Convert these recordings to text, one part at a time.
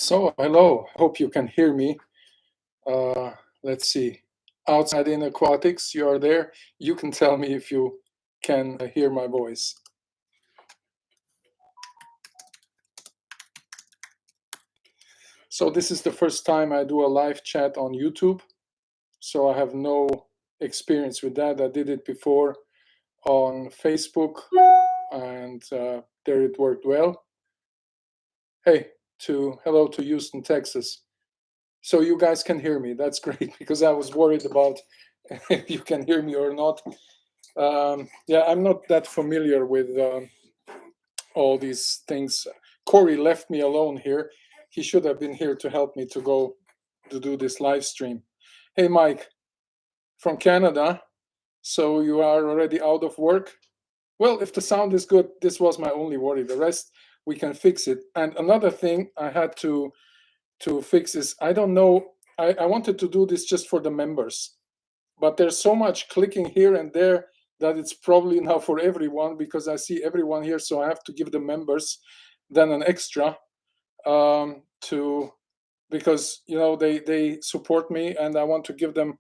So, hello. Hope you can hear me. Let's see. Outside in aquatics, you are there. You can tell me if you can hear my voice. So, this is the first time I do a live chat on YouTube. So, I have no experience with that. I did it before on Facebook, and there it worked well. Hey, hello to Houston, Texas. So you guys can hear me. That's great, because I was worried about if you can hear me or not. Yeah, I'm not that familiar with all these things. Corey left me alone here. He should have been here to help me to do this live stream. Hey, Mike, from Canada. So you are already out of work? Well, if the sound is good, this was my only worry. The rest, we can fix it. And another thing I had to fix is, I don't know, I wanted to do this just for the members, but there's so much clicking here and there that it's probably now for everyone, because I see everyone here, so I have to give the members then an extra because they support me, and I want to give them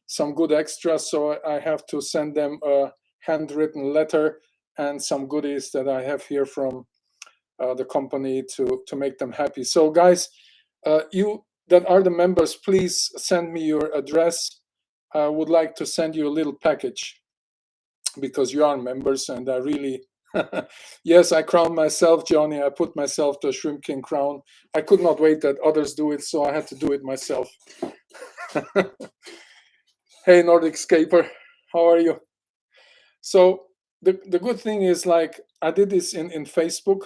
some good extras, so I have to send them a handwritten letter and some goodies that I have here from the company to make them happy. So guys, you that are the members, please send me your address. I would like to send you a little package, because you are members, and I really yes, I crowned myself, Johnny. I put myself the Shrimp King crown. I could not wait that others do it, so I had to do it myself. Hey, Nordic Scaper, how are you? So the good thing is, like, I did this in Facebook,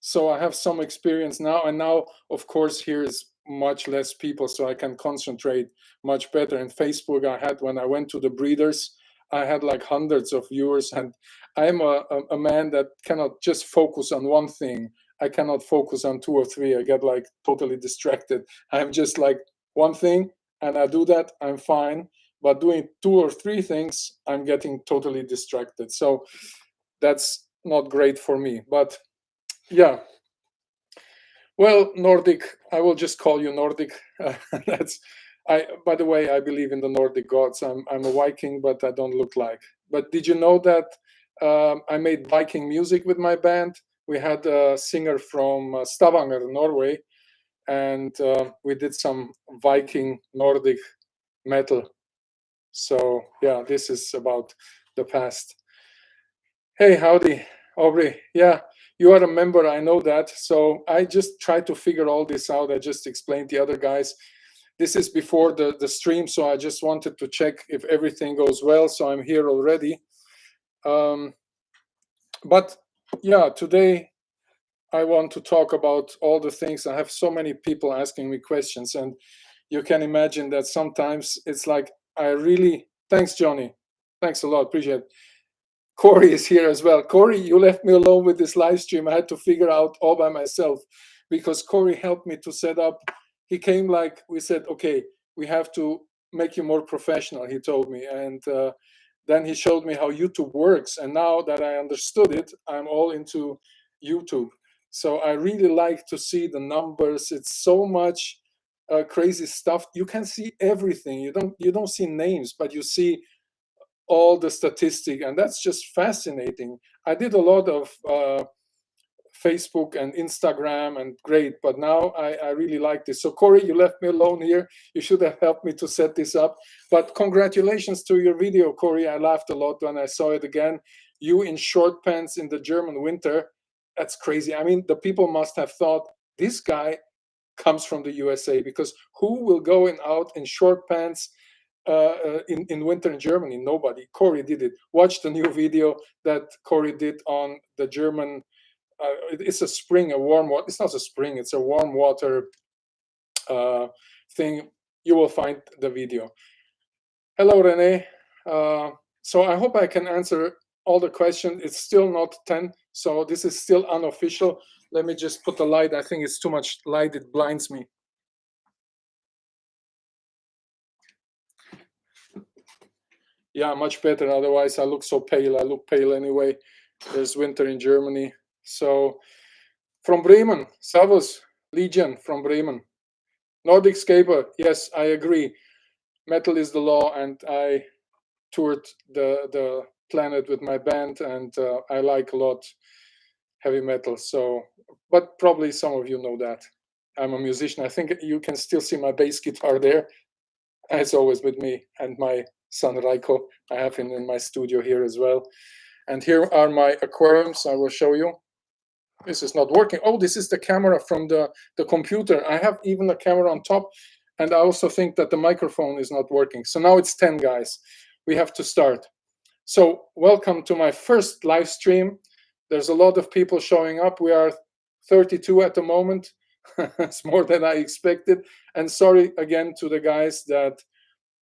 so I have some experience now, and now, of course, here is much less people, so I can concentrate much better. In Facebook, when I went to the breeders, I had like hundreds of viewers, and I'm a man that cannot just focus on one thing. I cannot focus on two or three. I get like totally distracted. I'm just like one thing, and I do that, I'm fine. But doing two or three things, I'm getting totally distracted. So that's not great for me. But yeah. Well, Nordic, I will just call you Nordic. By the way, I believe in the Nordic gods. I'm a Viking, but I don't look like. But did you know that I made Viking music with my band? We had a singer from Stavanger, Norway, and we did some Viking Nordic metal. So yeah, this is about the past. Hey, howdy, Aubrey. Yeah, you are a member, I know that. So I just try to figure all this out. I just explained the other guys. This is before the stream, so I just wanted to check if everything goes well. So I'm here already. But yeah, today I want to talk about all the things. I have so many people asking me questions, and you can imagine that sometimes it's like, thanks, Johnny. Thanks a lot. Appreciate it. Corey is here as well. Corey, you left me alone with this live stream. I had to figure out all by myself, because Corey helped me to set up. He came, like, we said, okay, we have to make you more professional, he told me. And then he showed me how YouTube works. And now that I understood it, I'm all into YouTube. So I really like to see the numbers. It's so much crazy stuff. You can see everything. You don't see names, but you see all the statistic, and that's just fascinating. I did a lot of Facebook and Instagram, and great, but now I really like this. So Corey, you left me alone here. You should have helped me to set this up. But congratulations to your video, Corey. I laughed a lot when I saw it again. You in short pants in the German winter. That's crazy. I mean, the people must have thought, this guy comes from the USA, because who will go out in short pants in winter in Germany? Nobody. Corey did it. Watch the new video that Corey did on the German. It's a spring, a warm water. It's not a spring. It's a warm water thing. You will find the video. Hello, Renee. So I hope I can answer all the questions. It's still not 10, so this is still unofficial. Let me just put the light. I think it's too much light. It blinds me. Yeah, much better. Otherwise, I look so pale. I look pale anyway. There's winter in Germany. So from Bremen, Servus. Legion from Bremen. Nordic Scaper, yes, I agree. Metal is the law, and I toured the planet with my band, and I like a lot heavy metal. So, but probably some of you know that I'm a musician. I think you can still see my bass guitar there. It's always with me, and my son Raiko. I have him in my studio here as well. And here are my aquariums. I will show you. This is not working. Oh, this is the camera from the computer. I have even a camera on top. And I also think that the microphone is not working. So now it's 10, guys. We have to start. So welcome to my first live stream. There's a lot of people showing up. We are 32 at the moment. It's more than I expected. And sorry again to the guys that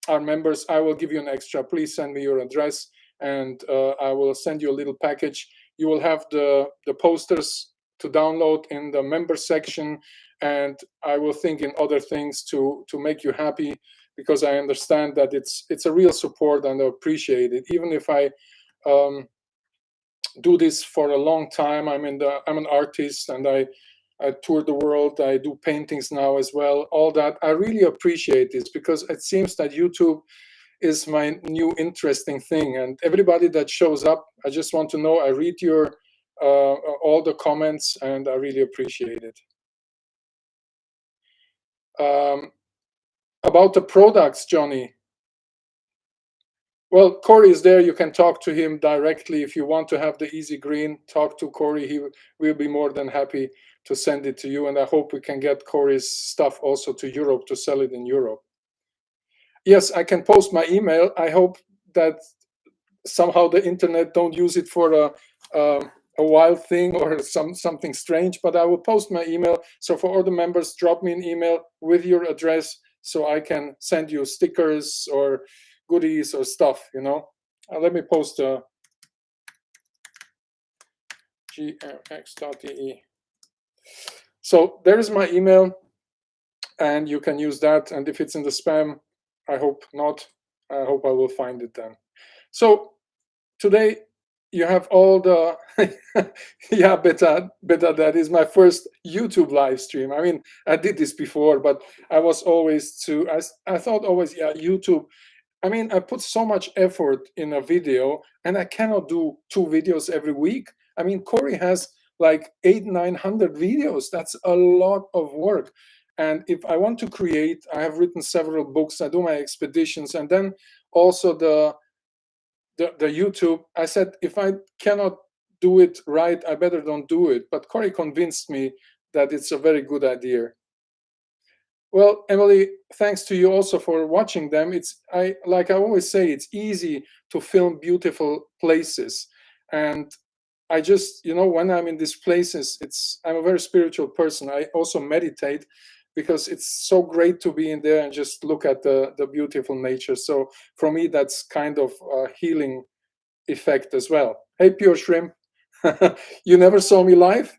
are members. I will give you an extra. Please send me your address, and I will send you a little package. You will have the posters to download in the member section, and I will think in other things to make you happy, because I understand that it's a real support and I appreciate it. Even if I do this for a long time, I'm an artist, and I tour the world. I do paintings now as well. All that, I really appreciate this, because it seems that YouTube is my new interesting thing. And everybody that shows up, I just want to know, I read your all the comments, and I really appreciate it. About the products, Johnny. Well, Corey is there. You can talk to him directly. If you want to have the easy green, talk to Corey. He will be more than happy to send it to you. And I hope we can get Corey's stuff also to Europe, to sell it in Europe. Yes, I can post my email. I hope that somehow the internet don't use it for a wild thing or something strange, but I will post my email. So for all the members, drop me an email with your address so I can send you stickers or goodies or stuff, you know. Let me post grx.de. So there is my email, and you can use that. And if it's in the spam, I hope not. I hope I will find it then. So today you have all the yeah, better, that is my first YouTube live stream. I mean, I did this before, but I was always I thought always, yeah, YouTube. I mean, I put so much effort in a video, and I cannot do 2 videos every week. I mean, Corey has like 800-900 videos. That's a lot of work. And if I want to create, I have written several books. I do my expeditions, and then also the YouTube. I said, if I cannot do it right, I better don't do it. But Corey convinced me that it's a very good idea. Well, Emily, thanks to you also for watching them. Like I always say, it's easy to film beautiful places. And I just, you know, when I'm in these places, I'm a very spiritual person. I also meditate, because it's so great to be in there and just look at the beautiful nature. So for me, that's kind of a healing effect as well. Hey, Pure Shrimp, you never saw me live?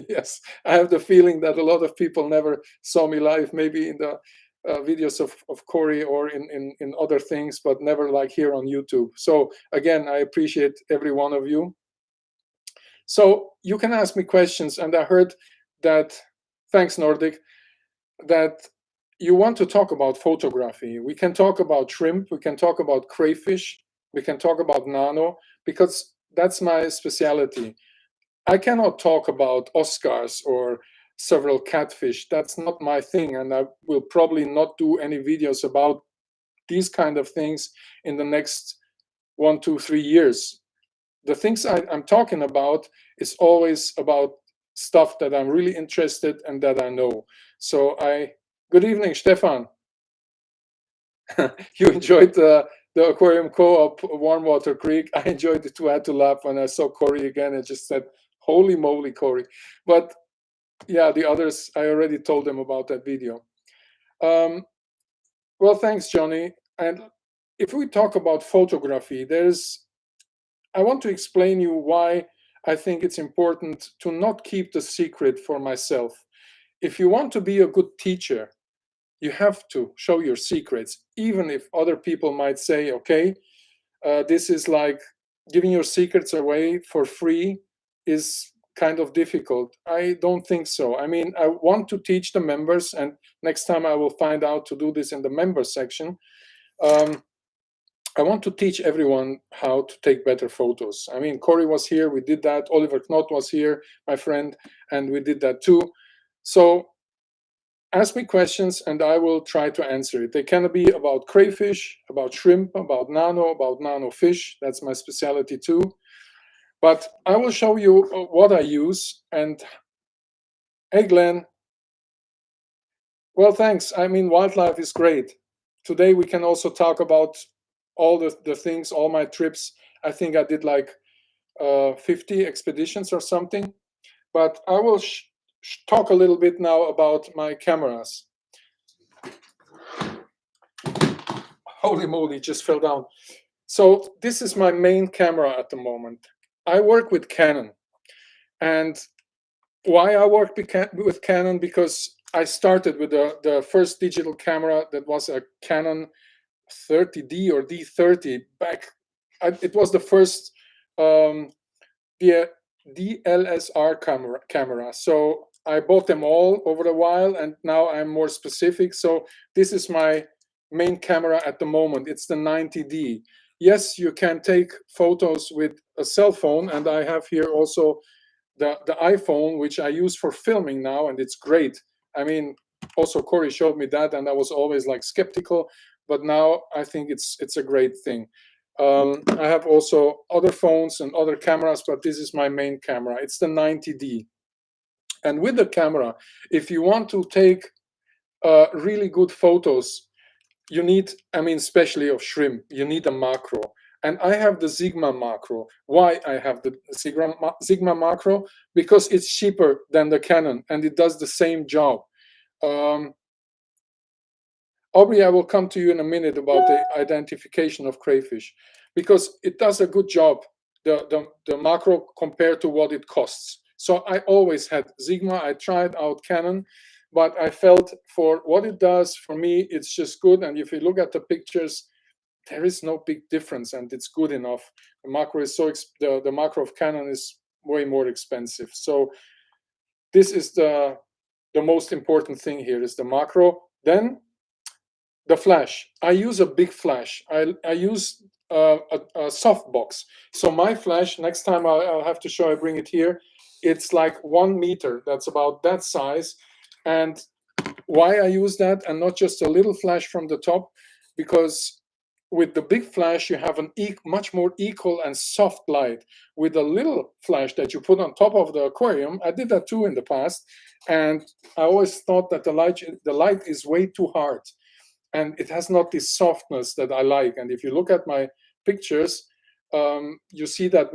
Yes, I have the feeling that a lot of people never saw me live, maybe in the videos of Corey or in other things, but never like here on YouTube. So again, I appreciate every one of you. So you can ask me questions, and I heard that, thanks Nordic, that you want to talk about photography. We can talk about shrimp, we can talk about crayfish, we can talk about nano, because that's my specialty. I cannot talk about Oscars or several catfish. That's not my thing, and I will probably not do any videos about these kind of things in the next 1, 2, 3 years. The things I'm talking about is always about stuff that I'm really interested and that I know. So good evening, Stefan. You enjoyed the Aquarium Co-op Warm Water Creek. I enjoyed it too. I had to laugh when I saw Corey again. I just said, holy moly, Corey. But yeah, the others, I already told them about that video. Well, thanks, Johnny. And if we talk about photography, I want to explain you why I think it's important to not keep the secret for myself. If you want to be a good teacher, you have to show your secrets, even if other people might say, okay, this is like giving your secrets away for free is kind of difficult? I don't think so. I mean, I want to teach the members, and next time I will find out to do this in the member section. I want to teach everyone how to take better photos. I mean, Corey was here, we did that. Oliver Knott was here, my friend, and we did that too. So ask me questions and I will try to answer it. They can be about crayfish, about shrimp, about nano fish. That's my specialty too. But I will show you what I use. And hey, Glenn. Well, thanks. I mean, wildlife is great. Today we can also talk about all the things, all my trips. I think I did like 50 expeditions or something. But I will talk a little bit now about my cameras. Holy moly, just fell down. So this is my main camera at the moment. I work with Canon. And why I work with Canon? Because I started with the first digital camera that was a Canon 30D or D30 back. It was the first DLSR camera. So I bought them all over a while, and now I'm more specific. So this is my main camera at the moment. It's the 90D. Yes, you can take photos with a cell phone, and I have here also the iPhone, which I use for filming now, and it's great. I mean, also Corey showed me that, and I was always like skeptical, but now I think it's a great thing. I have also other phones and other cameras, but this is my main camera. It's the 90D. And with the camera, if you want to take really good photos, you need, I mean, especially of shrimp, you need a macro. And I have the Sigma macro. Why I have the Sigma macro? Because it's cheaper than the Canon and it does the same job. Aubrey, I will come to you in a minute about the identification of crayfish, because it does a good job, the macro, compared to what it costs. So I always had Sigma. I tried out Canon, but I felt for what it does, for me, it's just good. And if you look at the pictures, there is no big difference, and it's good enough. The macro is the macro of Canon is way more expensive. So this is the most important thing here is the macro. Then the flash. I use a big flash. I use a softbox. So my flash, next time I'll have to show, I bring it here. It's like 1 meter. That's about that size. And why I use that and not just a little flash from the top? Because with the big flash, you have an much more equal and soft light. With a little flash that you put on top of the aquarium, I did that too in the past, and I always thought that the light is way too hard, and it has not this softness that I like. And if you look at my pictures, you see that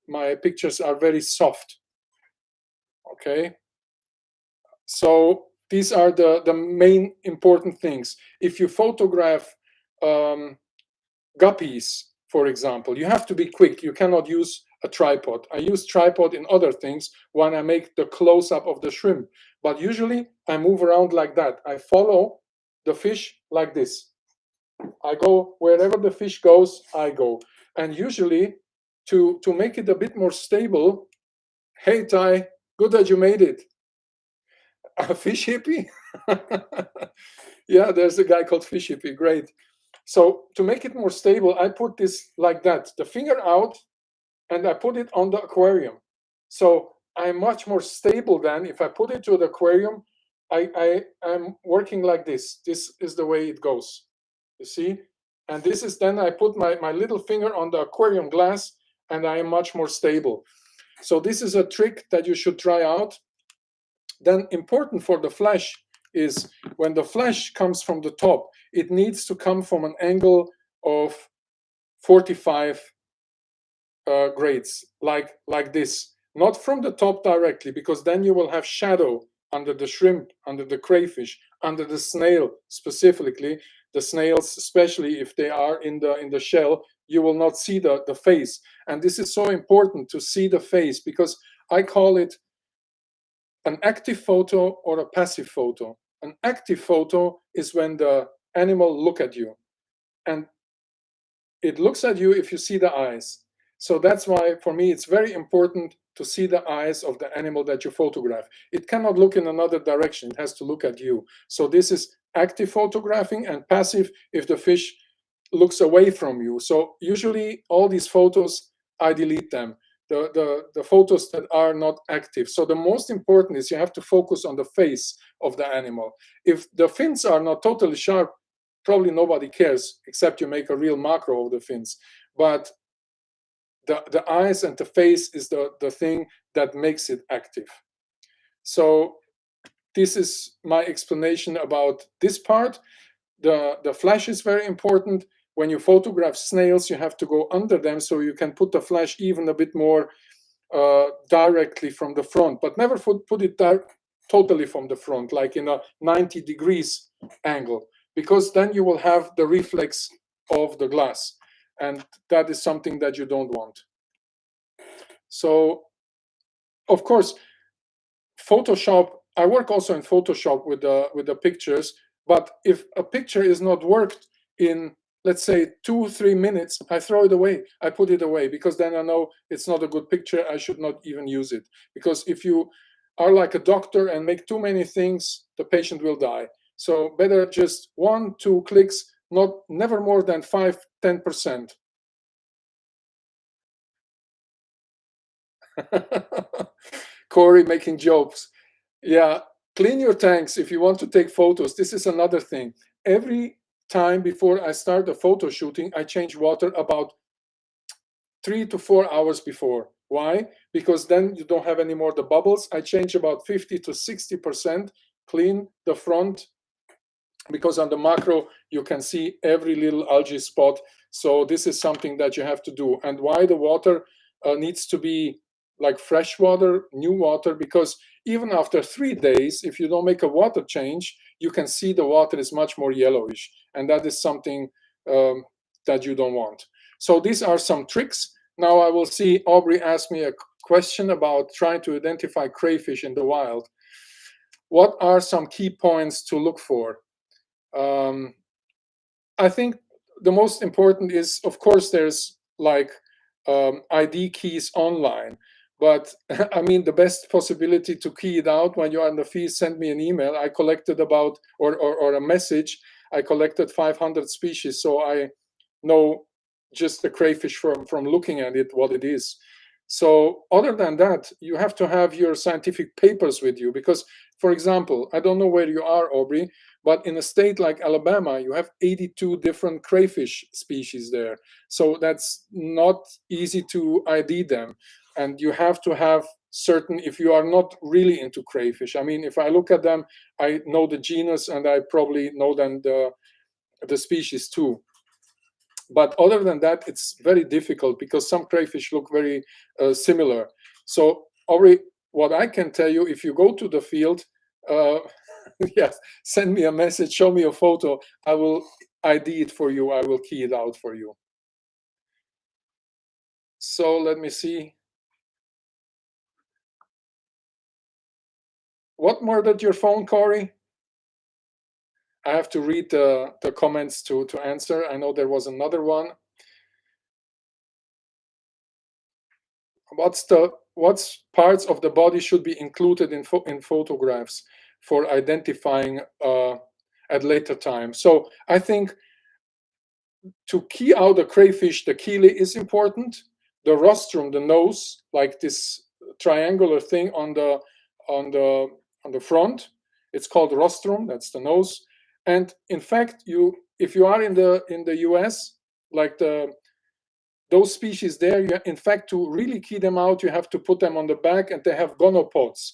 my pictures are very soft. Okay, so these are the main important things. If you photograph guppies, for example, you have to be quick. You cannot use a tripod. I use tripod in other things when I make the close-up of the shrimp, but usually I move around like that. I follow the fish like this. I go wherever the fish goes, I go. And usually to make it a bit more stable, hey Ty, good that you made it. A fish hippie? Yeah, there's a guy called Fish Hippie, great. So to make it more stable, I put this like that, the finger out, and I put it on the aquarium. So I'm much more stable than if I put it to the aquarium. I'm working like this. This is the way it goes, you see? And this is then I put my little finger on the aquarium glass, and I am much more stable. So this is a trick that you should try out. Then important for the flash is when the flash comes from the top, it needs to come from an angle of 45 grades, like this. Not from the top directly, because then you will have shadow under the shrimp, under the crayfish, under the snail specifically. The snails, especially if they are in the shell, you will not see the face. And this is so important to see the face, because I call it an active photo or a passive photo. An active photo is when the animal look at you, and it looks at you if you see the eyes. So that's why for me it's very important to see the eyes of the animal that you photograph. It cannot look in another direction. It has to look at you. So this is active photographing, and passive if the fish looks away from you. So usually all these photos, I delete them. The photos that are not active. So the most important is you have to focus on the face of the animal. If the fins are not totally sharp, probably nobody cares, except you make a real macro of the fins. But the eyes and the face is the thing that makes it active. So this is my explanation about this part. The flash is very important. When you photograph snails, you have to go under them so you can put the flash even a bit more directly from the front, but never put it totally from the front, like in a 90 degrees angle, because then you will have the reflex of the glass, and that is something that you don't want. So, of course, Photoshop, I work also in Photoshop with the pictures, but if a picture is not worked in, let's say, 2-3 minutes, I throw it away. I put it away, because then I know it's not a good picture. I should not even use it. Because if you are like a doctor and make too many things, the patient will die. So better just 1-2 clicks, never more than 5-10%. Corey making jokes. Yeah, clean your tanks if you want to take photos. This is another thing. Every time before I start the photo shooting, I change water about 3 to 4 hours before. Why? Because then you don't have any more the bubbles. I change about 50 to 60%, clean the front, because on the macro you can see every little algae spot. So this is something that you have to do. And why the water needs to be like fresh water, new water, because even after 3 days, if you don't make a water change, you can see the water is much more yellowish, and that is something that you don't want. So these are some tricks. Now I will see Aubrey asked me a question about trying to identify crayfish in the wild. What are some key points to look for? I think the most important is, of course, there's like ID keys online. But I mean, the best possibility to key it out when you're on the feed, send me an email. I collected about, or a message, I collected 500 species. So I know just the crayfish from looking at it, what it is. So other than that, you have to have your scientific papers with you, because, for example, I don't know where you are, Aubrey, but in a state like Alabama, you have 82 different crayfish species there. So that's not easy to ID them. And you have to have certain, if you are not really into crayfish. I mean, if I look at them, I know the genus, and I probably know then the species too. But other than that, it's very difficult, because some crayfish look very similar. So, Aubrey, what I can tell you, if you go to the field, yes, send me a message, show me a photo. I will ID it for you. I will key it out for you. So let me see. What murdered your phone, Corey? I have to read the comments to answer. I know there was another one. What parts of the body should be included in photographs for identifying at later time? So I think to key out a crayfish, the chele is important. The rostrum, the nose, like this triangular thing on the front, it's called rostrum. That's the nose. And in fact, if you are in the US, like those species there, in fact, to really key them out, you have to put them on the back, and they have gonopods.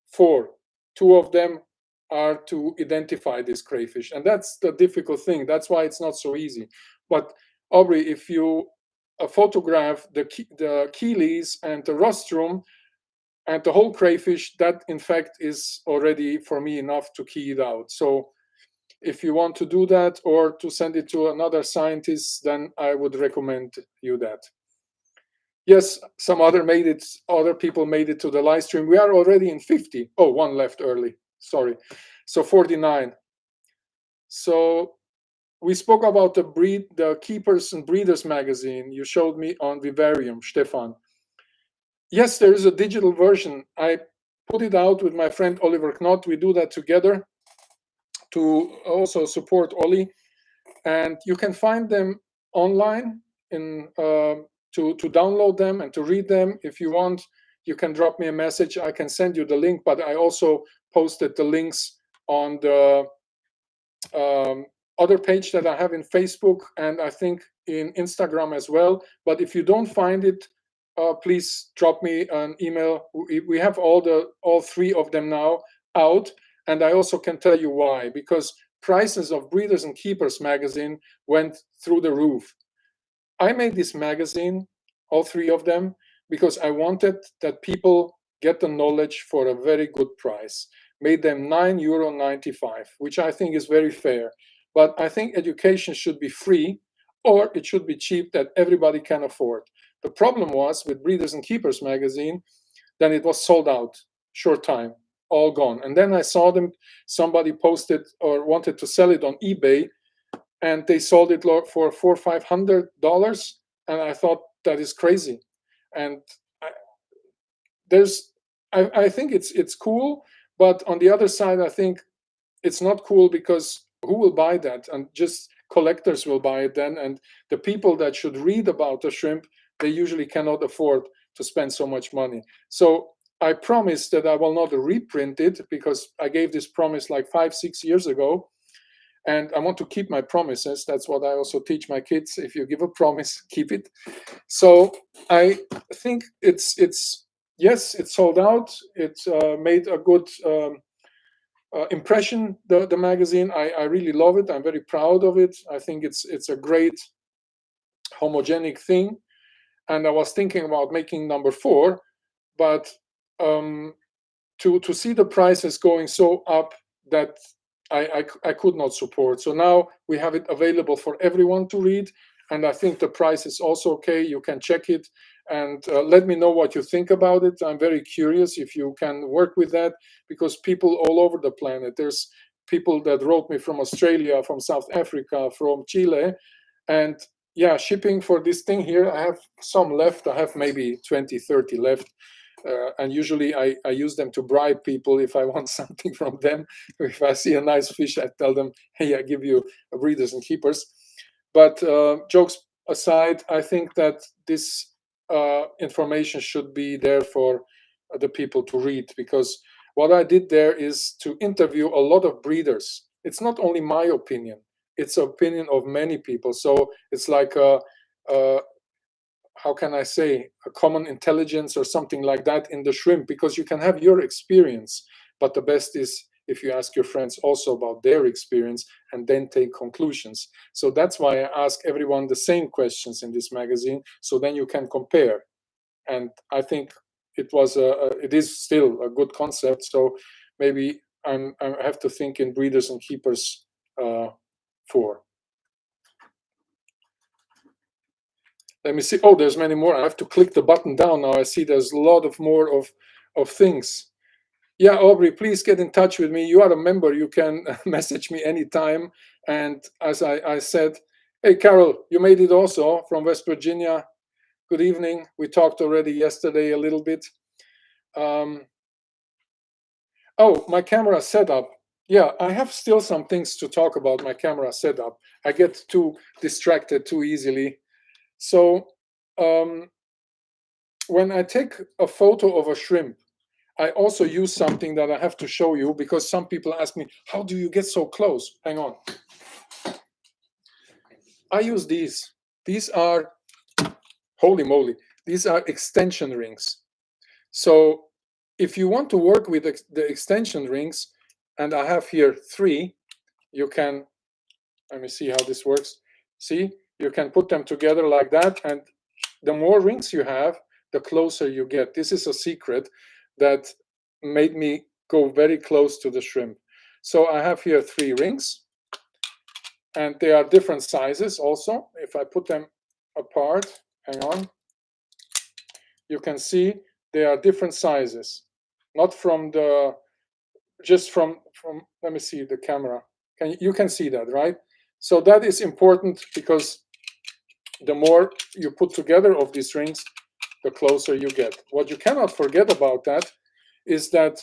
4. 2 of them are to identify this crayfish, and that's the difficult thing. That's why it's not so easy. But Aubrey, if you photograph the cheles and the rostrum and the whole crayfish, that in fact is already for me enough to key it out. So if you want to do that, or to send it to another scientist, then I would recommend you that. Yes, some other people made it to the live stream. We are already in 50. Oh, one left early. Sorry. So 49. So we spoke about the Keepers and Breeders magazine you showed me on Vivarium, Stefan. Yes, there is a digital version. I put it out with my friend Oliver Knott. We do that together to also support Oli, and you can find them online in to download them and to read them. If you want, you can drop me a message. I can send you the link, but I also posted the links on the other page that I have in Facebook, and I think in Instagram as well. But if you don't find it, please drop me an email. We have all three of them now out, and I also can tell you why. Because prices of Breeders and Keepers magazine went through the roof. I made this magazine, all three of them, because I wanted that people get the knowledge for a very good price. Made them €9.95, which I think is very fair. But I think education should be free, or it should be cheap that everybody can afford. The problem was with Breeders and Keepers magazine, then it was sold out, short time, all gone. And then I saw them, somebody posted or wanted to sell it on eBay, and they sold it for $400 or $500, and I thought that is crazy. And I think it's cool, but on the other side, I think it's not cool, because who will buy that? And just collectors will buy it then, and the people that should read about the shrimp, they usually cannot afford to spend so much money. So I promised that I will not reprint it, because I gave this promise like 5-6 years ago, and I want to keep my promises. That's what I also teach my kids. If you give a promise, keep it. So I think it's yes, it's sold out. It made a good impression, the magazine. I really love it. I'm very proud of it. I think it's a great homogenic thing. And I was thinking about making number 4, but to see the prices going so up, that I could not support. So now we have it available for everyone to read, and I think the price is also okay. You can check it, and let me know what you think about it. I'm very curious if you can work with that, because people all over the planet, there's people that wrote me from Australia, from South Africa, from Chile, and yeah, shipping for this thing here, I have some left. I have maybe 20-30 left. And usually I use them to bribe people if I want something from them. If I see a nice fish, I tell them, hey, I give you a Breeders and Keepers. But jokes aside, I think that this information should be there for the people to read, because what I did there is to interview a lot of breeders. It's not only my opinion, it's the opinion of many people. So it's like how can I say, a common intelligence or something like that in the shrimp, because you can have your experience, but the best is if you ask your friends also about their experience and then take conclusions. So that's why I ask everyone the same questions in this magazine, so then you can compare. And I think it is still a good concept. So maybe I have to think in Breeders and Keepers 4. Let me see. Oh, there's many more. I have to click the button down now. I see there's a lot of more of things. Yeah, Aubrey, please get in touch with me. You are a member. You can message me anytime. And as I said, hey, Carol, you made it also from West Virginia. Good evening. We talked already yesterday a little bit. Oh, my camera setup. Yeah, I have still some things to talk about my camera setup. I get too distracted too easily. So when I take a photo of a shrimp, I also use something that I have to show you, because some people ask me, how do you get so close? Hang on. I use these. These are, holy moly, these are extension rings. So if you want to work with the extension rings, and I have here 3, you can, let me see how this works. See, you can put them together like that, and the more rings you have, the closer you get. This is a secret that made me go very close to the shrimp. So I have here 3 rings, and they are different sizes also. If I put them apart, hang on, you can see they are different sizes. Not from the, just from let me see the camera. You can see that, right? So that is important, because the more you put together of these rings, the closer you get. What you cannot forget about that is that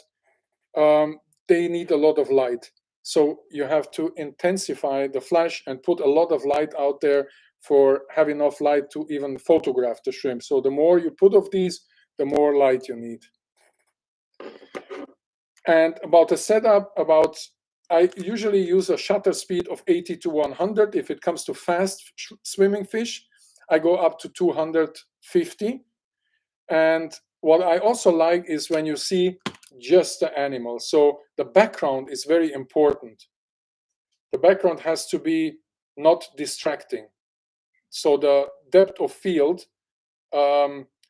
they need a lot of light. So you have to intensify the flash and put a lot of light out there for have enough light to even photograph the shrimp. So the more you put of these, the more light you need. And about the setup, I usually use a shutter speed of 80 to 100. If it comes to fast swimming fish, I go up to 250. And what I also like is when you see just the animal. So the background is very important. The background has to be not distracting. So the depth of field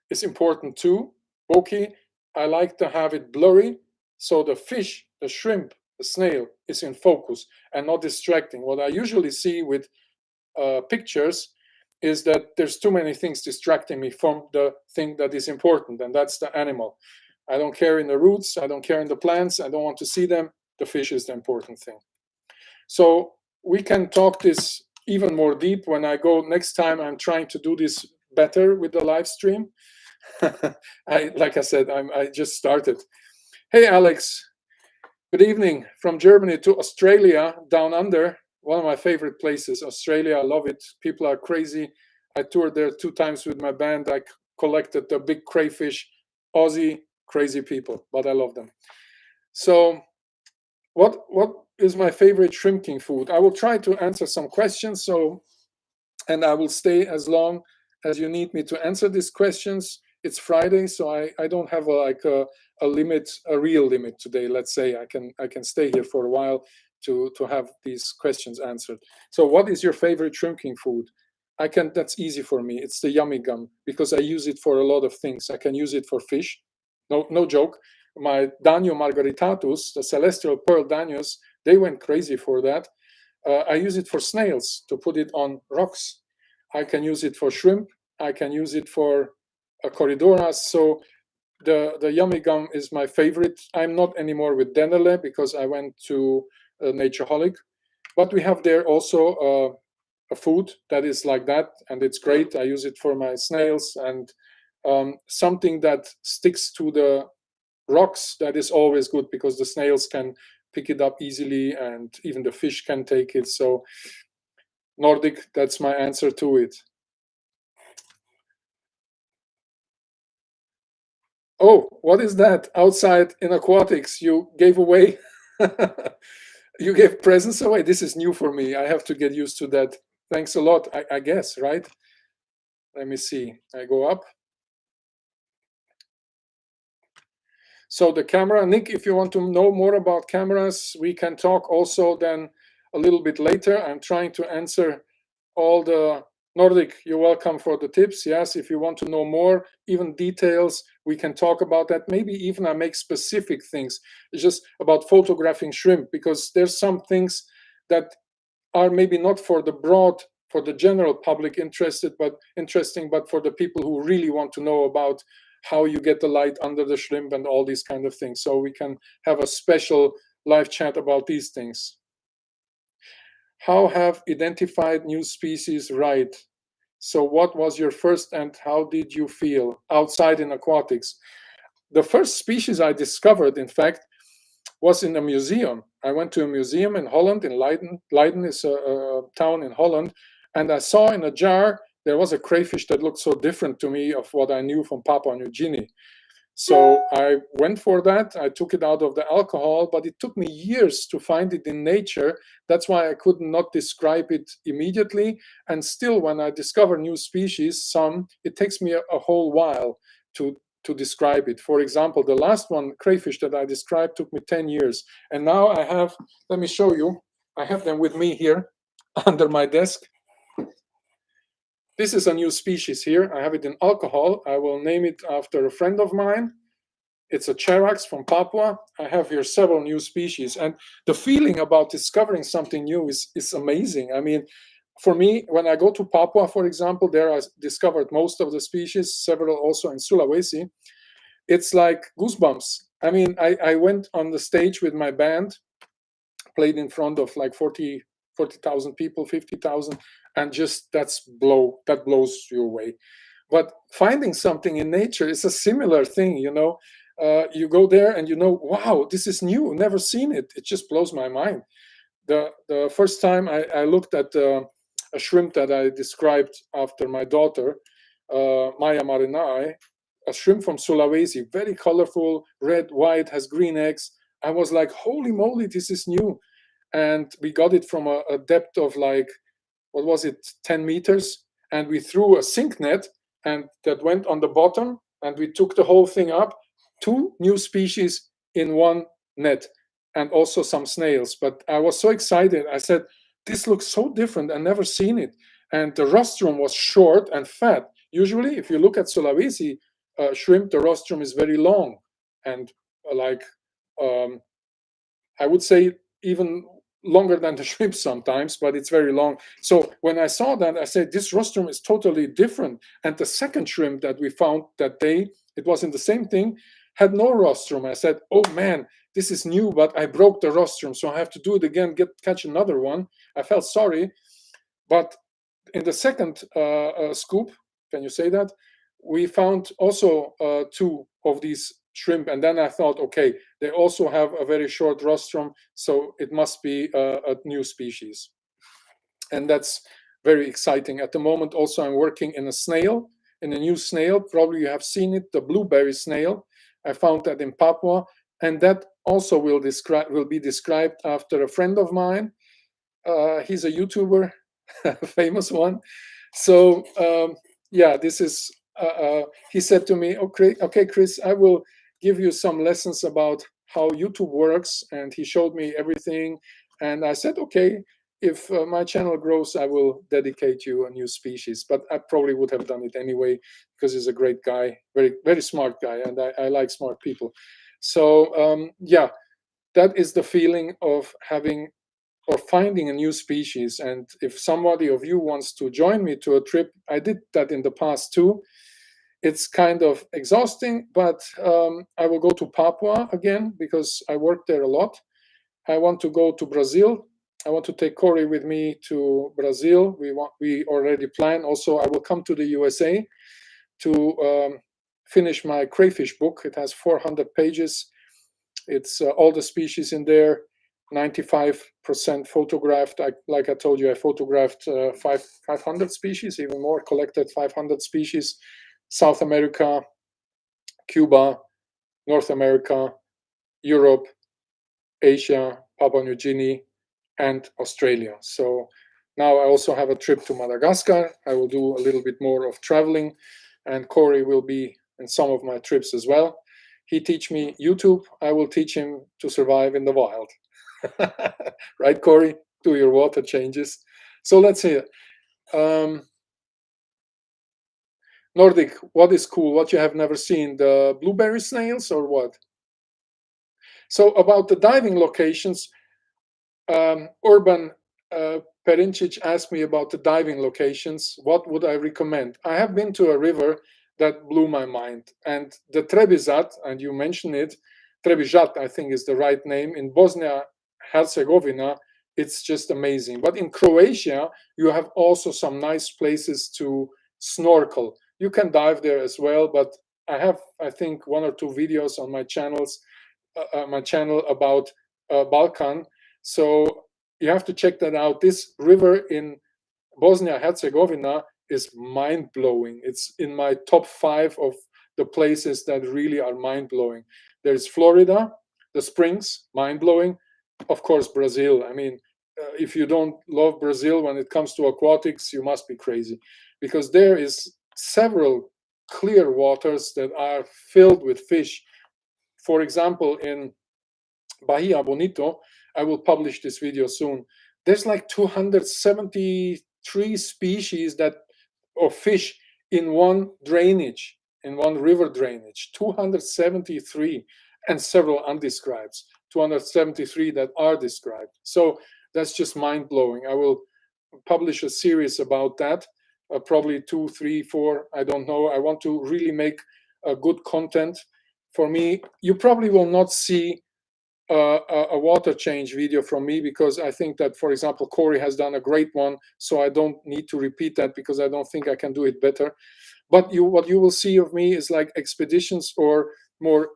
is important too. Bokeh, I like to have it blurry, so the fish, the shrimp, the snail is in focus and not distracting. What I usually see with pictures is that there's too many things distracting me from the thing that is important, and that's the animal. I don't care in the roots, I don't care in the plants, I don't want to see them. The fish is the important thing. So we can talk this even more deep when I go next time. I'm trying to do this better with the live stream. Like I said, I just started. Hey, Alex. Good evening from Germany to Australia, down under. One of my favorite places, Australia. I love it. People are crazy. I toured there 2 times with my band. I collected the big crayfish. Aussie, crazy people, but I love them. So what is my favorite shrimp king food? I will try to answer some questions. And I will stay as long as you need me to answer these questions. It's Friday, so I don't have a limit, a real limit today. Let's say I can stay here for a while to have these questions answered. So what is your favorite shrimp king food? That's easy for me. It's the yummy gum, because I use it for a lot of things. I can use it for fish. No joke. My Danio margaritatus, the celestial pearl Danios, they went crazy for that. I use it for snails, to put it on rocks. I can use it for shrimp. I can use it for corridoras. So the yummy gum is my favorite. I'm not anymore with Dennerle because I went to Natureholic. But we have there also a food that is like that, and it's great. I use it for my snails, and something that sticks to the rocks, that is always good, because the snails can pick it up easily and even the fish can take it. So Nordic, that's my answer to it. Oh, what is that outside in aquatics you gave away? You gave presents away. This is new for me. I have to get used to that. Thanks a lot, I guess, right? Let me see. I go up. So the camera, Nick, if you want to know more about cameras, we can talk also then a little bit later. I'm trying to answer all the Nordic, you're welcome for the tips. Yes, if you want to know more, even details, we can talk about that. Maybe even I make specific things. It's just about photographing shrimp, because there's some things that are maybe not for the broad, for the general public interesting, but for the people who really want to know about how you get the light under the shrimp and all these kind of things. So we can have a special live chat about these things. How have identified new species right? So what was your first and how did you feel outside in aquatics? The first species I discovered, in fact, was in a museum. I went to a museum in Holland, in Leiden. Leiden is a town in Holland. And I saw in a jar, there was a crayfish that looked so different to me of what I knew from Papua New Guinea. So I went for that. I took it out of the alcohol, but it took me years to find it in nature. That's why I could not describe it immediately. And still, when I discover new species, it takes me a whole while to describe it. For example, the last one, crayfish, that I described took me 10 years. And now I have, let me show you, I have them with me here under my desk. This is a new species here. I have it in alcohol. I will name it after a friend of mine. It's a Cherax from Papua. I have here several new species. And the feeling about discovering something new is amazing. I mean, for me, when I go to Papua, for example, there I discovered most of the species, several also in Sulawesi. It's like goosebumps. I mean, I went on the stage with my band, played in front of like 40,000 people, 50,000, and just that blows you away. But finding something in nature is a similar thing, you know. You go there and you know, wow, this is new, never seen it. It just blows my mind. The first time I looked at a shrimp that I described after my daughter, Maya Marinae, a shrimp from Sulawesi, very colorful, red, white, has green eggs. I was like, holy moly, this is new. And we got it from a depth of like, what was it, 10 meters? And we threw a sink net and that went on the bottom, and we took the whole thing up. 2 new species in one net, and also some snails. But I was so excited. I said, this looks so different. I've never seen it. And the rostrum was short and fat. Usually, if you look at Sulawesi shrimp, the rostrum is very long and like, I would say even longer than the shrimp sometimes, but it's very long. So when I saw that, I said, this rostrum is totally different. And the second shrimp that we found that day, it was in the same thing, had no rostrum. I said, oh man, this is new, but I broke the rostrum, so I have to do it again, catch another one. I felt sorry. But in the second scoop, can you say that? We found also 2 of these shrimp, and then I thought, okay, they also have a very short rostrum, so it must be a new species. And that's very exciting. At the moment also I'm working in a new snail. Probably you have seen it, the blueberry snail. I found that in Papua, and that also will be described after a friend of mine. He's a YouTuber, a famous one. So yeah, this is he said to me, okay, Chris, I will give you some lessons about how YouTube works. And he showed me everything. And I said, okay, if my channel grows, I will dedicate you a new species. But I probably would have done it anyway, because he's a great guy, very, very smart guy. And I like smart people. So yeah, that is the feeling of having or finding a new species. And if somebody of you wants to join me to a trip, I did that in the past too. It's kind of exhausting, but I will go to Papua again because I work there a lot. I want to go to Brazil. I want to take Corey with me to Brazil. We already plan. Also, I will come to the USA to finish my crayfish book. It has 400 pages. It's all the species in there, 95% photographed. Like I told you, I photographed 500 species, even more, collected 500 species. South America, Cuba, North America, Europe, Asia, Papua New Guinea, and Australia. So now I also have a trip to Madagascar. I will do a little bit more of traveling, and Corey will be in some of my trips as well. He teach me YouTube. I will teach him to survive in the wild. Right, Corey? Do your water changes. So let's see. Nordic, what is cool? What you have never seen? The blueberry snails or what? So about the diving locations, Urban Perincic asked me about the diving locations. What would I recommend? I have been to a river that blew my mind. And the Trebizat, and you mentioned it, Trebizat, I think is the right name, in Bosnia-Herzegovina, it's just amazing. But in Croatia, you have also some nice places to snorkel. You can dive there as well, but I have, I think, 1 or 2 videos on my channel about Balkan. So you have to check that out. This river in Bosnia-Herzegovina is mind-blowing. It's in my top 5 of the places that really are mind-blowing. There's Florida, the springs, mind-blowing. Of course, Brazil. I mean, if you don't love Brazil when it comes to aquatics, you must be crazy, because there is several clear waters that are filled with fish. For example, in Bahia Bonito, I will publish this video soon. There's like 273 species of fish in one drainage, in one river drainage, 273, and several undescribed, 273 that are described. So that's just mind-blowing. I will publish a series about that, probably 2, 3, 4, I don't know. I want to really make good content. For me, you probably will not see a water change video from me, because I think that, for example, Corey has done a great one, so I don't need to repeat that because I don't think I can do it better. But what you will see of me is like expeditions or more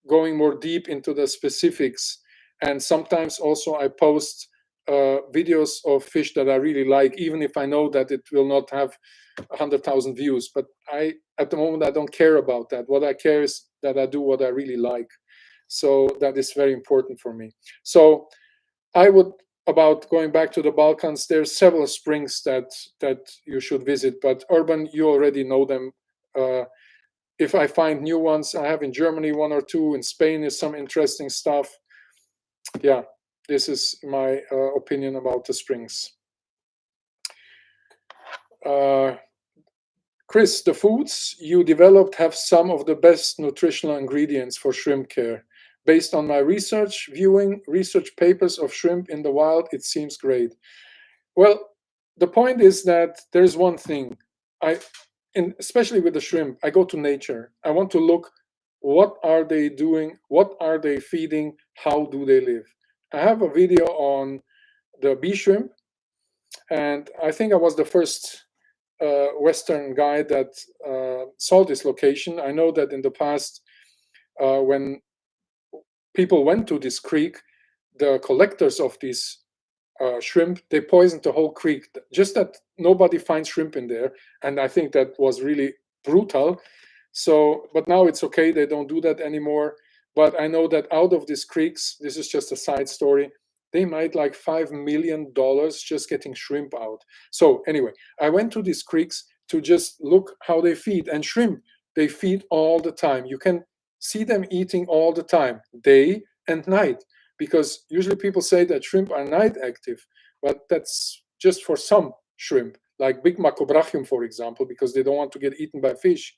going more deep into the specifics. And sometimes also I post videos of fish that I really like, even if I know that it will not have 100,000 views. But at the moment, I don't care about that. What I care is that I do what I really like. So that is very important for me. So I would, about going back to the Balkans, there's several springs that you should visit. But Urban, you already know them. If I find new ones, I have in Germany one or two. In Spain is some interesting stuff. Yeah, this is my opinion about the springs. Chris, the foods you developed have some of the best nutritional ingredients for shrimp care. Based on my research, viewing research papers of shrimp in the wild, it seems great. Well, the point is that there's one thing. Especially with the shrimp, I go to nature. I want to look, what are they doing? What are they feeding? How do they live? I have a video on the bee shrimp, and I think I was the first Western guy that saw this location. I know that in the past, when people went to this creek, the collectors of these shrimp, they poisoned the whole creek, just that nobody finds shrimp in there. And I think that was really brutal. So, but now it's okay, they don't do that anymore. But I know that out of these creeks, this is just a side story, they made like $5 million just getting shrimp out. So anyway, I went to these creeks to just look how they feed. And shrimp, they feed all the time. You can see them eating all the time, day and night. Because usually people say that shrimp are night active, but that's just for some shrimp, like big macrobrachium, for example, because they don't want to get eaten by fish.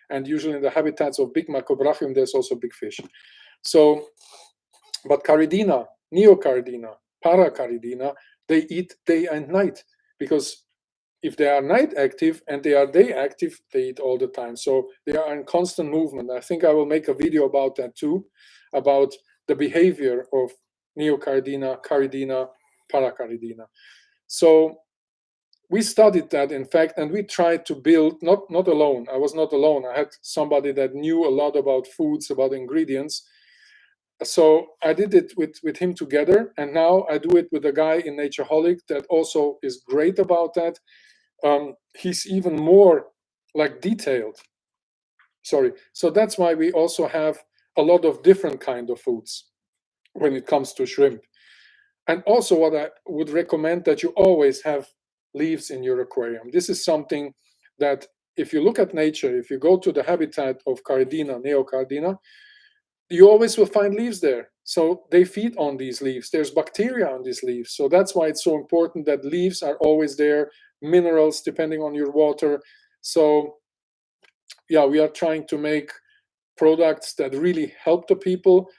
And usually in the habitats of big macrobrachium, there's also big fish. So, but caridina, neocaridina, paracaridina, they eat day and night, because if they are night active and they are day active, they eat all the time. So they are in constant movement. I think I will make a video about that too, about the behavior of neocaridina, caridina, paracaridina. So we studied that, in fact, and we tried to build, not alone. I was not alone. I had somebody that knew a lot about foods, about ingredients. So I did it with him together, and now I do it with a guy in Natureholic that also is great about that. He's even more like detailed. Sorry. So that's why we also have a lot of different kind of foods when it comes to shrimp. And also what I would recommend, that you always have leaves in your aquarium. This is something that if you look at nature, if you go to the habitat of caridina, neocaridina, you always will find leaves there. So they feed on these leaves. There's bacteria on these leaves. So that's why it's so important that leaves are always there, minerals depending on your water. So yeah, we are trying to make products that really help the people.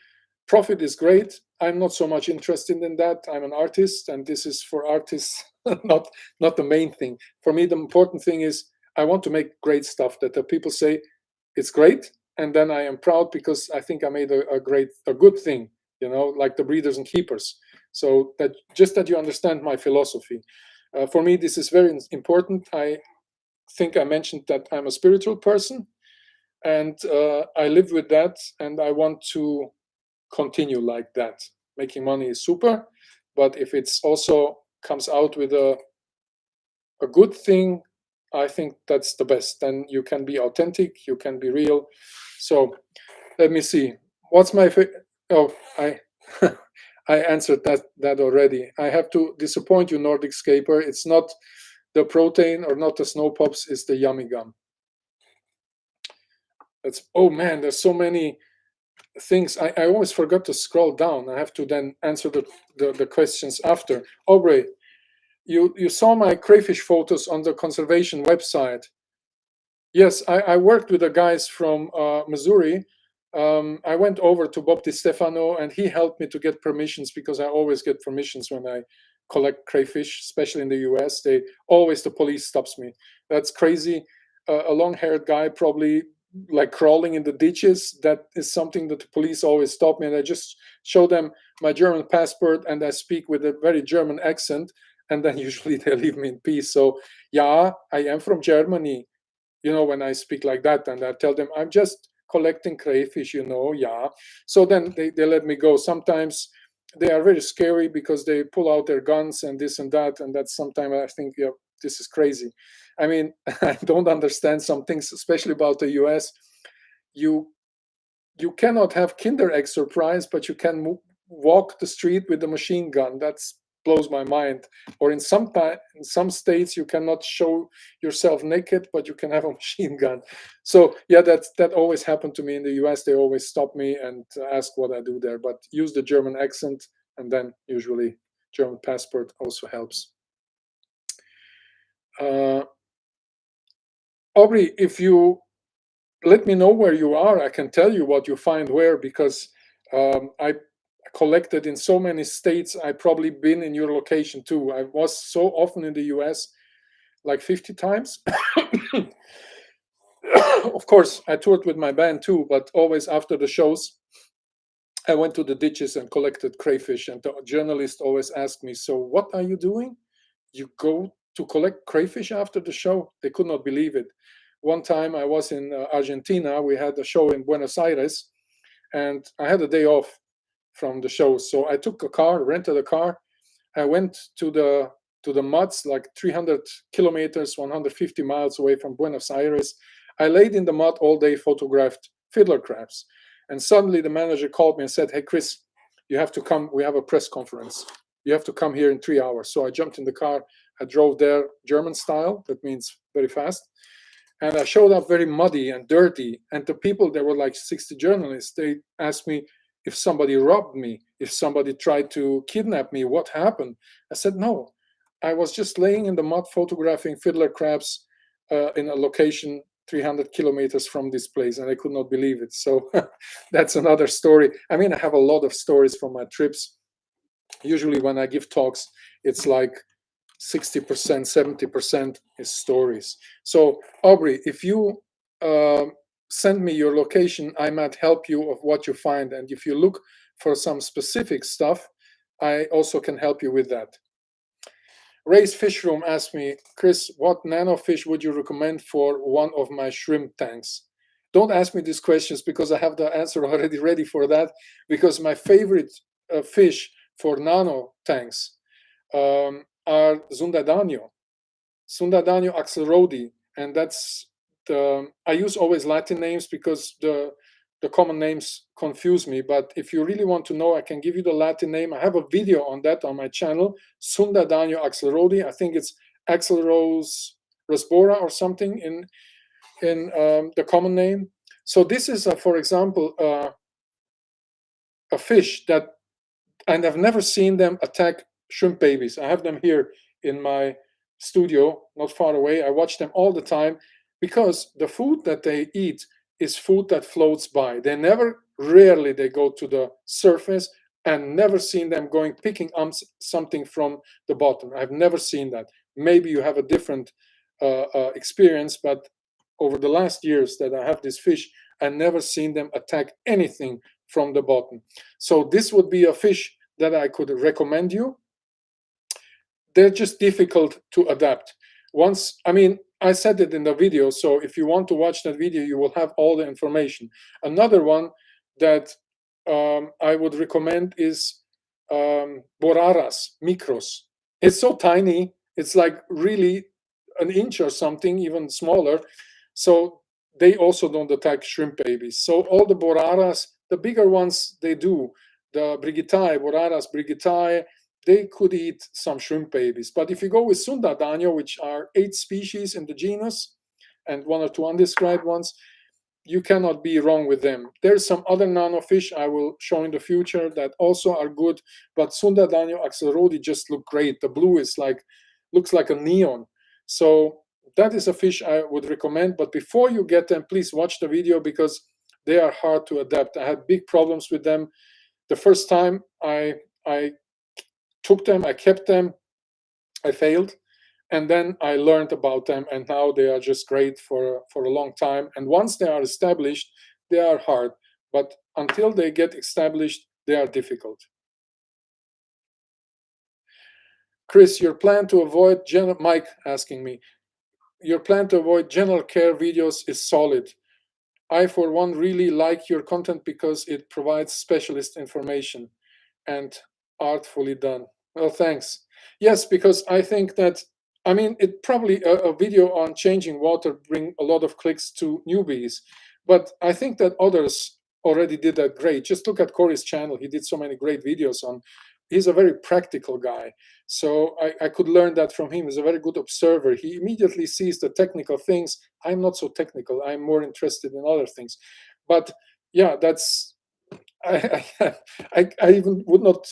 Profit is great. I'm not so much interested in that. I'm an artist, and this is for artists, not the main thing. For me, the important thing is I want to make great stuff that the people say it's great, and then I am proud because I think I made a good thing, like the breeders and keepers. So that just that you understand my philosophy. For me, this is very important. I think I mentioned that I'm a spiritual person, and I live with that, and I want to continue like that. Making money is super, but if it's also comes out with a good thing, I think that's the best. Then you can be authentic, you can be real. So let me see. What's my oh, I I answered that already. I have to disappoint you, Nordic Scaper. It's not the protein or not the snow pops, it's the yummy gum. That's, oh man, there's so many things. I always forgot to scroll down. I have to then answer the questions after. Aubrey, you saw my crayfish photos on the conservation website. Yes, I worked with the guys from Missouri. I went over to Bob DiStefano, and he helped me to get permissions, because I always get permissions when I collect crayfish, especially in the US. The police stops me. That's crazy. A long-haired guy, probably like crawling in the ditches. That is something that the police always stop me, and I just show them my German passport, and I speak with a very German accent, and then usually they leave me in peace. So yeah, I am from Germany. when I speak like that, and I tell them I'm just collecting crayfish, yeah. So then they let me go. Sometimes they are very scary because they pull out their guns and this and that, and that's sometimes I think, yeah, this is crazy. I mean, I don't understand some things, especially about the US. You cannot have Kinder Egg surprise, but you can walk the street with a machine gun. That's blows my mind. Or in some states you cannot show yourself naked, but you can have a machine gun. So yeah, that always happened to me in the US. They always stop me and ask what I do there, but use the German accent, and then usually German passport also helps. Aubrey, if you let me know where you are, I can tell you what you find where, because I collected in so many states. I probably been in your location too. I was so often in the US, like 50 times. Of course, I toured with my band too, but always after the shows, I went to the ditches and collected crayfish. And the journalist always asked me, "So what are you doing? You go to collect crayfish after the show?" They could not believe it. One time I was in Argentina. We had a show in Buenos Aires, and I had a day off from the show. So I took a car, rented a car. I went to the muds, like 300 kilometers, 150 miles away from Buenos Aires. I laid in the mud all day, photographed fiddler crabs. And suddenly the manager called me and said, "Hey, Chris, you have to come. We have a press conference. You have to come here in 3 hours." So I jumped in the car. I drove there German style. That means very fast. And I showed up very muddy and dirty. And the people, there were like 60 journalists, they asked me if somebody robbed me, if somebody tried to kidnap me, what happened? I said, no, I was just laying in the mud photographing fiddler crabs in a location 300 kilometers from this place, and I could not believe it. So that's another story. I mean, I have a lot of stories from my trips. Usually when I give talks, it's like 60%, 70% is stories. So Aubrey, if you send me your location, I might help you of what you find. And if you look for some specific stuff, I also can help you with that. Ray's Fish Room asked me, Chris, what nano fish would you recommend for one of my shrimp tanks? Don't ask me these questions because I have the answer already ready for that, because my favorite fish for nano tanks are Zundadanio axelrodi, and that's I use always Latin names because the common names confuse me. But if you really want to know, I can give you the Latin name. I have a video on that on my channel, Zundadanio axelrodi. I think it's Axelrose rasbora or something in the common name. So this is, for example, a fish that, and I've never seen them attack shrimp babies. I have them here in my studio, not far away. I watch them all the time because the food that they eat is food that floats by. Rarely they go to the surface, and never seen them going picking up something from the bottom. I've never seen that. Maybe you have a different experience, but over the last years that I have this fish, I've never seen them attack anything from the bottom. So this would be a fish that I could recommend you. They're just difficult to adapt. I said it in the video, so if you want to watch that video, you will have all the information. Another one that I would recommend is Boraras micros. It's so tiny, it's like really an inch or something, even smaller. So they also don't attack shrimp babies. So all the Boraras, the bigger ones, they do. The Brigittae, Boraras Brigittae, they could eat some shrimp babies. But if you go with Zundadanio, which are 8 species in the genus and 1 or 2 undescribed ones, you cannot be wrong with them. There's some other nano fish I will show in the future that also are good, but Zundadanio axelrodi just look great. The blue is looks like a neon. So that is a fish I would recommend. But before you get them, please watch the video because they are hard to adapt. I had big problems with them. The first time I took them, I kept them, I failed, and then I learned about them, and now they are just great for a long time. And once they are established, they are hard, but until they get established, they are difficult. Chris, your plan to avoid Mike asking me, your plan to avoid general care videos is solid. I, for one, really like your content because it provides specialist information and artfully done. Well, thanks. Yes, because I think that, I mean, it probably a video on changing water bring a lot of clicks to newbies, but I think that others already did that great. Just look at Corey's channel. He did so many great videos on, he's a very practical guy. So I could learn that from him. He's a very good observer. He immediately sees the technical things. I'm not so technical. I'm more interested in other things. But yeah, that's, I even would not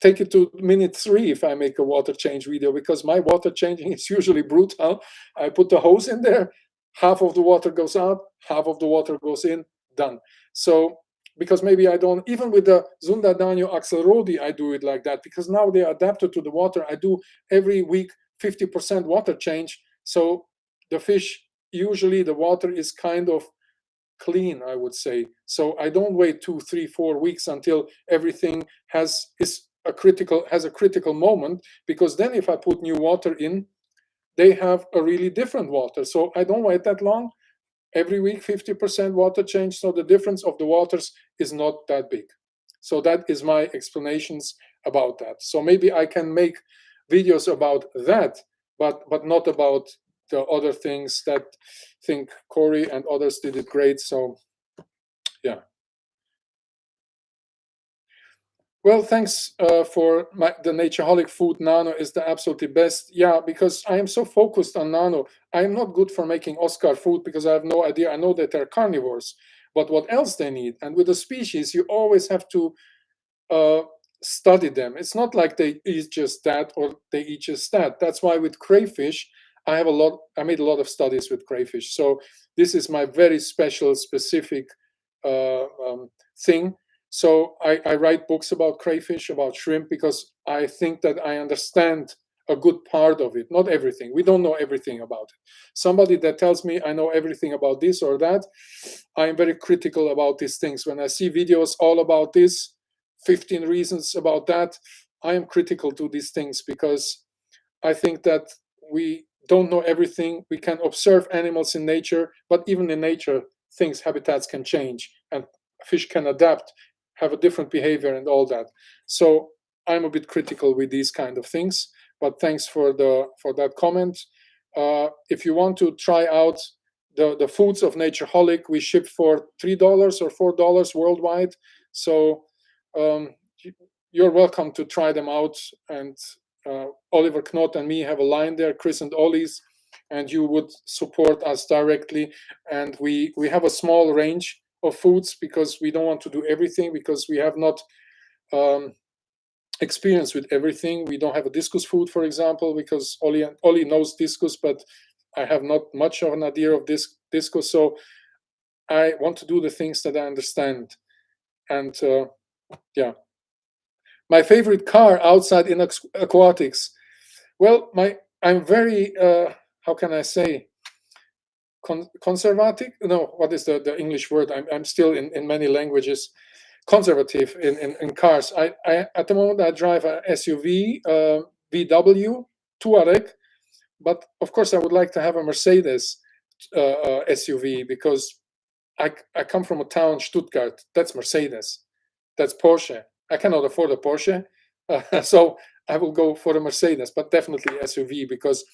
take it to minute 3 if I make a water change video, because my water changing is usually brutal. I put the hose in there, half of the water goes out, half of the water goes in, done. So because maybe I don't, even with the Zunda Danio Axelrodi, I do it like that, because now they adapted to the water. I do every week 50% water change. So the fish, usually the water is kind of clean, I would say. So I don't wait 2, 3, 4 weeks until everything has a critical moment, because then if I put new water in, they have a really different water. So I don't wait that long. Every week 50% water change, so the difference of the waters is not that big. So that is my explanations about that. So maybe I can make videos about that, but not about the other things. That I think Corey and others did it great. So yeah. Well, thanks for the Natureholic food. Nano is the absolutely best. Yeah, because I am so focused on Nano. I am not good for making Oscar food because I have no idea. I know that they're carnivores, but what else they need? And with the species, you always have to study them. It's not like they eat just that or they eat just that. That's why with crayfish, I made a lot of studies with crayfish. So this is my very special, specific thing. So I write books about crayfish, about shrimp, because I think that I understand a good part of it, not everything. We don't know everything about it. Somebody that tells me I know everything about this or that, I am very critical about these things. When I see videos all about this, 15 reasons about that, I am critical to these things, because I think that we don't know everything. We can observe animals in nature, but even in nature, habitats can change, and fish can adapt, have a different behavior and all that. So I'm a bit critical with these kind of things, but thanks for that comment. If you want to try out the foods of Natureholic, we ship for $3 or $4 worldwide. So you're welcome to try them out. And Oliver Knott and me have a line there, Chris and Ollie's, and you would support us directly. And we have a small range of foods, because we don't want to do everything, because we have not experience with everything. We don't have a discus food, for example, because Ollie knows discus, but I have not much of an idea of discus. So I want to do the things that I understand. And yeah, my favorite car outside in aquatics. Well, I'm very how can I say, conservative? No, what is the English word? I'm still in many languages. Conservative in cars. I at the moment I drive a SUV, VW Touareg, but of course I would like to have a Mercedes SUV, because I come from a town, Stuttgart. That's Mercedes. That's Porsche. I cannot afford a Porsche, so I will go for a Mercedes, but definitely SUV, because.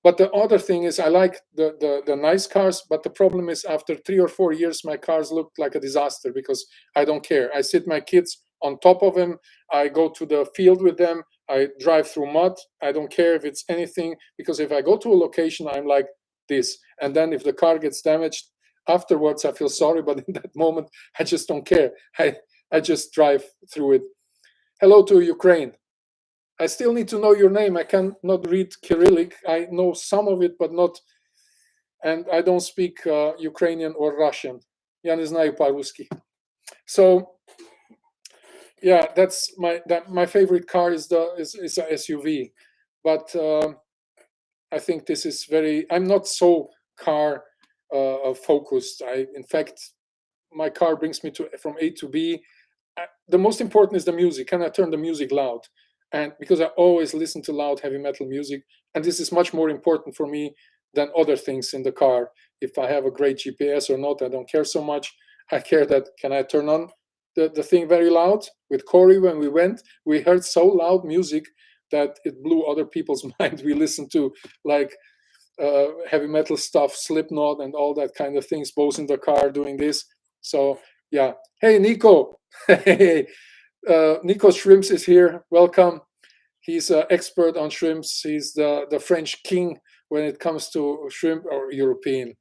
But the other thing is, I like the nice cars, but the problem is, after 3 or 4 years, my cars look like a disaster, because I don't care. I sit my kids on top of them. I go to the field with them. I drive through mud. I don't care if it's anything, because if I go to a location, I'm like this. And then if the car gets damaged, afterwards I feel sorry, but in that moment, I just don't care. I just drive through it. Hello to Ukraine. I still need to know your name. I cannot read Cyrillic. I know some of it, but not. And I don't speak Ukrainian or Russian. Я не знаю по-русски. So, yeah, that's my favorite car is a SUV, but I think this is I'm not so car focused. In fact, my car brings me from A to B. The most important is the music. Can I turn the music loud? And because I always listen to loud heavy metal music, and this is much more important for me than other things in the car. If I have a great GPS or not, I don't care so much. I care that, can I turn on the thing very loud? With Corey, when we went, we heard so loud music that it blew other people's mind. We listened to like heavy metal stuff, Slipknot and all that kind of things, both in the car doing this. So yeah. Hey, Nico. Hey, Nico Shrimps is here. Welcome. He's an expert on shrimps. He's the French king when it comes to shrimp, or European.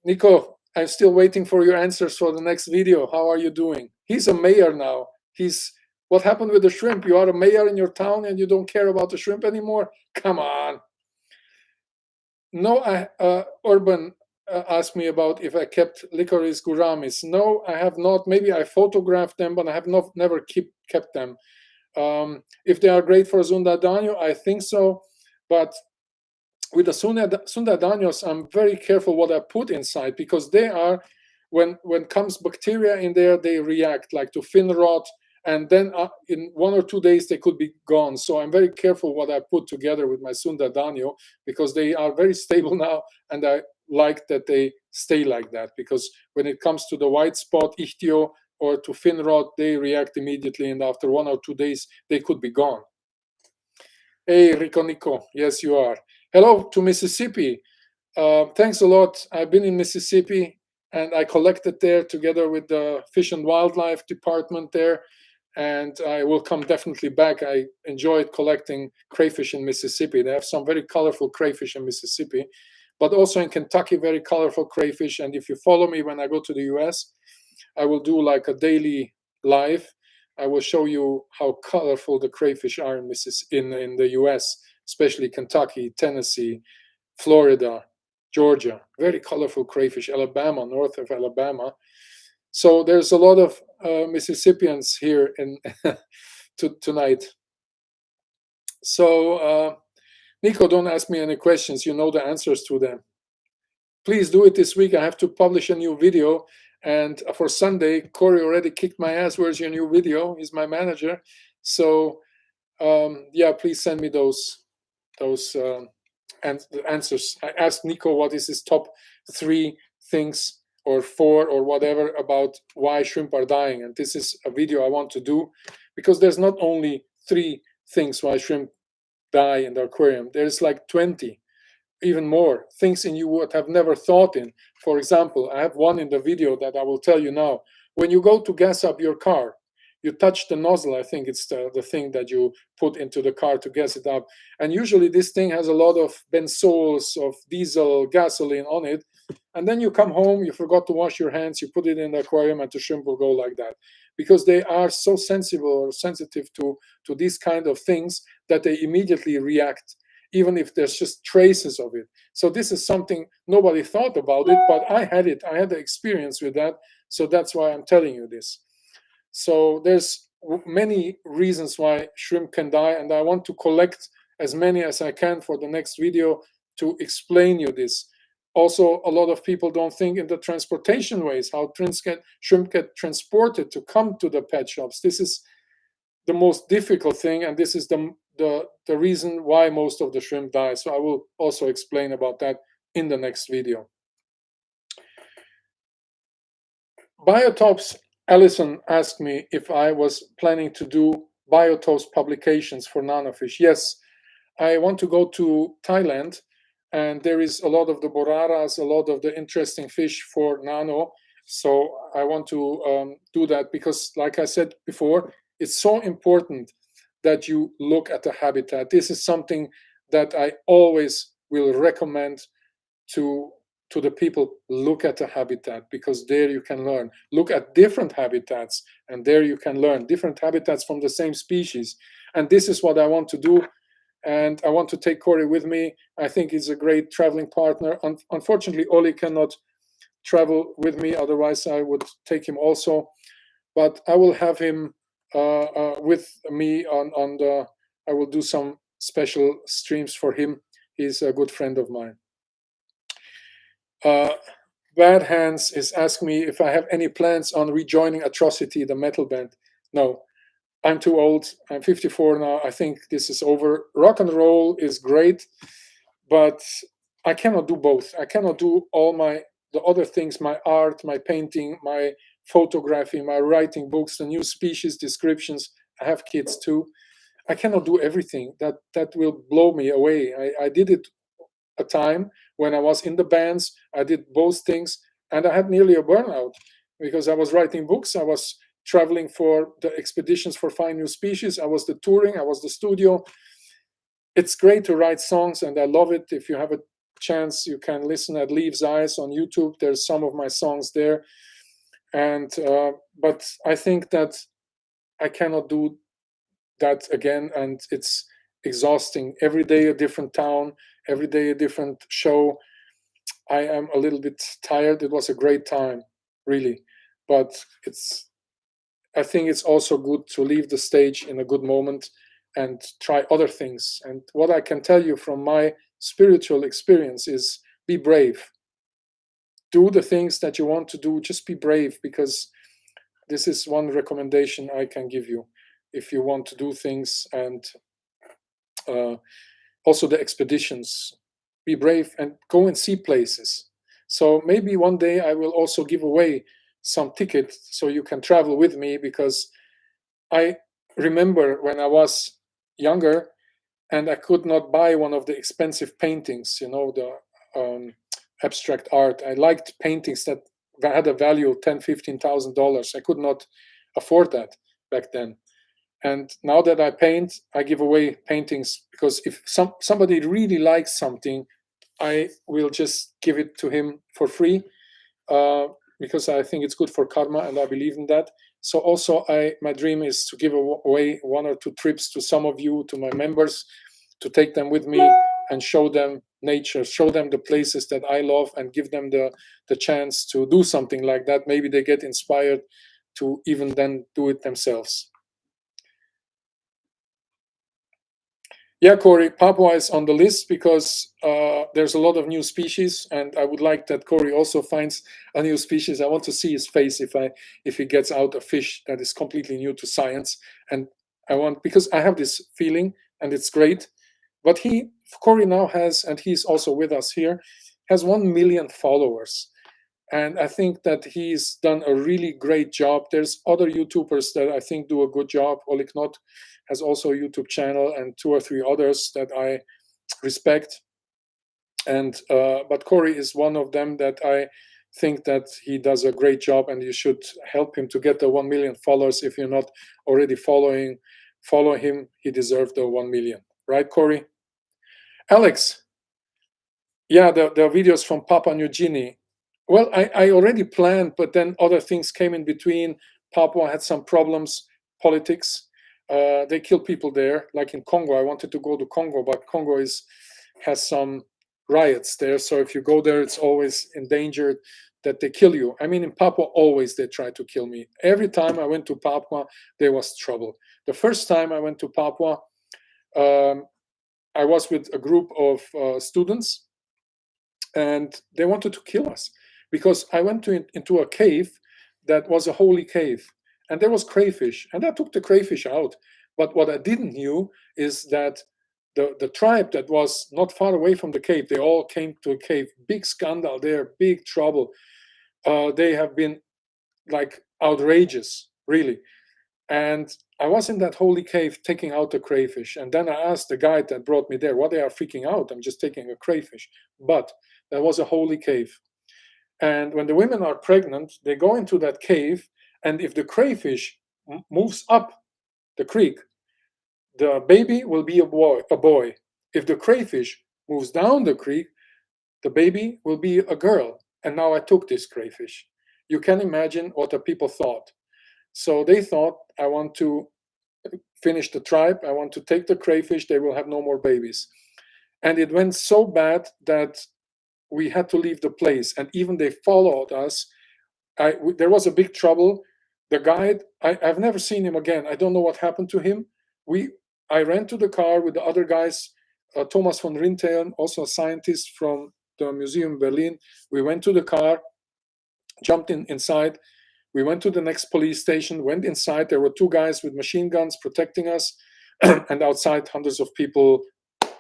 Nico, I'm still waiting for your answers for the next video. How are you doing? He's a mayor now. What happened with the shrimp? You are a mayor in your town and you don't care about the shrimp anymore? Come on. No, Urban asked me about if I kept licorice gouramis. No, I have not. Maybe I photographed them, but I have never kept them. If they are great for Zundadano, I think so. But with the Zundadanos, I'm very careful what I put inside, because they are, when comes bacteria in there, they react like to fin rot, and then in 1 or 2 days they could be gone. So I'm very careful what I put together with my Zundadano, because they are very stable now, and I like that they stay like that, because when it comes to the white spot, ichtio, or to fin rot, they react immediately, and after 1 or 2 days they could be gone. Hey, Rico Nico, yes you are. Hello to Mississippi. Thanks a lot. I've been in Mississippi and I collected there together with the Fish and Wildlife Department there, and I will come definitely back. I enjoyed collecting crayfish in Mississippi. They have some very colorful crayfish in Mississippi, but also in Kentucky, very colorful crayfish. And if you follow me when I go to the US, I will do like a daily live. I will show you how colorful the crayfish are in the US, especially Kentucky, Tennessee, Florida, Georgia. Very colorful crayfish. Alabama, north of Alabama. So there's a lot of Mississippians here in tonight. So Nico, don't ask me any questions. You know the answers to them. Please do it this week. I have to publish a new video. And for Sunday, Corey already kicked my ass. Where's your new video? He's my manager. So yeah, please send me those answers. I asked Nico what is his top 3 things or 4 or whatever about why shrimp are dying. And this is a video I want to do, because there's not only 3 things why shrimp die in the aquarium. There's like 20. Even more things in you would have never thought in. For example, I have one in the video that I will tell you now. When you go to gas up your car, you touch the nozzle. I think it's the thing that you put into the car to gas it up. And usually this thing has a lot of benzols, of diesel, gasoline on it. And then you come home, you forgot to wash your hands, you put it in the aquarium, and the shrimp will go like that. Because they are so sensitive to these kind of things that they immediately react, even if there's just traces of it. So this is something nobody thought about it, but I had it. I had the experience with that. So that's why I'm telling you this. So there's many reasons why shrimp can die, and I want to collect as many as I can for the next video to explain you this. Also, a lot of people don't think in the transportation ways, how shrimp get transported to come to the pet shops. This is the most difficult thing, and this is the reason why most of the shrimp die. So I will also explain about that in the next video. Biotopes Allison asked me if I was planning to do biotopes publications for nanofish. Yes, I want to go to Thailand, and there is a lot of the boraras, a lot of the interesting fish for nano. So I want to do that because, like I said before, it's so important that you look at the habitat. This is something that I always will recommend to the people. Look at the habitat, because there you can learn. Look at different habitats, and there you can learn different habitats from the same species. And this is what I want to do. And I want to take Corey with me. I think he's a great traveling partner. Unfortunately, Oli cannot travel with me. Otherwise, I would take him also. But I will have him with me on the. I will do some special streams for him. He's a good friend of mine. Bad Hands is asking me if I have any plans on rejoining Atrocity, the metal band. No, I'm too old. I'm 54 now. I think this is over. Rock and roll is great, but I cannot do both. I cannot do all the other things, my art, my painting, my photography, my writing books, the new species descriptions. I have kids too. I cannot do everything. That will blow me away. I did it a time when I was in the bands. I did both things, and I had nearly a burnout because I was writing books. I was traveling for the expeditions for Find New Species. I was the touring. I was the studio. It's great to write songs, and I love it. If you have a chance, you can listen at Leaves Eyes on YouTube. There's some of my songs there, and but I think that I cannot do that again, and it's exhausting. Every day a different town, every day a different show. I am a little bit tired. It was a great time, really, but I think it's also good to leave the stage in a good moment and try other things. And what I can tell you from my spiritual experience is be brave. Do the things that you want to do. Just be brave, because this is one recommendation I can give you if you want to do things. And also the expeditions. Be brave and go and see places. So maybe one day I will also give away some tickets so you can travel with me, because I remember when I was younger and I could not buy one of the expensive paintings, the abstract art. I liked paintings that had a value of $10,000-$15,000. I could not afford that back then. And now that I paint, I give away paintings, because if somebody really likes something, I will just give it to him for free, because I think it's good for karma, and I believe in that. So also my dream is to give away 1 or 2 trips to some of you, to my members, to take them with me and show them nature, show them the places that I love, and give them the chance to do something like that. Maybe they get inspired to even then do it themselves. Yeah, Corey, Papua is on the list because there's a lot of new species, and I would like that Corey also finds a new species. I want to see his face if he gets out a fish that is completely new to science. And because I have this feeling, and it's great. But Corey now has, and he's also with us here, has 1 million followers. And I think that he's done a really great job. There's other YouTubers that I think do a good job. Oleg Not has also a YouTube channel, and 2 or 3 others that I respect. And but Corey is one of them that I think that he does a great job, and you should help him to get the 1 million followers. If you're not already follow him. He deserves the 1 million. Right, Corey? Alex, yeah, the videos from Papua New Guinea. Well, I already planned, but then other things came in between. Papua had some problems, politics. They kill people there, like in Congo. I wanted to go to Congo, but Congo has some riots there. So if you go there, it's always endangered that they kill you. I mean, in Papua, always they try to kill me. Every time I went to Papua, there was trouble. The first time I went to Papua, I was with a group of students, and they wanted to kill us because I went into a cave that was a holy cave, and there was crayfish, and I took the crayfish out. But what I didn't knew is that the tribe that was not far away from the cave, they all came to a cave. Big scandal there, big trouble. They have been like outrageous, really. And I was in that holy cave taking out the crayfish. And then I asked the guide that brought me there, what they are freaking out? I'm just taking a crayfish. But that was a holy cave. And when the women are pregnant, they go into that cave. And if the crayfish moves up the creek, the baby will be a boy. If the crayfish moves down the creek, the baby will be a girl. And now I took this crayfish. You can imagine what the people thought. So they thought, I want to finish the tribe. I want to take the crayfish. They will have no more babies. And it went so bad that we had to leave the place. And even they followed us. There was a big trouble. The guide, I've never seen him again. I don't know what happened to him. I ran to the car with the other guys, Thomas von Rinteln, also a scientist from the museum in Berlin. We went to the car, jumped inside. We went to the next police station, went inside. There were 2 guys with machine guns protecting us. And outside, hundreds of people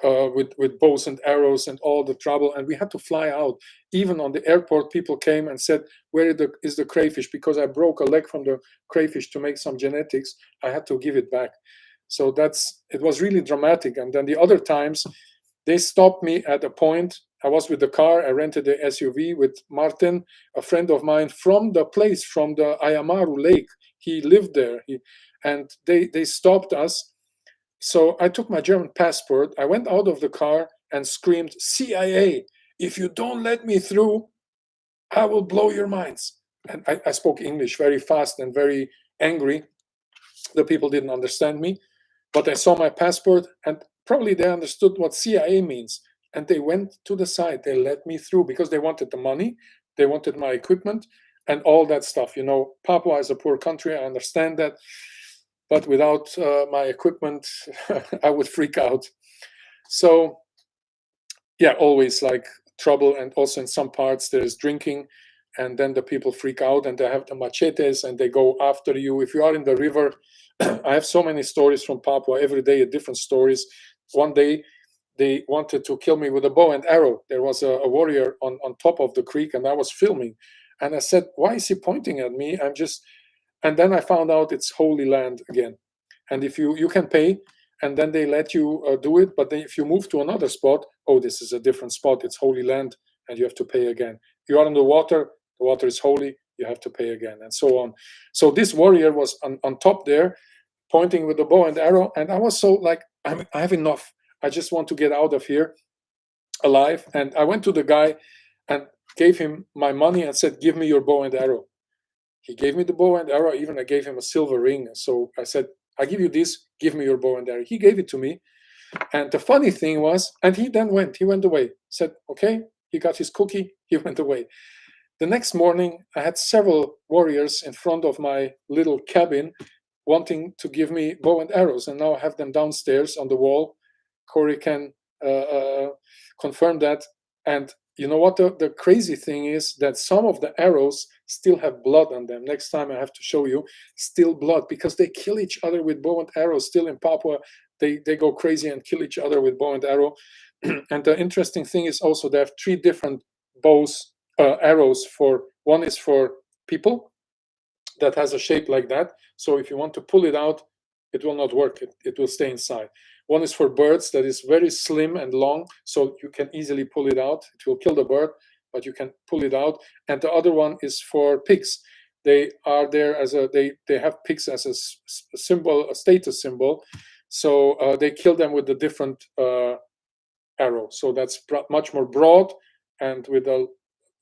with bows and arrows and all the trouble, and we had to fly out. Even on the airport, people came and said, "Where is the crayfish?" Because I broke a leg from the crayfish to make some genetics. I had to give it back. So it was really dramatic. And then the other times, they stopped me at a point. I was with the car. I rented the SUV with Martin, a friend of mine from the place, from the Ayamaru Lake. He lived there, and they stopped us. So I took my German passport. I went out of the car and screamed, "CIA, if you don't let me through, I will blow your minds." And I spoke English very fast and very angry. The people didn't understand me, but I saw my passport, and probably they understood what CIA means. And they went to the side. They let me through because they wanted the money, they wanted my equipment, and all that stuff. Papua is a poor country. I understand that. But without my equipment, I would freak out. So, yeah, always like trouble. And also in some parts, there's drinking. And then the people freak out and they have the machetes and they go after you. If you are in the river, I have so many stories from Papua, every day different stories. One day, they wanted to kill me with a bow and arrow. There was a warrior on top of the creek, and I was filming. And I said, "Why is he pointing at me? And then I found out it's holy land again. And if you can pay, and then they let you do it. But then if you move to another spot, oh, this is a different spot. It's holy land, and you have to pay again. You are in the water is holy, you have to pay again, and so on. So this warrior was on top there, pointing with the bow and arrow. And I was so like, I have enough. I just want to get out of here alive. And I went to the guy and gave him my money and said, "Give me your bow and arrow." He gave me the bow and arrow. Even I gave him a silver ring. So I said, "I give you this, give me your bow and arrow." He gave it to me. And the funny thing was, and he went away, said, "Okay," he got his cookie, he went away. The next morning, I had several warriors in front of my little cabin wanting to give me bow and arrows. And now I have them downstairs on the wall. Corey can confirm that. And you know what the crazy thing is? That some of the arrows still have blood on them. Next time I have to show you, still blood, because they kill each other with bow and arrow. Still in Papua, they go crazy and kill each other with bow and arrow. And the interesting thing is also they have 3 different arrows. One is for people that has a shape like that. So if you want to pull it out, it will not work. It will stay inside. One is for birds that is very slim and long, so you can easily pull it out. It will kill the bird, but you can pull it out. And the other one is for pigs. They are there as they have pigs as a symbol, a status symbol. So they kill them with a different arrow. So that's much more broad, and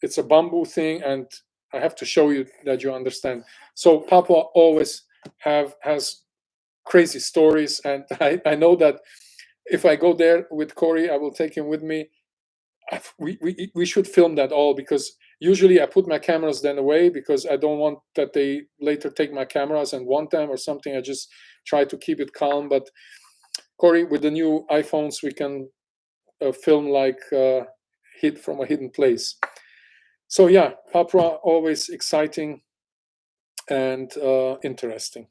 it's a bamboo thing, and I have to show you that you understand. So Papua always has crazy stories, and I know that if I go there with Corey, I will take him with me. We should film that all, because usually I put my cameras then away because I don't want that they later take my cameras and want them or something. I just try to keep it calm. But Corey, with the new iPhones, we can film like hit from a hidden place. So yeah, Papua always exciting and interesting.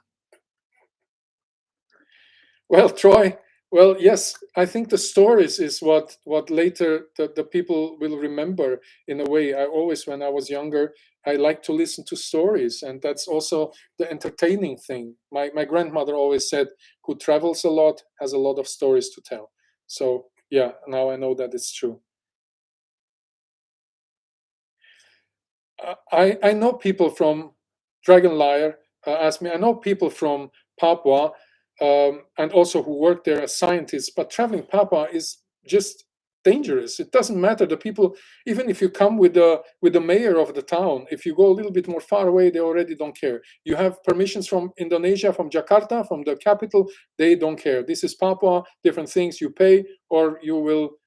Well, Troy, well, yes, I think the stories is what later the people will remember in a way. I always, when I was younger, I liked to listen to stories, and that's also the entertaining thing. My grandmother always said, "Who travels a lot has a lot of stories to tell." So yeah, now I know that it's true. I know people from Dragon Liar asked me. I know people from Papua and also who work there as scientists. But traveling Papua is just dangerous. It doesn't matter. The people, even if you come with the mayor of the town, if you go a little bit more far away, they already don't care. You have permissions from Indonesia, from Jakarta, from the capital. They don't care. This is Papua. Different things you pay, or you will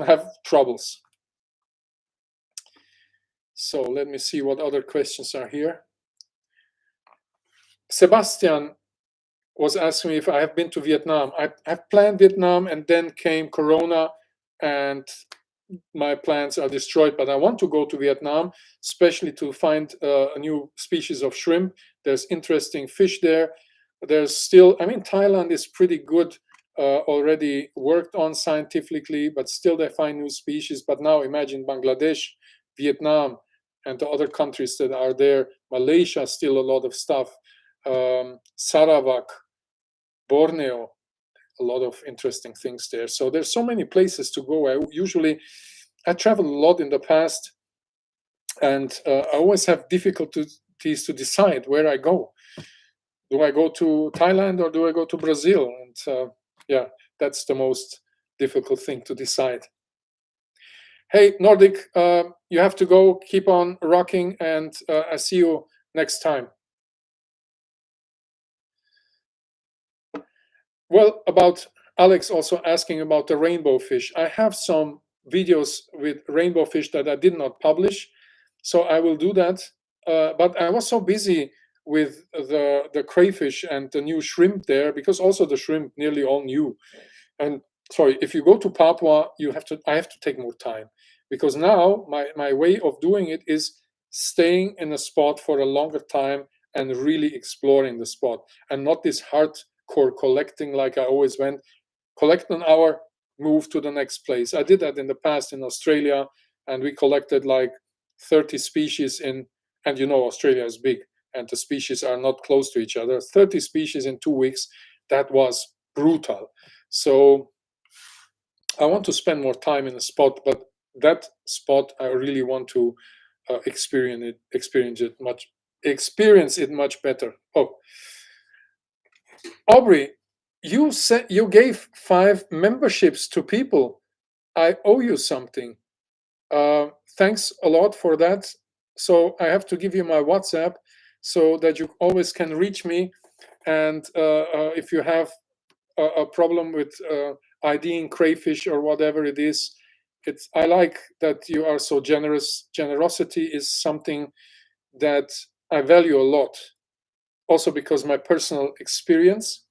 have troubles. So let me see what other questions are here. Sebastian was asking me if I have been to Vietnam. I've planned Vietnam, and then came Corona, and my plans are destroyed. But I want to go to Vietnam, especially to find a new species of shrimp. There's interesting fish there. There's still, I mean, Thailand is pretty good already worked on scientifically, but still they find new species. But now imagine Bangladesh, Vietnam, and the other countries that are there. Malaysia, still a lot of stuff. Sarawak, Borneo, a lot of interesting things there. So there's so many places to go. I traveled a lot in the past, and I always have difficulties to decide where I go. Do I go to Thailand or do I go to Brazil? And yeah, that's the most difficult thing to decide. Hey, Nordic, you have to go. Keep on rocking, and I see you next time. Well, about Alex also asking about the rainbow fish. I have some videos with rainbow fish that I did not publish, so I will do that. But I was so busy with the crayfish and the new shrimp there, because also the shrimp nearly all new. And sorry, if you go to Papua, I have to take more time, because now my way of doing it is staying in a spot for a longer time and really exploring the spot, and not this hardcore collecting like I always went. Collect an hour, move to the next place. I did that in the past in Australia, and we collected like 30 species in, and you know, Australia is big and the species are not close to each other. 30 species in 2 weeks, that was brutal. So I want to spend more time in a spot, but that spot I really want to experience it much better. Oh, Aubrey, you said you gave 5 memberships to people. I owe you something. Thanks a lot for that. So I have to give you my WhatsApp so that you always can reach me. And if you have a problem with IDing crayfish or whatever it is, I like that you are so generous. Generosity is something that I value a lot. Also because my personal experience,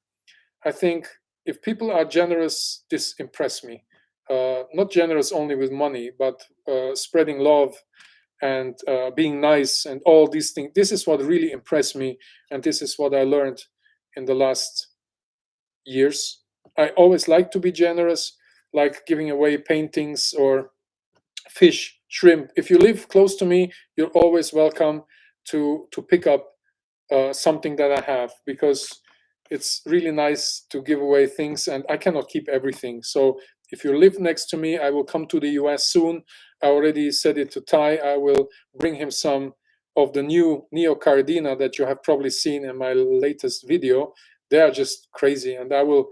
I think if people are generous, this impresses me. Not generous only with money, but spreading love and being nice and all these things. This is what really impressed me, and this is what I learned in the last years. I always like to be generous, like giving away paintings or fish, shrimp. If you live close to me, you're always welcome to pick up something that I have, because it's really nice to give away things, and I cannot keep everything. So if you live next to me, I will come to the US soon. I already said it to Ty. I will bring him some of the new neocardina that you have probably seen in my latest video. They are just crazy, and I will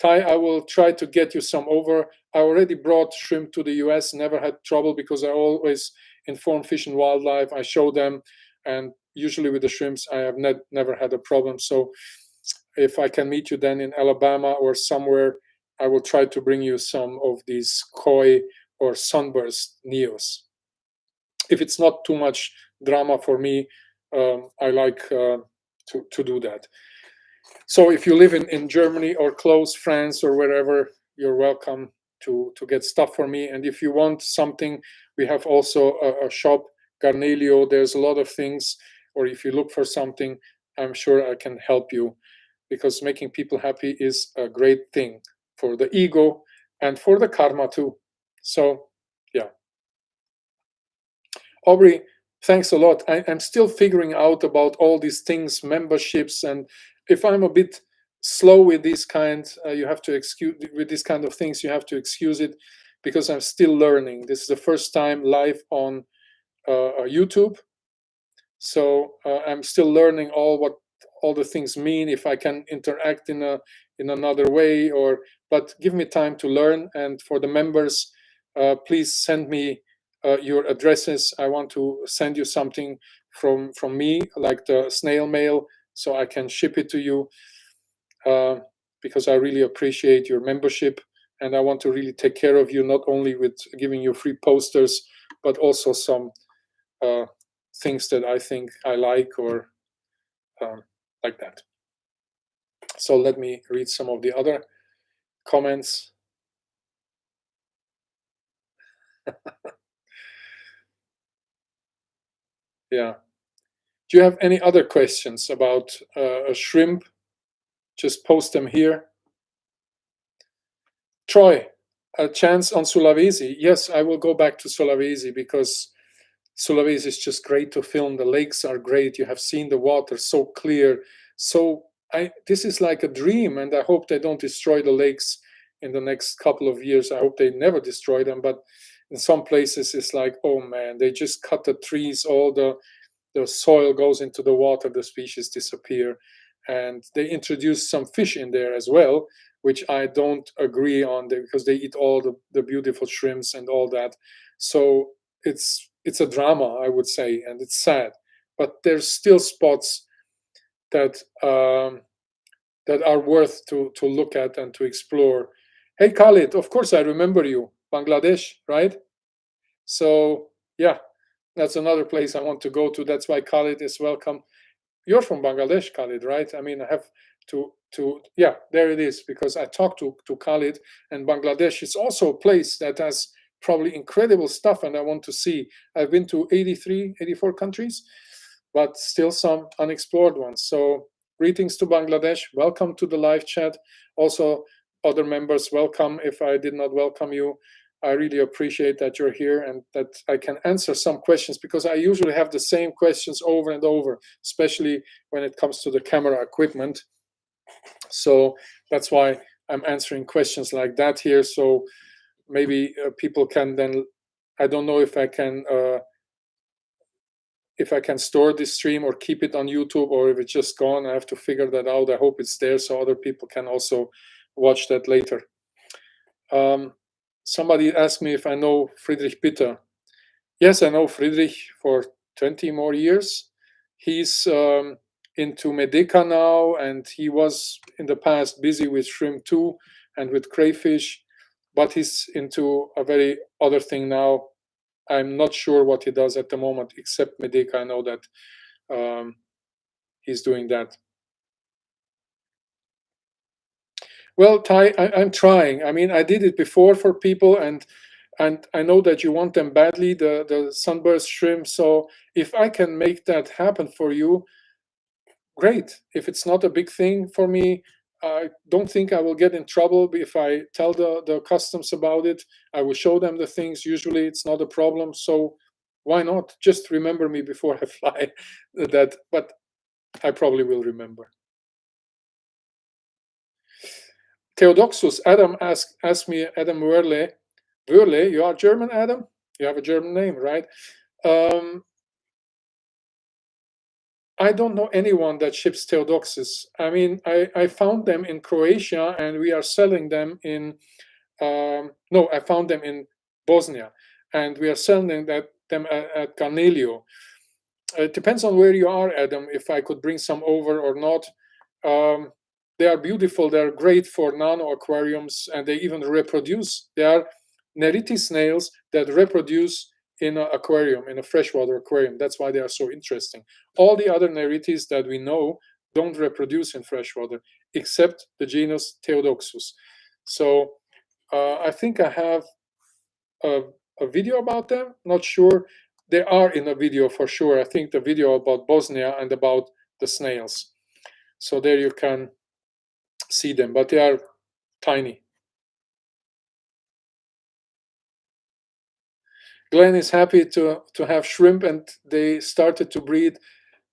try to get you some over. I already brought shrimp to the US, never had trouble, because I always inform Fish and Wildlife. I show them, and usually with the shrimps, I have never had a problem. So if I can meet you then in Alabama or somewhere, I will try to bring you some of these koi or sunburst neos. If it's not too much drama for me, I like to do that. So if you live in Germany or close, France or wherever, you're welcome to get stuff for me. And if you want something, we have also a shop, Garnelio. There's a lot of things. Or if you look for something, I'm sure I can help you, because making people happy is a great thing for the ego and for the karma too. So yeah. Aubrey, thanks a lot. I'm still figuring out about all these things, memberships, and if I'm a bit slow with these kinds, you have to excuse with these kind of things. You have to excuse it, because I'm still learning. This is the first time live on YouTube, so I'm still learning what all the things mean. If I can interact in another way, but give me time to learn. And for the members, please send me your addresses. I want to send you something from me, like the snail mail, so I can ship it to you, because I really appreciate your membership, and I want to really take care of you, not only with giving you free posters, but also some things that I think I like, or like that. So let me read some of the other comments. Yeah. Do you have any other questions about a shrimp? Just post them here. Troy, a chance on Sulawesi. Yes, I will go back to Sulawesi because Sulawesi is just great to film. The lakes are great. You have seen the water so clear. So this is like a dream, and I hope they don't destroy the lakes in the next couple of years. I hope they never destroy them. But in some places, it's like, oh man, they just cut the trees. All the soil goes into the water. The species disappear, and they introduce some fish in there as well, which I don't agree on because they eat all the beautiful shrimps and all that. So it's a drama, I would say, and it's sad. But there's still spots that that are worth to look at and to explore. Hey Khalid, of course I remember you, Bangladesh, right? So yeah, that's another place I want to go to. That's why Khalid is welcome. You're from Bangladesh, Khalid, right? I mean, I have to yeah, there it is, because I talked to Khalid, and Bangladesh is also a place that has probably incredible stuff, and I want to see. I've been to 83, 84 countries, but still some unexplored ones. So greetings to Bangladesh. Welcome to the live chat. Also, other members, welcome. If I did not welcome you, I really appreciate that you're here and that I can answer some questions, because I usually have the same questions over and over, especially when it comes to the camera equipment. So that's why I'm answering questions like that here. So maybe people can then, I don't know if I can store this stream or keep it on YouTube, or if it's just gone. I have to figure that out. I hope it's there so other people can also watch that later. Somebody asked me if I know Friedrich Bitter. Yes, I know Friedrich for 20 more years. He's into Medeca now, and he was in the past busy with shrimp too and with crayfish, but he's into a very other thing now. I'm not sure what he does at the moment, except Medeca. I know that he's doing that. Well, Ty, I'm trying. I mean, I did it before for people, and I know that you want them badly, the sunburst shrimp. So if I can make that happen for you, great. If it's not a big thing for me, I don't think I will get in trouble if I tell the customs about it. I will show them the things. Usually it's not a problem. So why not? Just remember me before I fly. But I probably will remember. Theodoxus, Adam asked me, Adam Wörle, you are German, Adam? You have a German name, right? I don't know anyone that ships Theodoxus. I mean, I found them in Croatia, and we are selling them in, no, I found them in Bosnia, and we are selling them at Carnelio. It depends on where you are, Adam, if I could bring some over or not. They are beautiful. They're great for nano aquariums, and they even reproduce. They are Neriti snails that reproduce in an aquarium, in a freshwater aquarium. That's why they are so interesting. All the other Neritis that we know don't reproduce in freshwater, except the genus Theodoxus. So I think I have a video about them. Not sure. They are in a video for sure. I think the video about Bosnia and about the snails. So there you can see them, but they are tiny. Glenn is happy to have shrimp, and they started to breed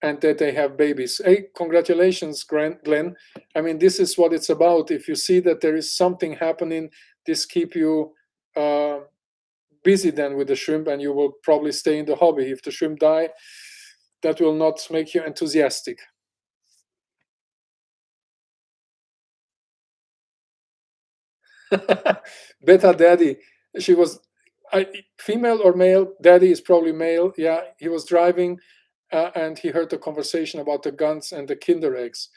and that they have babies. Hey, congratulations, Glenn. I mean, this is what it's about. If you see that there is something happening, this keep you busy then with the shrimp, and you will probably stay in the hobby. If the shrimp die, that will not make you enthusiastic. Beta Daddy, she was female or male? Daddy is probably male. Yeah, he was driving and he heard the conversation about the guns and the Kinder eggs.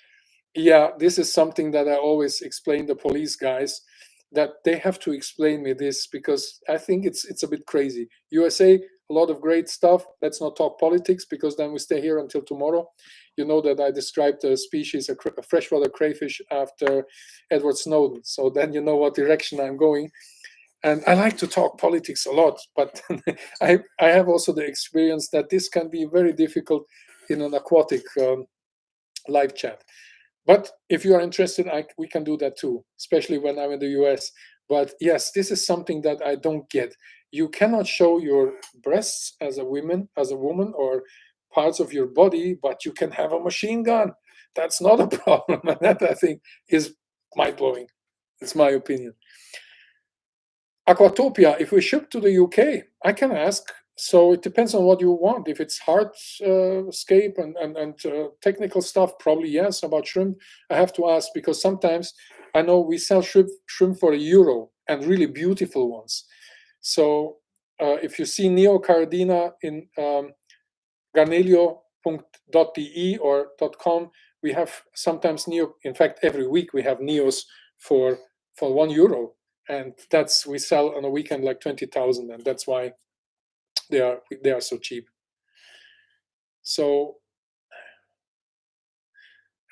Yeah, this is something that I always explain the police guys, that they have to explain me this, because I think it's a bit crazy. USA, a lot of great stuff. Let's not talk politics, because then we stay here until tomorrow. You know that I described the species, a freshwater crayfish, after Edward Snowden. So then you know what direction I'm going. And I like to talk politics a lot, but I have also the experience that this can be very difficult in an aquatic live chat. But if you are interested, we can do that too, especially when I'm in the US. But yes, this is something that I don't get. You cannot show your breasts as a woman, or parts of your body, but you can have a machine gun. That's not a problem. And that, I think, is mind blowing. It's my opinion. Aquatopia, if we ship to the UK, I can ask. So it depends on what you want. If it's hardscape and technical stuff, probably yes. About shrimp, I have to ask, because sometimes I know we sell shrimp for €1 and really beautiful ones. So if you see Neocardina in garnelio.de or .com, we have sometimes Neo. In fact, every week we have Neos for €1, and that's, we sell on a weekend like 20,000, and that's why they are so cheap. So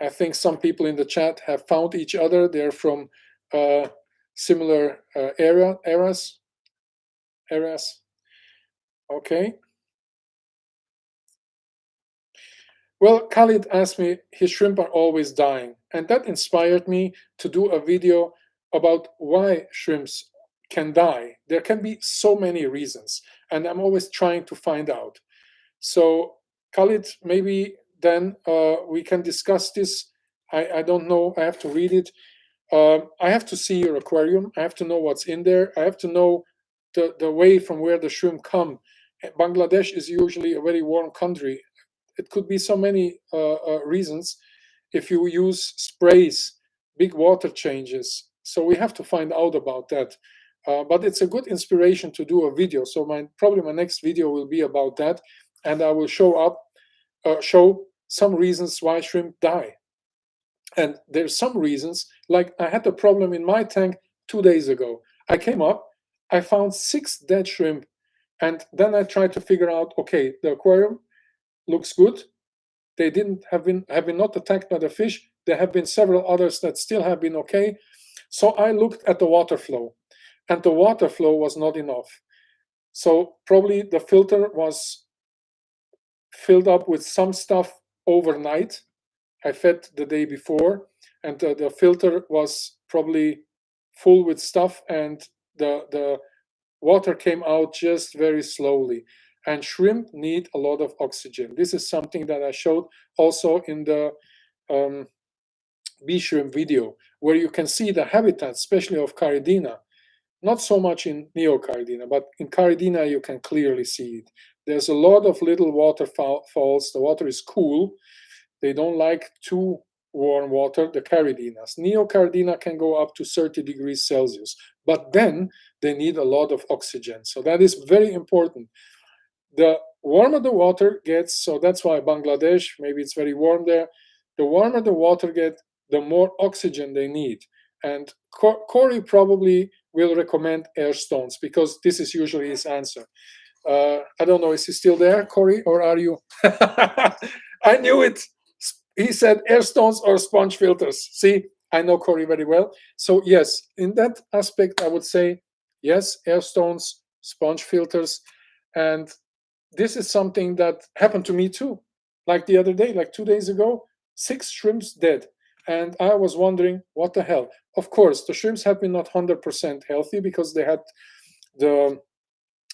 I think some people in the chat have found each other. They're from similar areas. Okay. Well, Khalid asked me, his shrimp are always dying, and that inspired me to do a video about why shrimps can die. There can be so many reasons, and I'm always trying to find out. So, Khalid, maybe then we can discuss this. I don't know. I have to read it. I have to see your aquarium. I have to know what's in there. I have to know the way from where the shrimp come. Bangladesh is usually a very warm country. It could be so many reasons. If you use sprays, big water changes. So we have to find out about that. But it's a good inspiration to do a video. So probably my next video will be about that, and I will show some reasons why shrimp die. And there's some reasons, like I had a problem in my tank 2 days ago. I came up, I found 6 dead shrimp, and then I tried to figure out, okay, the aquarium looks good. They have been not attacked by the fish. There have been several others that still have been okay. So I looked at the water flow, and the water flow was not enough. So probably the filter was filled up with some stuff overnight. I fed the day before, and the filter was probably full with stuff, and the water came out just very slowly. And shrimp need a lot of oxygen. This is something that I showed also in the bee shrimp video, where you can see the habitat, especially of Caridina. Not so much in Neocardina, but in Caridina you can clearly see it. There's a lot of little waterfalls. The water is cool. They don't like too warm water, the Caridinas. Neocardina can go up to 30 degrees Celsius, but then they need a lot of oxygen. So that is very important. The warmer the water gets, so that's why Bangladesh, maybe it's very warm there, the warmer the water gets, the more oxygen they need. And Corey probably will recommend air stones, because this is usually his answer. I don't know, is he still there, Corey, or are you? I knew it. He said air stones or sponge filters. See, I know Corey very well. So yes, in that aspect, I would say yes, air stones, sponge filters. And this is something that happened to me too. Like the other day, like 2 days ago, 6 shrimps dead. And I was wondering, what the hell? Of course, the shrimps have been not 100% healthy, because they had the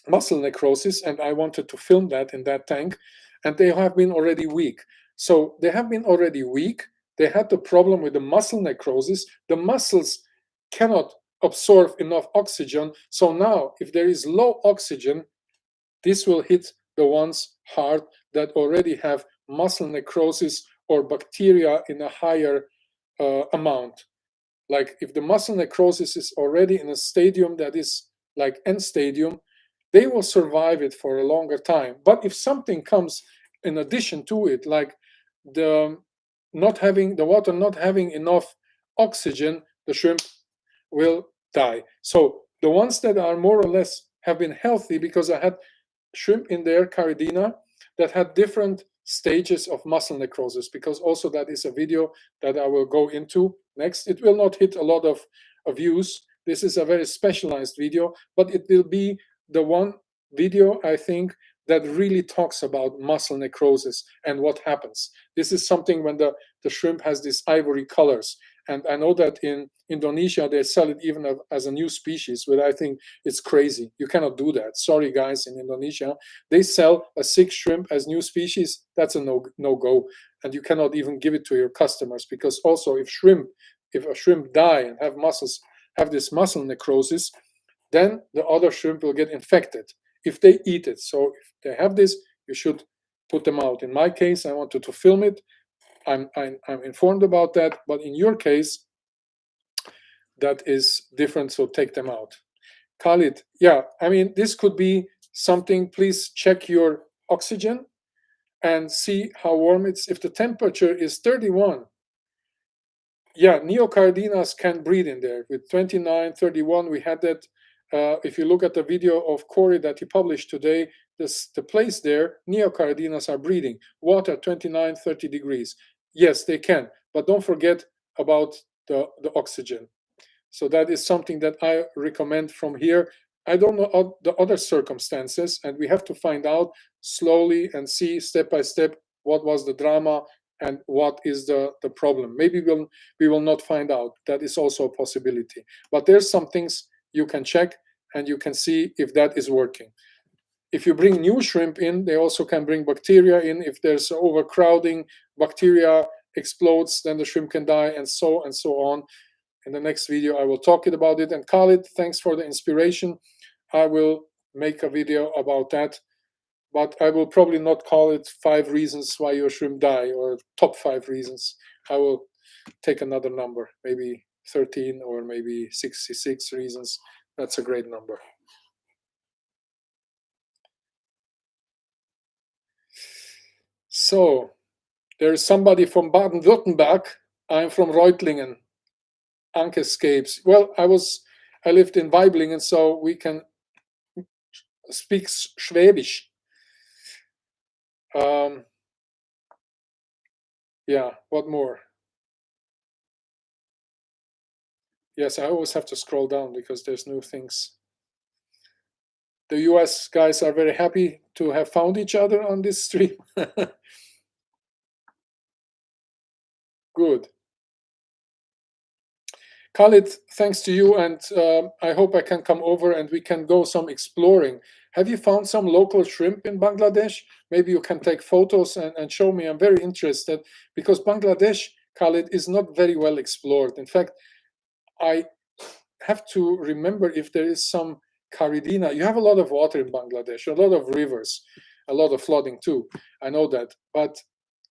muscle necrosis, and I wanted to film that in that tank, and they have been already weak. So they have been already weak. They had the problem with the muscle necrosis. The muscles cannot absorb enough oxygen. So now, if there is low oxygen, this will hit the ones hard that already have muscle necrosis or bacteria in a higher amount. Like if the muscle necrosis is already in a stadium that is like end stadium, they will survive it for a longer time. But if something comes in addition to it, like the water not having enough oxygen, the shrimp will die. So the ones that are more or less have been healthy, because I had shrimp in there, Caridina, that had different stages of muscle necrosis, because also that is a video that I will go into next. It will not hit a lot of views. This is a very specialized video, but it will be the one video, I think, that really talks about muscle necrosis and what happens. This is something when the shrimp has these ivory colors, And I know that in Indonesia, they sell it even as a new species, but I think it's crazy. You cannot do that. Sorry, guys, in Indonesia. They sell a sick shrimp as new species. That's a no-go. And you cannot even give it to your customers, because also if a shrimp die and have this muscle necrosis, then the other shrimp will get infected if they eat it. So if they have this, you should put them out. In my case, I wanted to film it. I'm informed about that, but in your case, that is different, so take them out. Khalid, yeah, I mean, this could be something. Please check your oxygen and see how warm it's. If the temperature is 31, yeah, neocardinas can breed in there. With 29, 31, we had that. If you look at the video of Corey that he published today, the place there, neocardinas are breeding. Water 29, 30 degrees. Yes, they can, but don't forget about the oxygen. So that is something that I recommend from here. I don't know the other circumstances, and we have to find out slowly and see step by step what was the drama and what is the problem. Maybe we will not find out. That is also a possibility. But there's some things you can check, and you can see if that is working. If you bring new shrimp in, they also can bring bacteria in. If there's overcrowding, bacteria explodes, then the shrimp can die, and so on. In the next video, I will talk about it. And Khalid, thanks for the inspiration. I will make a video about that, but I will probably not call it 5 reasons why your shrimp die or top 5 reasons. I will take another number, maybe 13 or maybe 66 reasons. That's a great number. So there is somebody from Baden-Württemberg. I'm from Reutlingen. Ankescapes. Well, I lived in Weiblingen, so we can speak Schwäbisch. Yeah, what more? Yes, I always have to scroll down because there's new things. The US guys are very happy to have found each other on this stream. Good. Khalid, thanks to you, and I hope I can come over and we can go some exploring. Have you found some local shrimp in Bangladesh? Maybe you can take photos and show me. I'm very interested because Bangladesh, Khalid, is not very well explored. In fact, I have to remember if there is some caridina. You have a lot of water in Bangladesh, a lot of rivers, a lot of flooding too. I know that, but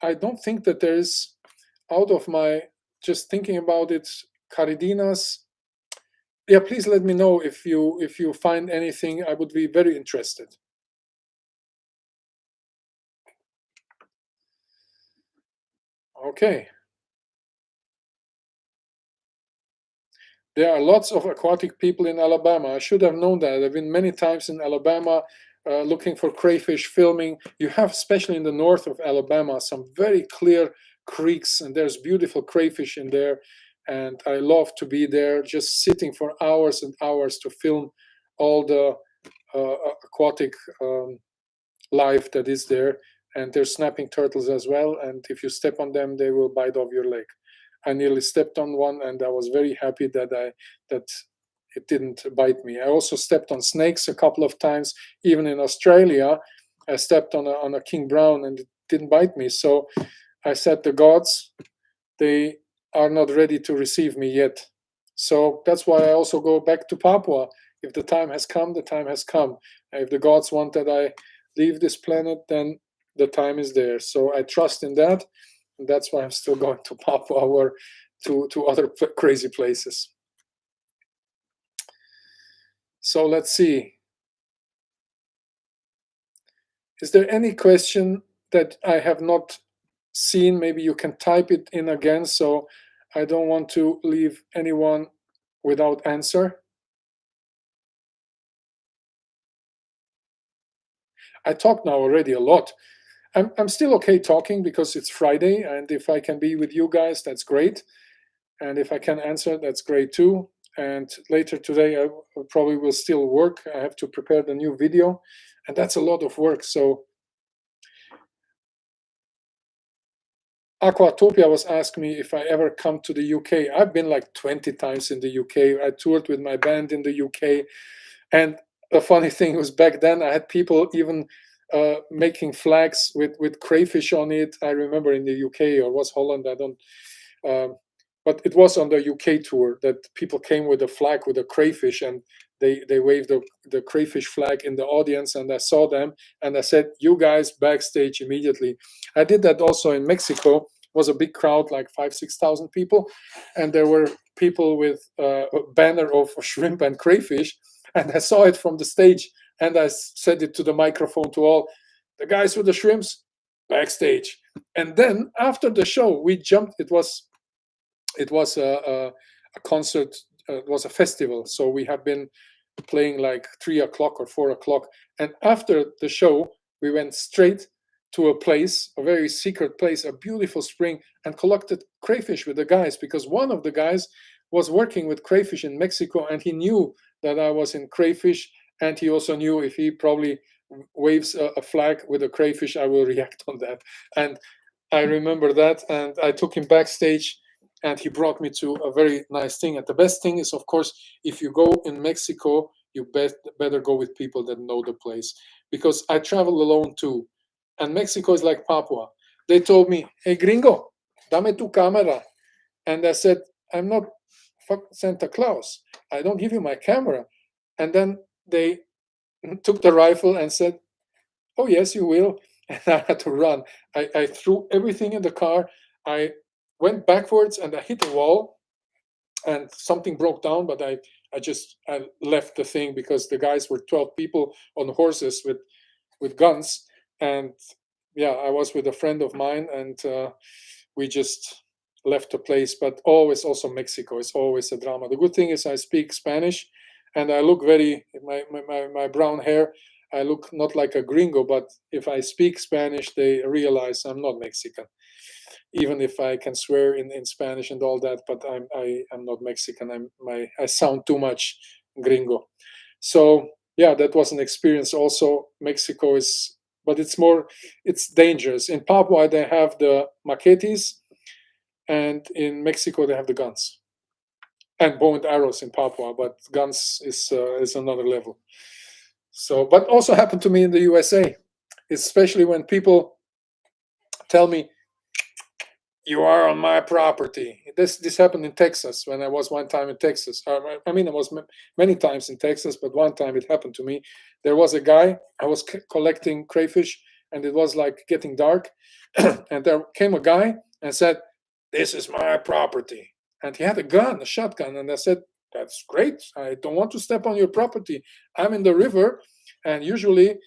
I don't think that there is, out of my just thinking about it, caridinas. Yeah, please let me know if you find anything. I would be very interested. Okay. There are lots of aquatic people in Alabama. I should have known that. I've been many times in Alabama looking for crayfish, filming. You have, especially in the north of Alabama, some very clear creeks, and there's beautiful crayfish in there. And I love to be there, just sitting for hours and hours to film all the aquatic life that is there. And there's snapping turtles as well. And if you step on them, they will bite off your leg. I nearly stepped on one, and I was very happy that it didn't bite me. I also stepped on snakes a couple of times. Even in Australia, I stepped on a king brown, and it didn't bite me. So I said, the gods, they are not ready to receive me yet. So that's why I also go back to Papua. If the time has come, the time has come. And if the gods want that I leave this planet, then the time is there. So I trust in that. And that's why I'm still going to Papua or to other crazy places. So let's see. Is there any question that I have not seen? Maybe you can type it in again, so I don't want to leave anyone without answer. I talk now already a lot. I'm still okay talking because it's Friday, and if I can be with you guys, that's great. And if I can answer, that's great too. And later today, I probably will still work. I have to prepare the new video, and that's a lot of work. So Aquatopia was asking me if I ever come to the UK. I've been like 20 times in the UK. I toured with my band in the UK. And the funny thing was, back then I had people even making flags with crayfish on it. I remember in the UK, or was Holland, I don't, um, but it was on the UK tour that people came with a flag with a crayfish, and they waved the crayfish flag in the audience, and I saw them and I said, "You guys backstage immediately." I did that also in Mexico. It was a big crowd, like 5,000-6,000 people, and there were people with a banner of shrimp and crayfish, and I saw it from the stage, and I said it to the microphone to all the guys with the shrimps backstage. And then after the show, we jumped. It was a concert. It was a festival, so we have been playing like 3 o'clock or 4 o'clock. And after the show, we went straight to a place, a very secret place, a beautiful spring, and collected crayfish with the guys, because one of the guys was working with crayfish in Mexico, and he knew that I was in crayfish, and he also knew if he probably waves a flag with a crayfish, I will react on that. And I remember that, and I took him backstage, and he brought me to a very nice thing. And the best thing is, of course, if you go in Mexico, you better go with people that know the place, because I travel alone too. And Mexico is like Papua. They told me, "Hey, gringo, dame tu cámara." And I said, "I'm not Santa Claus. I don't give you my camera." And then they took the rifle and said, "Oh, yes, you will." And I had to run. I threw everything in the car. I went backwards and I hit a wall, and something broke down, but I left the thing, because the guys were 12 people on horses with guns. And yeah, I was with a friend of mine, and we just left the place. But always, also Mexico is always a drama. The good thing is I speak Spanish, and I look very, my brown hair, I look not like a gringo, but if I speak Spanish, they realize I'm not Mexican, even if I can swear in Spanish and all that. But I'm not Mexican. I sound too much gringo. So yeah, that was an experience. Also, Mexico is, but it's dangerous. In Papua they have the machetes, and in Mexico they have the guns and bow and arrows in Papua, but guns is another level. So, but also happened to me in the USA, especially when people tell me, "You are on my property." This happened in Texas when I was one time in Texas. I mean, I was many times in Texas, but one time it happened to me. There was a guy. I was collecting crayfish, and it was like getting dark, and there came a guy and said, "This is my property," and he had a gun, a shotgun, and I said, "That's great. I don't want to step on your property. I'm in the river, and usually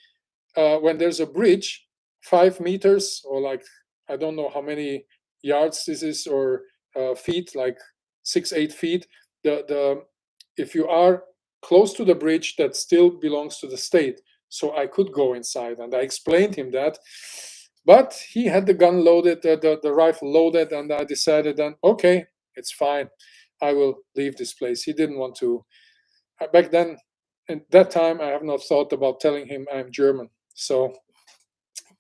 when there's a bridge, 5 meters, or like, I don't know how many yards this is, or feet, like 6-8 feet. The If you are close to the bridge, that still belongs to the state." So I could go inside, and I explained him that, but he had the gun loaded, the rifle loaded, and I decided then, okay, it's fine. I will leave this place. He didn't want to. Back then, at that time, I have not thought about telling him I'm German. So,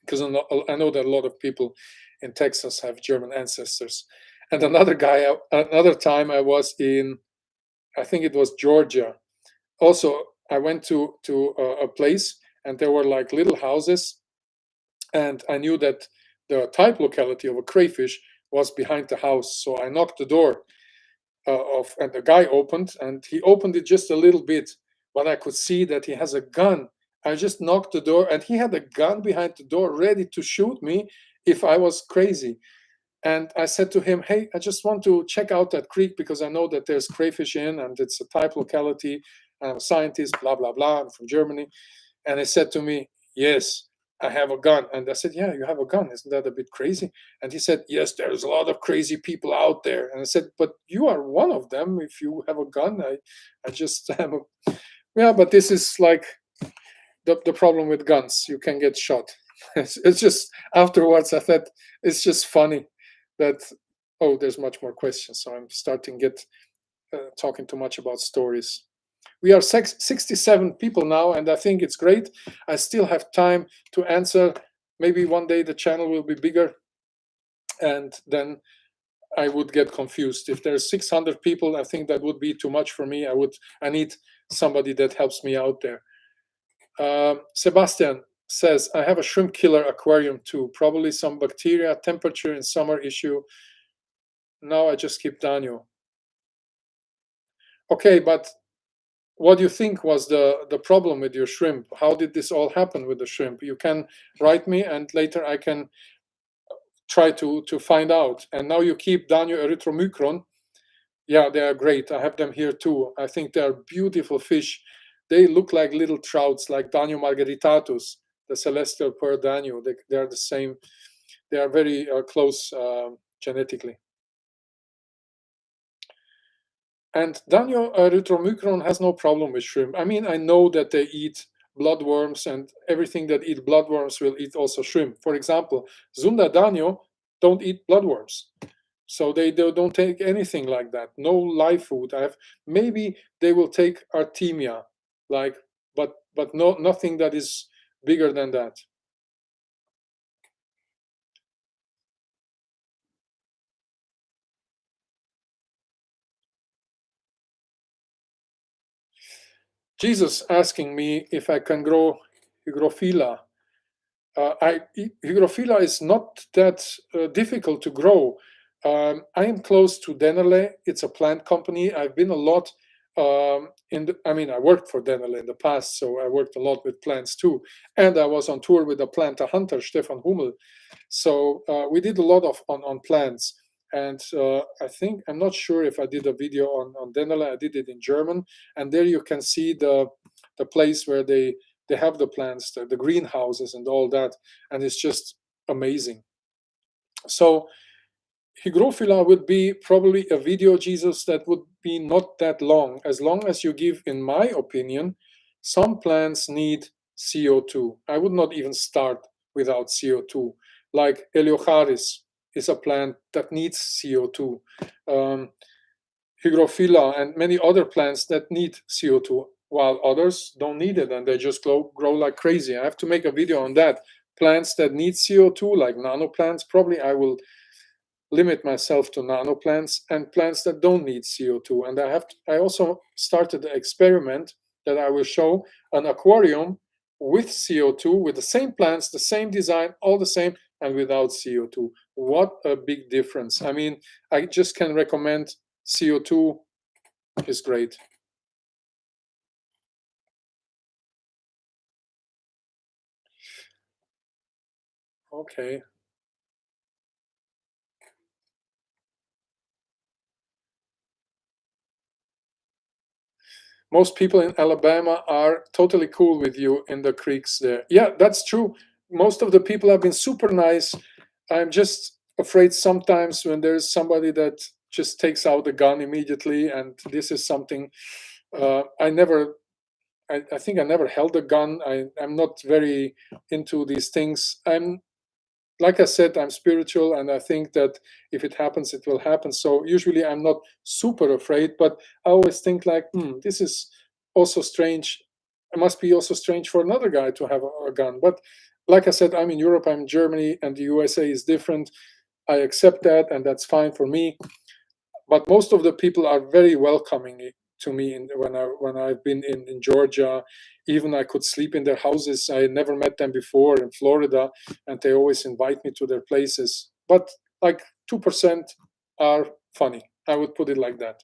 because I know that a lot of people in Texas have German ancestors. And another time I was in, I think it was Georgia. Also, I went to a place, and there were like little houses, and I knew that the type locality of a crayfish was behind the house. So I knocked the door and the guy opened, and he opened it just a little bit, but I could see that he has a gun. I just knocked the door, and he had a gun behind the door ready to shoot me if I was crazy. And I said to him, "Hey, I just want to check out that creek, because I know that there's crayfish in, and it's a type locality. I'm a scientist, blah, blah, blah. I'm from Germany." And he said to me, "Yes, I have a gun." And I said, "Yeah, you have a gun. Isn't that a bit crazy?" And he said, "Yes, there's a lot of crazy people out there." And I said, "But you are one of them. If you have a gun, I just am a..." Yeah, but this is like the problem with guns. You can get shot. It's just, afterwards I thought it's just funny that, oh, there's much more questions. So I'm starting get talking too much about stories. We are 67 people now, and I think it's great. I still have time to answer. Maybe one day the channel will be bigger, and then I would get confused. If there's 600 people, I think that would be too much for me. I need somebody that helps me out there. Sebastian says, I have a shrimp killer aquarium too. Probably some bacteria, temperature in summer issue. Now I just keep Daniel. Okay, but what do you think was the problem with your shrimp? How did this all happen with the shrimp? You can write me, and later I can try to find out. And now you keep Danio erythromicron. Yeah, they are great. I have them here too. I think they are beautiful fish. They look like little trouts, like Danio margaritatus, the celestial pearl Danio. They are the same. They are very close genetically. And Danio erythromicron has no problem with shrimp. I mean, I know that they eat bloodworms, and everything that eat bloodworms will eat also shrimp. For example, Zunda Danio don't eat bloodworms. So they don't take anything like that. No live food. Maybe they will take Artemia, like, but nothing that is bigger than that. Jesus asking me if I can grow hygrophila. Hygrophila is not that difficult to grow. I am close to Dennerle. It's a plant company. I've been a lot I worked for Dennerle in the past, so I worked a lot with plants too. And I was on tour with a planter hunter, Stefan Hummel. So we did a lot on plants. And I think, I'm not sure if I did a video on Dennerle. I did it in German. And there you can see the place where they have the plants, the greenhouses and all that, and it's just amazing. So hygrophila would be probably a video, Jesus, that would be not that long, as long as you give, in my opinion, some plants need CO2. I would not even start without CO2. Like Eleucharis is a plant that needs CO2. Hygrophila and many other plants that need CO2, while others don't need it and they just grow like crazy. I have to make a video on that. Plants that need CO2, like nano plants, probably I will limit myself to nano plants, and plants that don't need CO2. And I also started an experiment that I will show, an aquarium with CO2, with the same plants, the same design, all the same, and without CO2. What a big difference. I mean, I just can recommend. CO2 is great. Okay. Most people in Alabama are totally cool with you in the creeks there. Yeah, that's true. Most of the people have been super nice. I'm just afraid sometimes when there's somebody that just takes out the gun immediately, and this is something I think I never held a gun. I'm not very into these things. Like I said, I'm spiritual, and I think that if it happens, it will happen. So usually I'm not super afraid, but I always think like, this is also strange. It must be also strange for another guy to have a gun. But like I said, I'm in Europe, I'm in Germany, and the USA is different. I accept that, and that's fine for me. But most of the people are very welcoming to me when I've been in Georgia. Even I could sleep in their houses. I never met them before in Florida, and they always invite me to their places. But like 2% are funny. I would put it like that.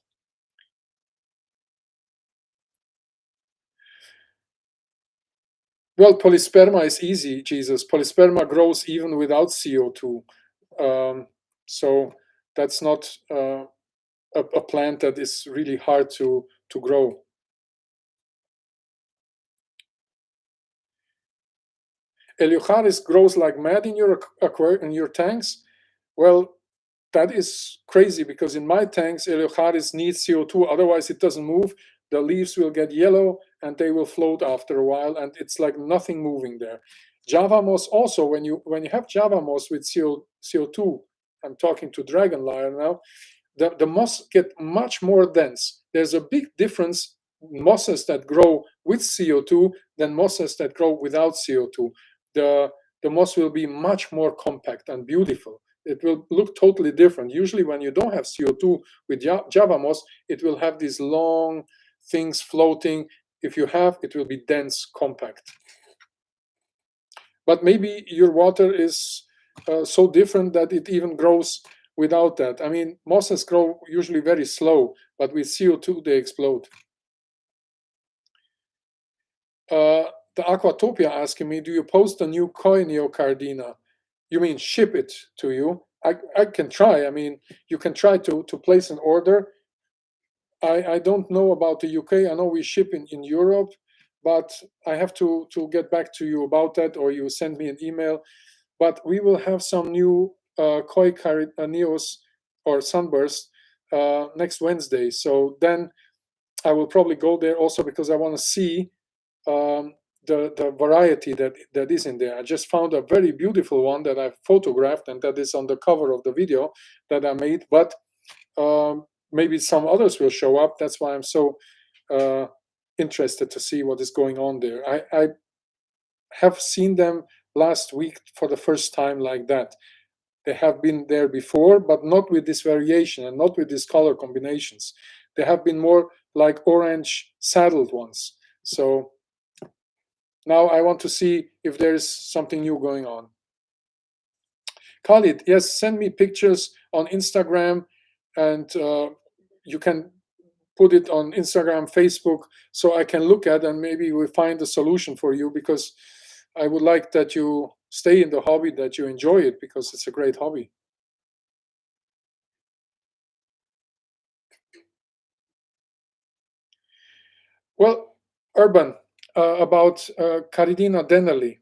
Well, polysperma is easy, Jesus. Polysperma grows even without CO2. So that's not a plant that is really hard to grow. Eleucharis grows like mad in your aquarium, in your tanks. Well, that is crazy, because in my tanks, Eleucharis needs CO2, otherwise it doesn't move. The leaves will get yellow and they will float after a while, and it's like nothing moving there. Java moss also, when you have Java moss with CO2, I'm talking to Dragon Lyre now, the moss get much more dense. There's a big difference mosses that grow with CO2 than mosses that grow without CO2. The moss will be much more compact and beautiful. It will look totally different. Usually when you don't have CO2 with Java moss, it will have these long things floating. If you have, it will be dense, compact. But maybe your water is so different that it even grows without that. I mean, mosses grow usually very slow, but with CO2 they explode. The Aquatopia asking me, do you post a new koi neocardina? You mean ship it to you? I can try. I mean, you can try to place an order. I don't know about the UK. I know we ship in Europe, but I have to get back to you about that, or you send me an email. But we will have some new koi neos or sunburst next Wednesday. So then I will probably go there also because I want to see the variety that is in there. I just found a very beautiful one that I photographed and that is on the cover of the video that I made, but maybe some others will show up. That's why I'm so interested to see what is going on there. I have seen them last week for the first time like that. They have been there before, but not with this variation and not with these color combinations. They have been more like orange saddled ones. So now I want to see if there is something new going on. Khalid, yes, send me pictures on Instagram, and you can put it on Instagram, Facebook, so I can look at and maybe we find a solution for you, because I would like that you stay in the hobby, that you enjoy it, because it's a great hobby. Well, Urban, about Caridina denali.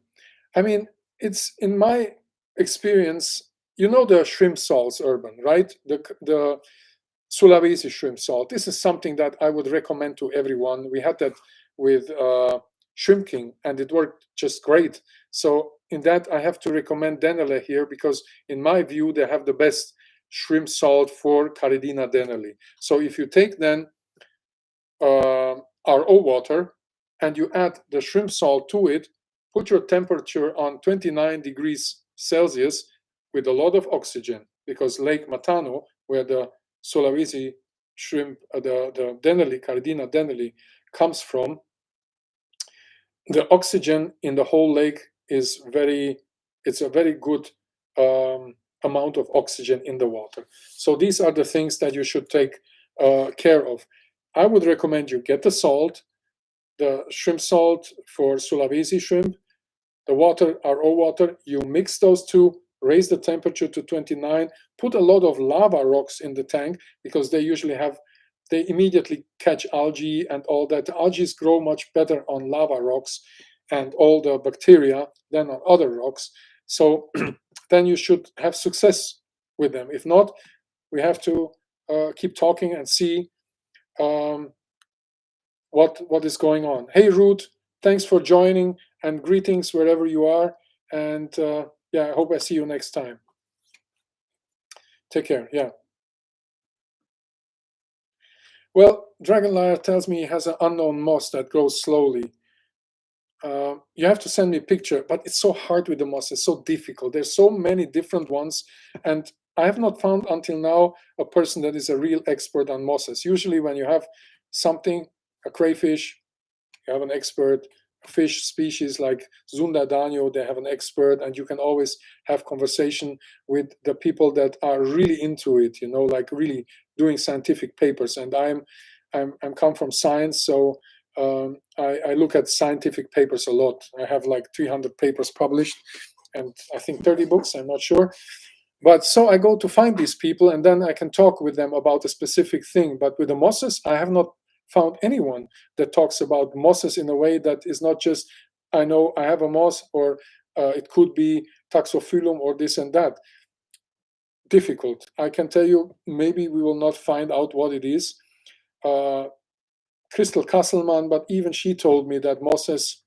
I mean, it's in my experience, you know the shrimp salts, Urban, right? The Sulawesi shrimp salt. This is something that I would recommend to everyone. We had that with Shrimp King, and it worked just great. So in that, I have to recommend Denali here, because in my view, they have the best shrimp salt for Caridina denali. So if you take then RO water and you add the shrimp salt to it, put your temperature on 29 degrees Celsius with a lot of oxygen, because Lake Matano, where the Sulawesi shrimp, the denali, Caridina denali, comes from, the oxygen in the whole lake is it's a very good amount of oxygen in the water. So these are the things that you should take care of. I would recommend you get the salt, the shrimp salt for Sulawesi shrimp, the water, RO water, you mix those two, raise the temperature to 29, put a lot of lava rocks in the tank, because they usually they immediately catch algae and all that. The algae grow much better on lava rocks and all the bacteria than on other rocks. So then you should have success with them. If not, we have to keep talking and see what is going on. Hey, Ruth, thanks for joining, and greetings wherever you are. And yeah, I hope I see you next time. Take care. Yeah. Well, Dragon Liar tells me he has an unknown moss that grows slowly. You have to send me a picture, but it's so hard with the moss. It's so difficult. There's so many different ones, and I have not found until now a person that is a real expert on mosses. Usually when you have something, a crayfish, you have an expert. A fish species like Zunda Danio, they have an expert, and you can always have conversation with the people that are really into it, you know, like really doing scientific papers. And I'm come from science, so I look at scientific papers a lot. I have like 300 papers published, and I think 30 books, I'm not sure. But so I go to find these people, and then I can talk with them about a specific thing. But with the mosses, I have not found anyone that talks about mosses in a way that is not just, I know I have a moss, or it could be taxophyllum or this and that. Difficult. I can tell you, maybe we will not find out what it is. Crystal Kasselman, but even she told me that mosses,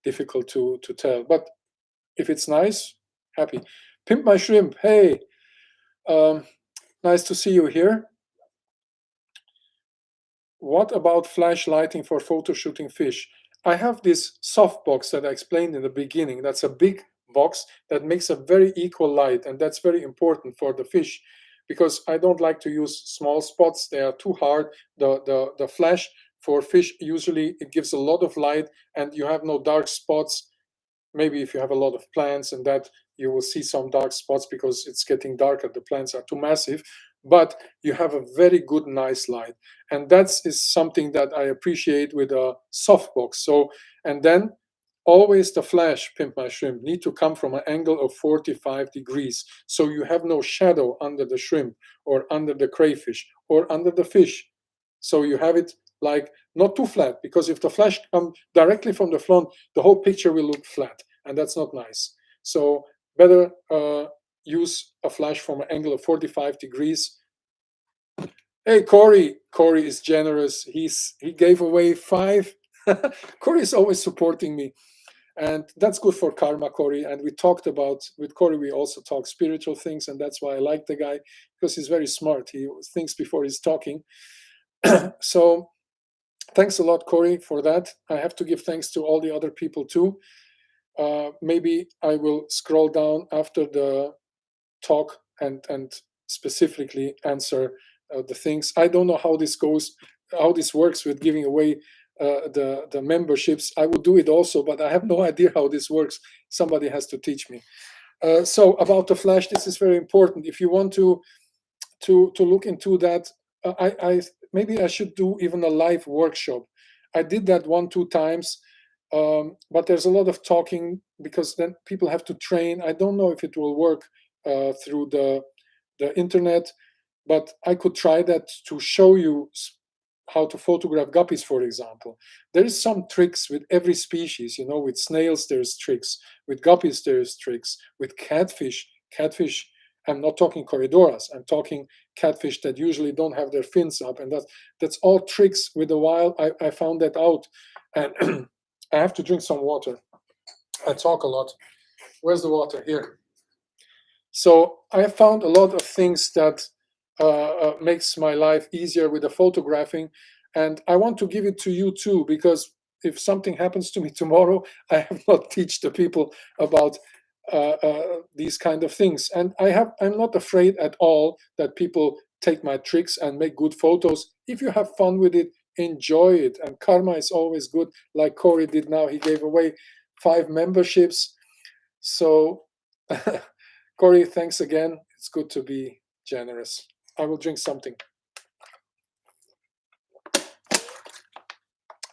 difficult to tell. But if it's nice, happy. Pimp My Shrimp, hey, nice to see you here. What about flash lighting for photo shooting fish? I have this softbox that I explained in the beginning. That's a big box that makes a very equal light, and that's very important for the fish, because I don't like to use small spots. They are too hard. The flash for fish, usually it gives a lot of light and you have no dark spots. Maybe if you have a lot of plants and that, you will see some dark spots because it's getting darker. The plants are too massive, but you have a very good, nice light. And that is something that I appreciate with a softbox. So, and then always the flash, Pimp My Shrimp, need to come from an angle of 45 degrees. So you have no shadow under the shrimp or under the crayfish or under the fish. So you have it like not too flat, because if the flash comes directly from the front, the whole picture will look flat, and that's not nice. So better use a flash from an angle of 45 degrees. Hey, Corey is generous. He gave away 5. Corey is always supporting me, and that's good for karma, Corey. And we talked about, with Corey, we also talk spiritual things, and that's why I like the guy, because he's very smart. He thinks before he's talking. So thanks a lot, Corey, for that. I have to give thanks to all the other people too. Maybe I will scroll down after the talk and specifically answer the things. I don't know how this goes, how this works with giving away the memberships. I would do it also, but I have no idea how this works. Somebody has to teach me. So about the flash, this is very important. If you want to look into that, maybe I should do even a live workshop. I did that 1-2 times, but there's a lot of talking, because then people have to train. I don't know if it will work through the internet, but I could try that to show you how to photograph guppies, for example. There is some tricks with every species. With snails there's tricks, with guppies there's tricks, with catfish. I'm not talking corridoras. I'm talking catfish that usually don't have their fins up, and that's all tricks. With a while, I found that out, and I have to drink some water. I talk a lot. Where's the water? Here. So I found a lot of things that makes my life easier with the photographing, and I want to give it to you too, because if something happens to me tomorrow, I have not teach the people about these kind of things. And I'm not afraid at all that people take my tricks and make good photos. If you have fun with it, enjoy it. And karma is always good, like Corey did now. He gave away 5 memberships. So Corey, thanks again. It's good to be generous. I will drink something.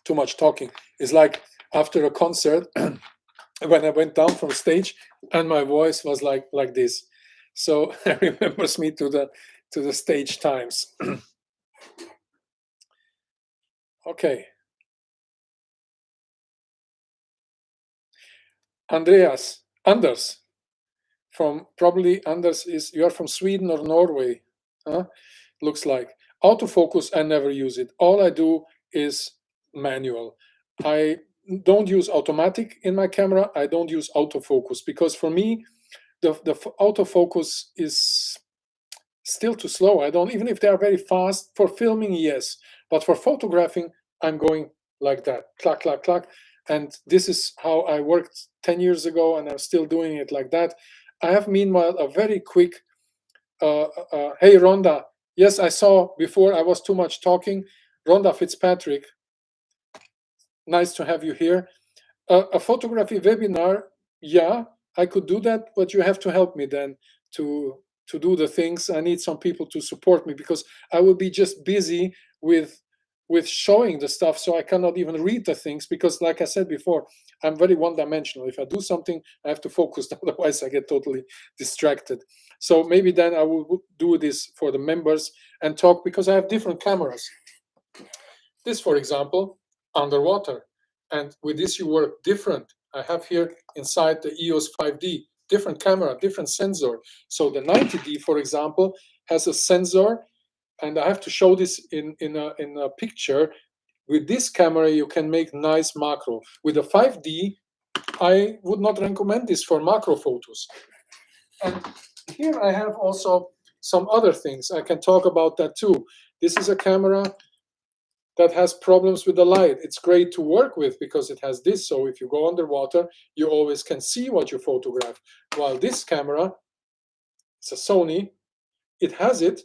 Too much talking. It's like after a concert, when I went down from stage and my voice was like this. So it remembers me to the stage times. Okay. Anders, you are from Sweden or Norway, huh? Looks like. Autofocus, I never use it. All I do is manual. I don't use automatic in my camera. I don't use autofocus, because for me, the autofocus is still too slow. I don't, even if they are very fast for filming, yes, but for photographing, I'm going like that, clack, clack, clack. And this is how I worked 10 years ago, and I'm still doing it like that. I have, meanwhile, a very quick, hey, Rhonda. Yes, I saw before I was too much talking. Rhonda Fitzpatrick, nice to have you here. A photography webinar, yeah, I could do that, but you have to help me then to do the things. I need some people to support me, because I will be just busy with showing the stuff, so I cannot even read the things, because like I said before, I'm very one-dimensional. If I do something, I have to focus, otherwise I get totally distracted. So maybe then I will do this for the members and talk, because I have different cameras. This, for example, underwater. And with this you work different. I have here inside the EOS 5D, different camera, different sensor. So the 90D, for example, has a sensor, and I have to show this in a picture. With this camera, you can make nice macro. With a 5D, I would not recommend this for macro photos. And here I have also some other things. I can talk about that too. This is a camera that has problems with the light. It's great to work with because it has this. So if you go underwater, you always can see what you photograph. While this camera, it's a Sony, it has it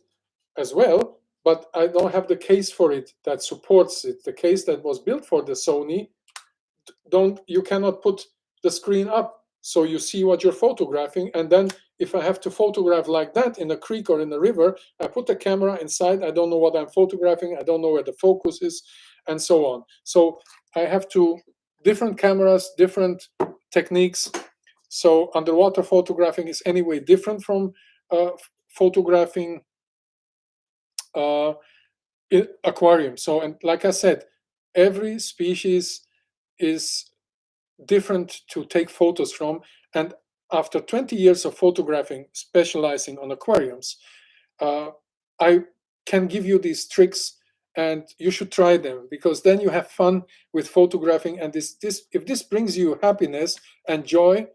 as well, but I don't have the case for it that supports it. The case that was built for the Sony, you cannot put the screen up so you see what you're photographing. And then if I have to photograph like that in a creek or in a river, I put the camera inside, I don't know what I'm photographing, I don't know where the focus is, and so on. So I have different cameras, different techniques. So underwater photographing is anyway different from photographing aquarium. So, and like I said, every species is different to take photos from. And after 20 years of photographing, specializing on aquariums, I can give you these tricks, and you should try them, because then you have fun with photographing. And if this brings you happiness and joy,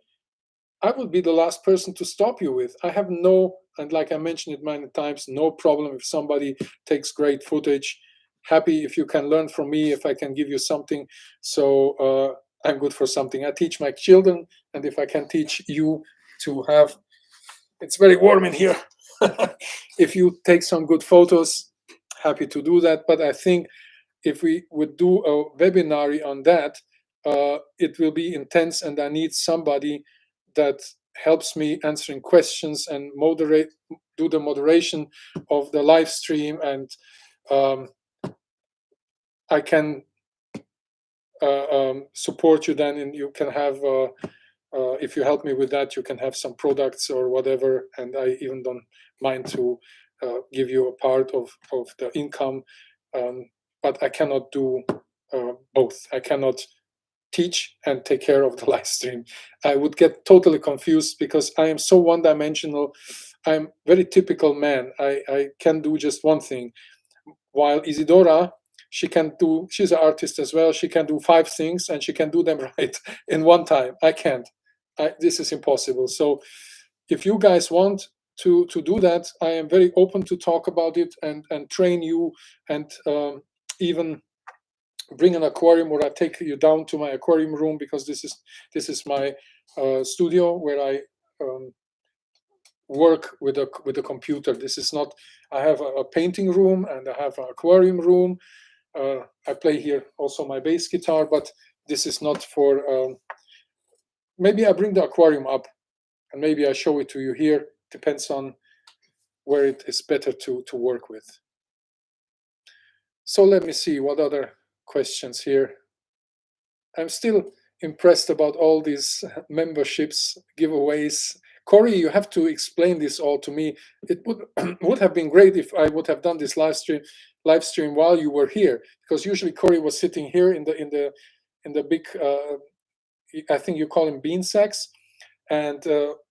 I would be the last person to stop you with. I have no, and like I mentioned it many times, no problem if somebody takes great footage. Happy if you can learn from me, if I can give you something. So I'm good for something. I teach my children, and if I can teach you to have, it's very warm in here. If you take some good photos, happy to do that. But I think if we would do a webinar on that, it will be intense, and I need somebody that helps me answering questions and do the moderation of the live stream, and I can support you then, and you can have, if you help me with that, you can have some products or whatever, and I even don't mind to give you a part of the income, but I cannot do both. I cannot teach and take care of the live stream. I would get totally confused because I am so one-dimensional. I'm very typical man. I can do just one thing, while Isidora, she's an artist as well. She can do 5 things, and she can do them right in one time. I can't. This is impossible. So if you guys want to do that, I am very open to talk about it and train you, and even bring an aquarium, or I take you down to my aquarium room, because this is my studio where I work with a computer. This is not, I have a painting room and I have an aquarium room. I play here also my bass guitar, but this is not for, maybe I bring the aquarium up and maybe I show it to you here. Depends on where it is better to work with. So let me see what other questions here. I'm still impressed about all these memberships, giveaways. Corey, you have to explain this all to me. It would have been great if I would have done this live stream while you were here, because usually Corey was sitting here in the big, I think you call him bean sacks, and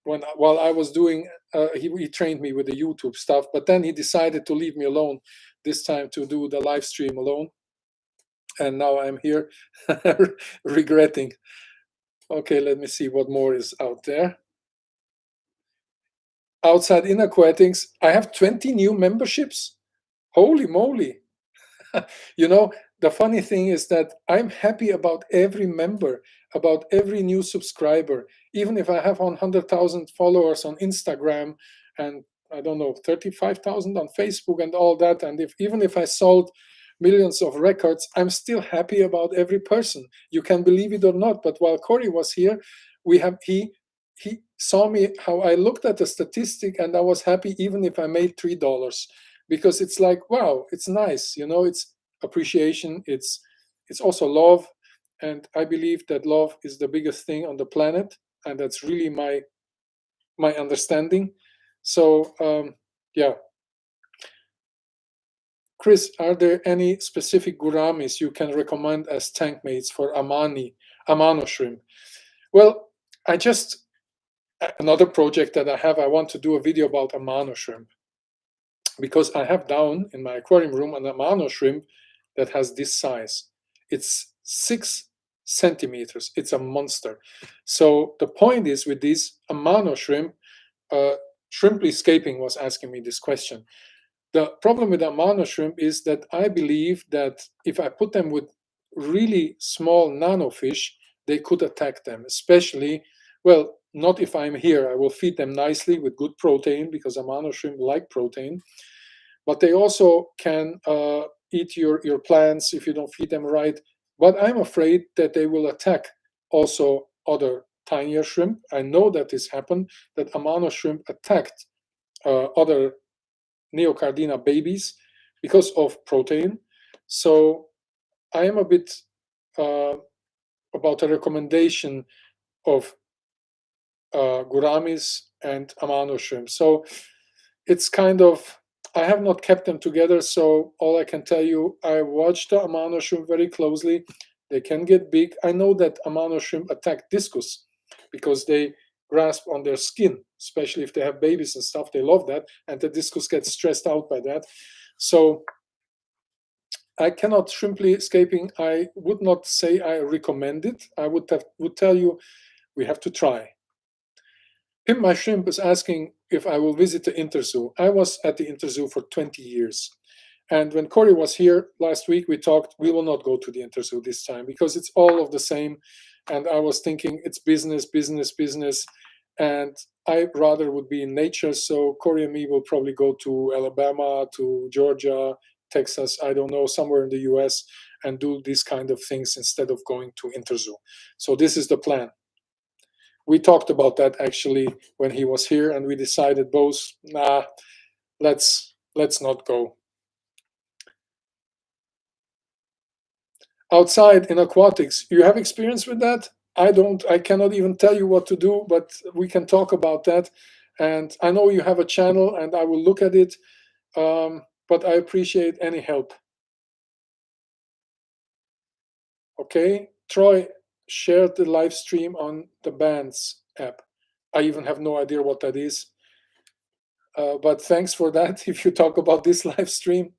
while I was doing, he trained me with the YouTube stuff, but then he decided to leave me alone this time to do the live stream alone. And now I'm here regretting. Okay, let me see what more is out there. Outside in aquatics, I have 20 new memberships. Holy moly. You know, the funny thing is that I'm happy about every member, about every new subscriber. Even if I have 100,000 followers on Instagram, and I don't know, 35,000 on Facebook and all that, and even if I sold millions of records, I'm still happy about every person. You can believe it or not, but while Corey was here, he saw me how I looked at the statistic, and I was happy even if I made $3, because it's like, wow, it's nice, you know, it's appreciation, it's also love, and I believe that love is the biggest thing on the planet, and that's really my understanding. So yeah. Chris, are there any specific gouramis you can recommend as tank mates for Amano shrimp? Well, another project that I have, I want to do a video about Amano shrimp, because I have down in my aquarium room an Amano shrimp that has this size. It's 6 centimeters. It's a monster. So the point is, with this Amano shrimp, Shrimply Escaping was asking me this question. The problem with Amano shrimp is that I believe that if I put them with really small nano fish, they could attack them, especially, well, not if I'm here. I will feed them nicely with good protein because Amano shrimp like protein, but they also can eat your plants if you don't feed them right. But I'm afraid that they will attack also other tinier shrimp. I know that this happened, that Amano shrimp attacked other Neocardina babies because of protein. So I am a bit uh, about a recommendation of gouramis and Amano shrimp. So it's kind of, I have not kept them together. So all I can tell you, I watched the Amano shrimp very closely. They can get big. I know that Amano shrimp attack discus because they grasp on their skin, especially if they have babies and stuff. They love that, and the discus gets stressed out by that. So I cannot shrimply escaping. I would not say I recommend it. I would tell you we have to try. Pimp My Shrimp is asking if I will visit the Interzoo. I was at the Interzoo for 20 years. And when Corey was here last week, we talked, we will not go to the Interzoo this time because it's all of the same. And I was thinking it's business, business, business. And I rather would be in nature. So Corey and me will probably go to Alabama, to Georgia, Texas, I don't know, somewhere in the US and do these kind of things instead of going to Interzoo. So this is the plan. We talked about that actually when he was here, and we decided both, nah, let's not go. Outside in aquatics, you have experience with that? I don't. I cannot even tell you what to do, but we can talk about that. And I know you have a channel, and I will look at it. But I appreciate any help. Okay, Troy shared the live stream on the Bands app. I even have no idea what that is. But thanks for that if you talk about this live stream.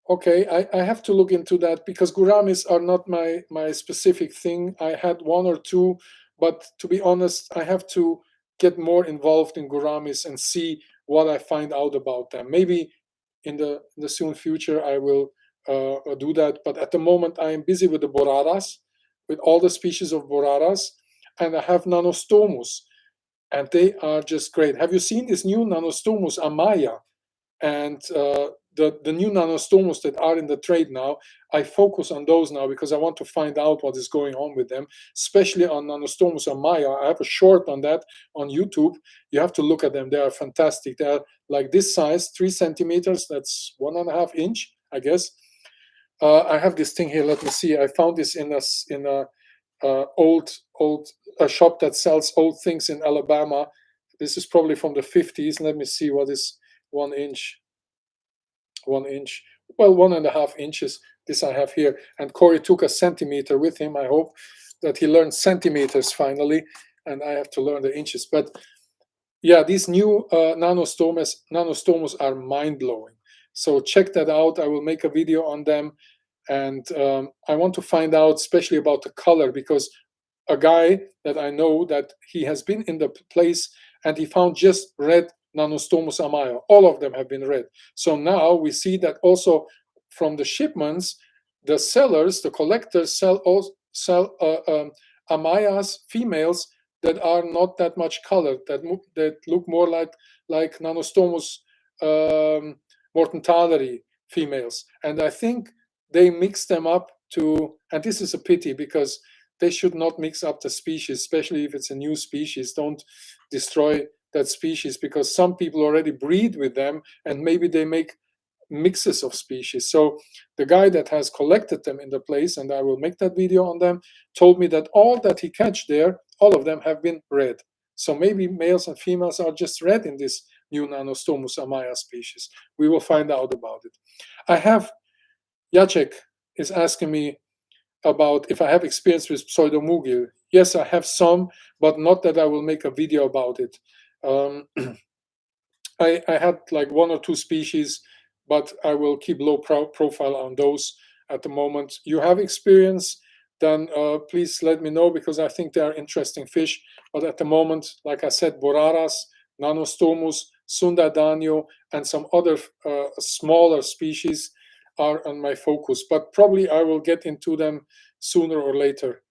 Okay, I have to look into that because gouramis are not my specific thing. I had one or two, but to be honest, I have to get more involved in gouramis and see what I find out about them. Maybe in the soon future I will do that. But at the moment, I am busy with the boraras, with all the species of boraras, and I have nanostomus, and they are just great. Have you seen this new nanostomus amaya? And the new nanostomus that are in the trade now, I focus on those now because I want to find out what is going on with them, especially on nanostomus amaya. I have a short on that on YouTube. You have to look at them. They are fantastic. They are like this size, 3 centimeters. That's 1.5 inch, I guess. I have this thing here. Let me see. I found this in a old a shop that sells old things in Alabama. This is probably from the 50s. Let me see what is 1 inch. 1 inch, well, 1.5 inches. This I have here. And Corey took a centimeter with him. I hope that he learned centimeters finally, and I have to learn the inches. But yeah, these new nanostomas are mind blowing. So check that out. I will make a video on them, and I want to find out, especially about the color, because a guy that I know that he has been in the place and he found just red nanostomus amaya. All of them have been red. So now we see that also from the shipments, the sellers, the collectors sell amayas, females that are not that much colored, that look more like nanostomus mortentaleri females. And I think they mix them up to, and this is a pity because they should not mix up the species, especially if it's a new species. Don't destroy that species because some people already breed with them and maybe they make mixes of species. So the guy that has collected them in the place, and I will make that video on them, told me that all that he catch there, all of them have been red. So maybe males and females are just red in this new nanostomus amaya species. We will find out about it. I have, Jacek is asking me about if I have experience with pseudomugil. Yes, I have some, but not that I will make a video about it. I had like 1 or 2 species, but I will keep low profile on those at the moment. You have experience, then please let me know, because I think they are interesting fish. But at the moment, like I said, Boraras, Nanostomus, Sundadanio, and some other smaller species are on my focus. But probably I will get into them sooner or later.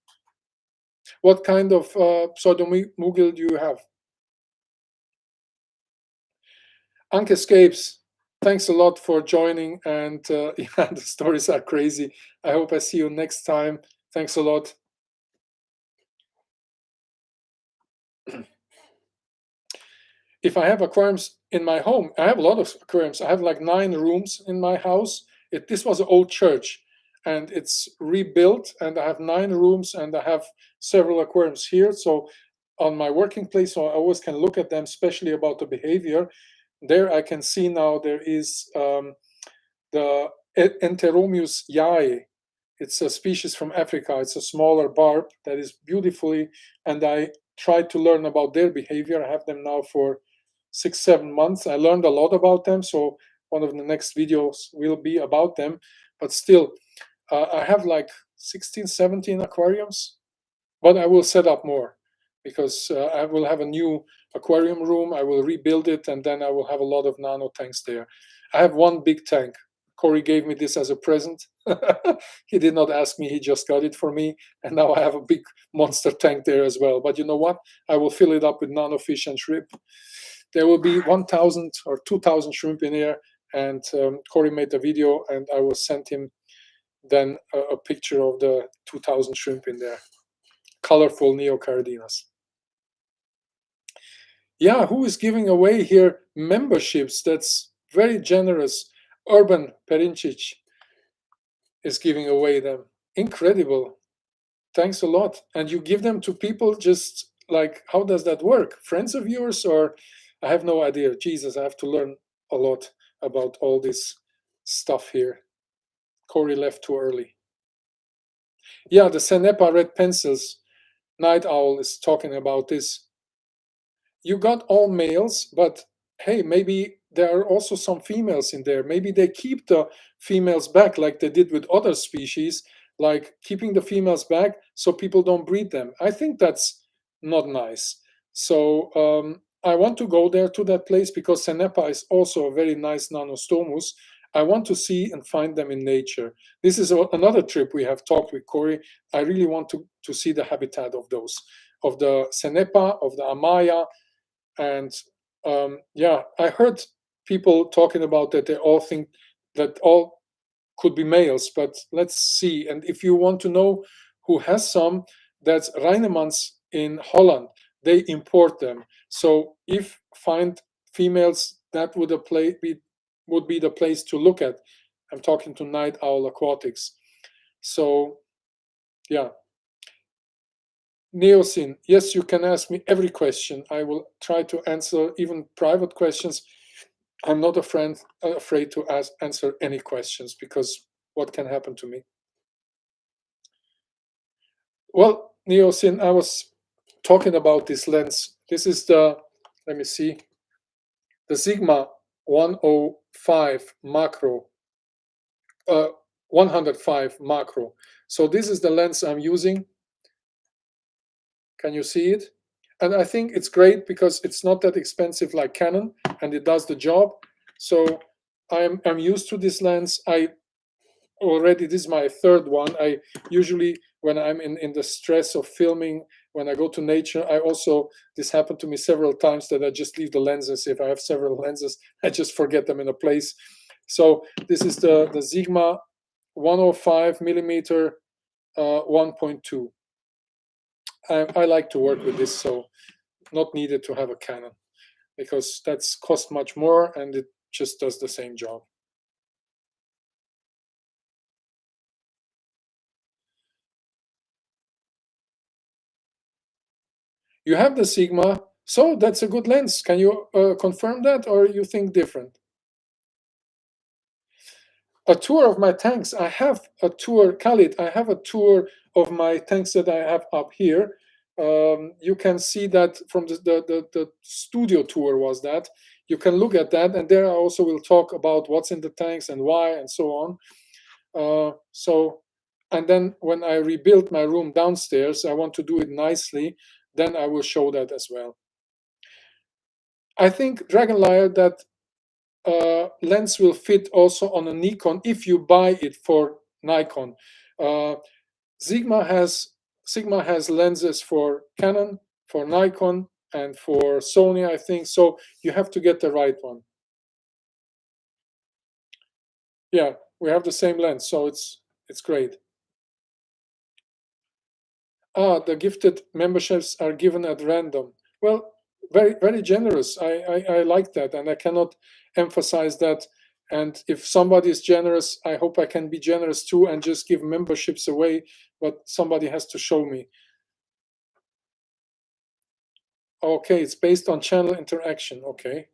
What kind of pseudomugil do you have? Anke Escapes, thanks a lot for joining. And yeah, the stories are crazy. I hope I see you next time. Thanks a lot. If I have aquariums in my home, I have a lot of aquariums. I have like 9 rooms in my house. This was an old church, and it's rebuilt, and I have 9 rooms, and I have several aquariums here. So on my working place, so I always can look at them, especially about the behavior. There I can see now there is the Enteromius yae. It's a species from Africa. It's a smaller barb that is beautifully, and I tried to learn about their behavior. I have them now for 6-7 months. I learned a lot about them, so one of the next videos will be about them. But still, I have like 16-17 aquariums, but I will set up more, because I will have a new aquarium room. I will rebuild it, and then I will have a lot of nano tanks there. I have one big tank. Corey gave me this as a present. He did not ask me, he just got it for me. And now I have a big monster tank there as well. But you know what? I will fill it up with nano fish and shrimp. There will be 1,000 or 2,000 shrimp in here. And Corey made the video, and I will send him then a picture of the 2,000 shrimp in there. Colorful neocardinas. Yeah, who is giving away here memberships? That's very generous. Urban Perincic is giving away them. Incredible. Thanks a lot. And you give them to people, just like, how does that work? Friends of yours, or I have no idea. Jesus, I have to learn a lot about all this stuff here. Corey left too early. Yeah, the Cenepa red pencils. Night Owl is talking about this. You got all males, but hey, maybe there are also some females in there. Maybe they keep the females back like they did with other species, like keeping the females back so people don't breed them. I think that's not nice. So I want to go there to that place, because Cenepa is also a very nice Nanostomus. I want to see and find them in nature. This is another trip we have talked with Corey. I really want to see the habitat of those, of the Cenepa, of the Amaya. And yeah, I heard people talking about that. They all think that all could be males, but let's see. And if you want to know who has some, that's Reinemans in Holland. They import them. So if find females, that would be the place to look at. I'm talking to Night Owl Aquatics. So yeah. Neosin, yes, you can ask me every question. I will try to answer even private questions. I'm not afraid to answer any questions, because what can happen to me? Well, Neosin, I was talking about this lens. This is the, let me see, the Sigma 105 macro, 105 macro. So this is the lens I'm using. Can you see it? And I think it's great because it's not that expensive like Canon, and it does the job. So I'm used to this lens. This is my 3rd one. I usually, when I'm in the stress of filming, when I go to nature, this happened to me several times, that I just leave the lenses. If I have several lenses, I just forget them in a place. So this is the Sigma 105 millimeter 1.2. I like to work with this, so not needed to have a Canon, because that's cost much more and it just does the same job. You have the Sigma, so that's a good lens. Can you confirm that, or you think different? A tour of my tanks. I have a tour, Khalid. I have a tour of my tanks that I have up here. You can see that from the studio tour was that. You can look at that, and there I also will talk about what's in the tanks and why and so on. So And then when I rebuild my room downstairs, I want to do it nicely, then I will show that as well. I think, Dragonlier, that lens will fit also on a Nikon if you buy it for Nikon. Uh, Sigma has lenses for Canon, for Nikon, and for Sony, I think. So you have to get the right one. Yeah, we have the same lens, so it's great. The gifted memberships are given at random. Well, very, very generous. I like that, and I cannot emphasize that. And if somebody is generous, I hope I can be generous too and just give memberships away, but somebody has to show me. Okay, it's based on channel interaction. Okay.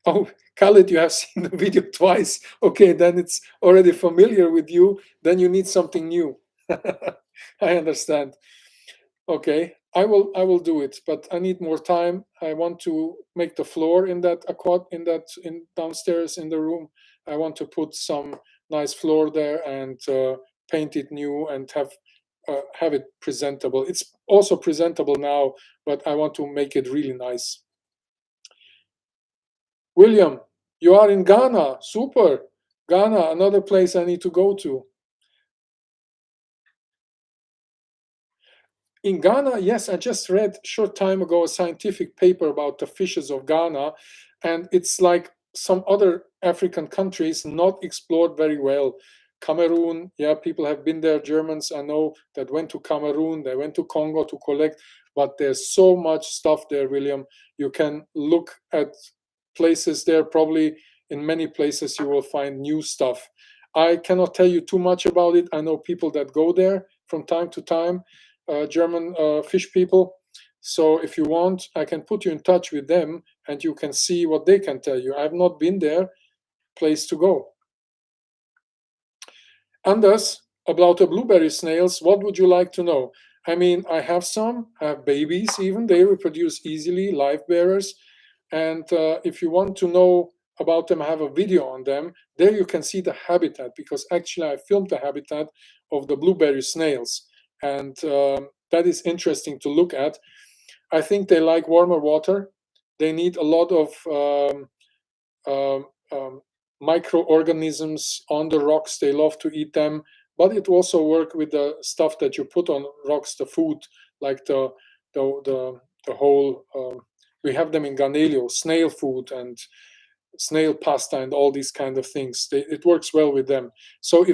Oh, Khalid, you have seen the video twice. Okay, then it's already familiar with you. Then you need something new. I understand. Okay, I will do it, but I need more time. I want to make the floor in that in downstairs in the room. I want to put some nice floor there and paint it new and have it presentable. It's also presentable now, but I want to make it really nice. William, you are in Ghana. Super. Ghana, another place I need to go to. In Ghana, yes, I just read short time ago a scientific paper about the fishes of Ghana, and it's like some other African countries not explored very well. Cameroon, yeah, people have been there. Germans I know that went to Cameroon, they went to Congo to collect, but there's so much stuff there, William. You can look at places there. Probably in many places you will find new stuff. I cannot tell you too much about it. I know people that go there from time to time, German fish people. So if you want, I can put you in touch with them and you can see what they can tell you. I've not been there. Place to go. Anders, about the blueberry snails, what would you like to know? I mean, I have some, I have babies even, they reproduce easily, live bearers. And if you want to know about them, I have a video on them. There you can see the habitat, because actually I filmed the habitat of the blueberry snails. And that is interesting to look at. I think they like warmer water. They need a lot of um, um, microorganisms on the rocks. They love to eat them, but it also work with the stuff that you put on rocks, the food, like the whole. We have them in Ganelio, snail food and snail pasta and all these kind of things. It works well with them. So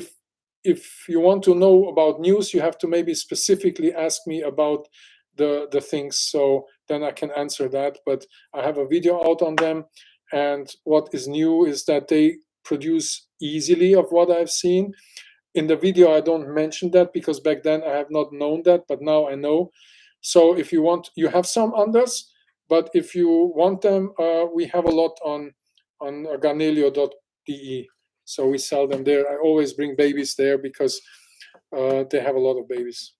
if you want to know about news, you have to maybe specifically ask me about the things. So then I can answer that. But I have a video out on them. And what is new is that they produce easily, of what I've seen. In the video, I don't mention that because back then I have not known that, but now I know. So if you want, you have some Anders, but if you want them, we have a lot on ganelio.de. So we sell them there. I always bring babies there because they have a lot of babies.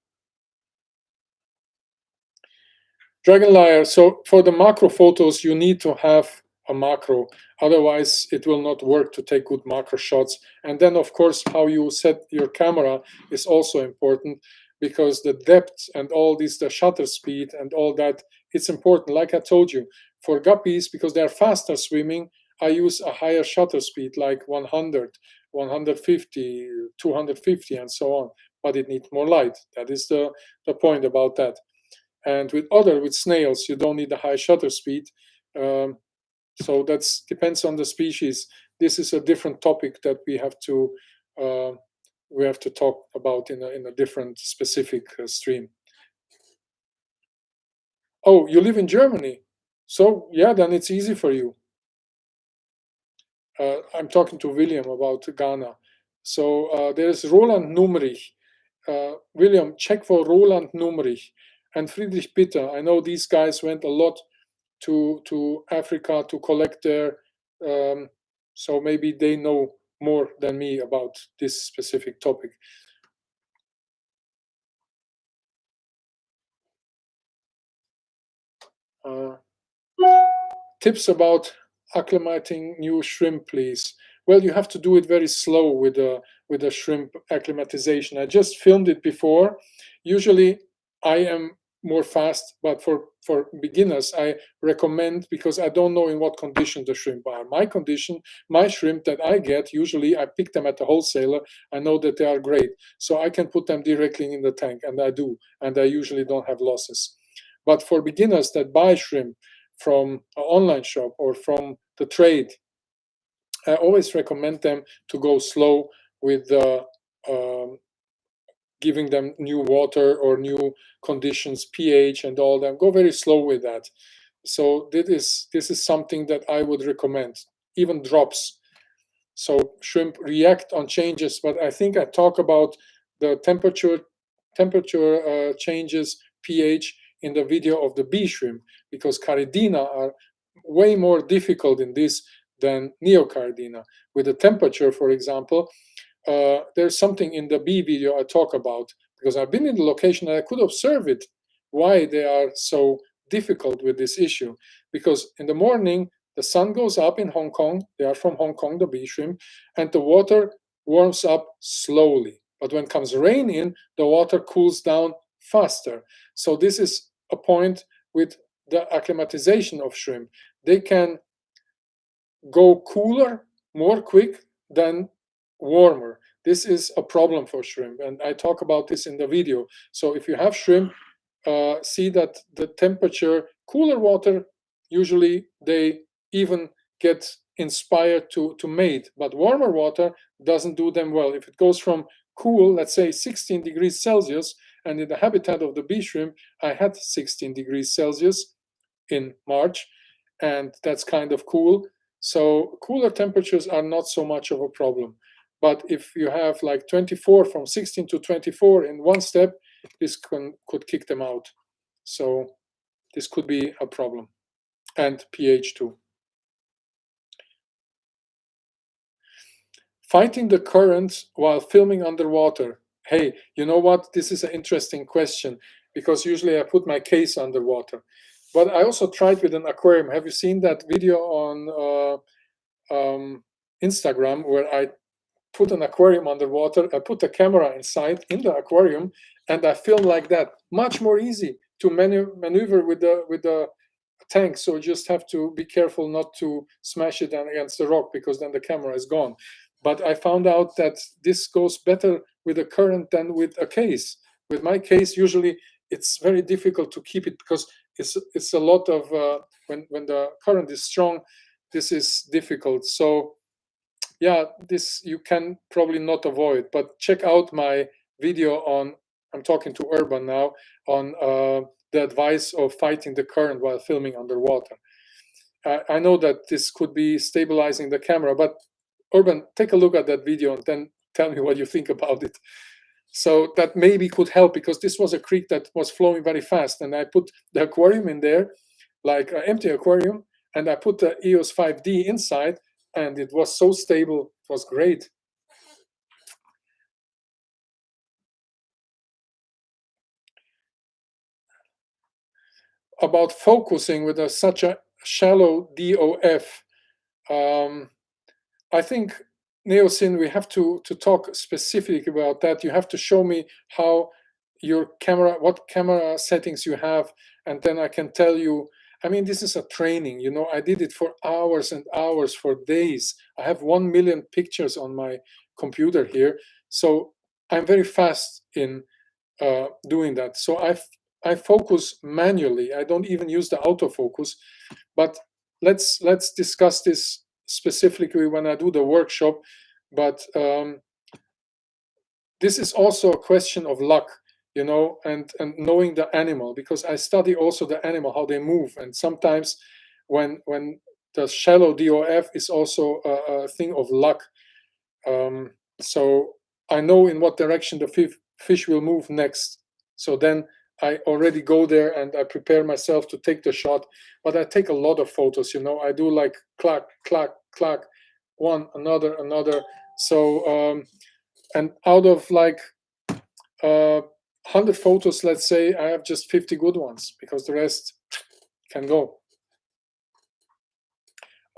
Dragonlier, so for the macro photos, you need to have a macro. Otherwise, it will not work to take good macro shots. And then, of course, how you set your camera is also important, because the depth and all this, the shutter speed and all that, it's important. Like I told you, for guppies, because they're faster swimming, I use a higher shutter speed, like 100, 150, 250, and so on. But it needs more light. That is the point about that. And with snails, you don't need a high shutter speed. So that depends on the species. This is a different topic that we have to talk about in a different specific stream. Oh, you live in Germany, so yeah, then it's easy for you. I'm talking to William about Ghana. So there's Roland Numrich. William, check for Roland Numrich and Friedrich Bitter. I know these guys went a lot to Africa to collect there. So maybe they know more than me about this specific topic. Tips about acclimating new shrimp, please. Well, you have to do it very slow with with the shrimp acclimatization. I just filmed it before. Usually I am more fast, but for beginners I recommend, because I don't know in what condition the shrimp are. My shrimp that I get, usually I pick them at the wholesaler. I know that they are great, so I can put them directly in the tank, and I do, and I usually don't have losses. But for beginners that buy shrimp from an online shop or from the trade, I always recommend them to go slow with giving them new water or new conditions, pH and all that. Go very slow with that. So this is something that I would recommend, even drops. So shrimp react on changes, but I think I talk about the temperature changes, pH, in the video of the bee shrimp, because Caridina are way more difficult in this than Neocaridina. With the temperature, for example, there's something in the bee video I talk about, because I've been in the location and I could observe it, why they are so difficult with this issue. Because in the morning, the sun goes up in Hong Kong, they are from Hong Kong, the bee shrimp, and the water warms up slowly. But when comes rain in, the water cools down faster. So this is a point with the acclimatization of shrimp. They can go cooler more quick than warmer. This is a problem for shrimp, and I talk about this in the video. So if you have shrimp, see that the temperature, cooler water, usually they even get inspired to mate, but warmer water doesn't do them well. If it goes from cool, let's say 16 degrees Celsius, and in the habitat of the bee shrimp, I had 16 degrees Celsius in March, and that's kind of cool. So cooler temperatures are not so much of a problem. But if you have like 24, from 16 to 24 in one step, this could kick them out. So this could be a problem. And pH too. Fighting the current while filming underwater. Hey, you know what? This is an interesting question, because usually I put my case underwater. But I also tried with an aquarium. Have you seen that video on Instagram where I put an aquarium underwater? I put the camera inside in the aquarium and I film like that. Much more easy to maneuver with the tank. So you just have to be careful not to smash it against the rock, because then the camera is gone. But I found out that this goes better with a current than with a case. With my case, usually it's very difficult to keep it, because it's a lot of when the current is strong, this is difficult. So yeah, this you can probably not avoid. But check out my video on, I'm talking to Urban now, on the advice of fighting the current while filming underwater. I know that this could be stabilizing the camera, but Urban, take a look at that video and then tell me what you think about it. So that maybe could help, because this was a creek that was flowing very fast, and I put the aquarium in there, like an empty aquarium, and I put the EOS 5D inside, and it was so stable. It was great. About focusing with such a shallow DOF, I think, Neosin, we have to talk specifically about that. You have to show me how your camera, what camera settings you have, and then I can tell you. I mean, this is a training, you know. I did it for hours and hours, for days. I have 1 million pictures on my computer here, so I'm very fast in doing that. So I focus manually. I don't even use the autofocus. But let's discuss this specifically when I do the workshop. But this is also a question of luck, you know, and knowing the animal, because I study also the animal, how they move. And sometimes when the shallow DOF is also a thing of luck. So I know in what direction the fish will move next. So then I already go there and I prepare myself to take the shot. But I take a lot of photos, you know. I do like clack, clack, clack, one, another. So, and out of like 100 photos, let's say, I have just 50 good ones, because the rest can go.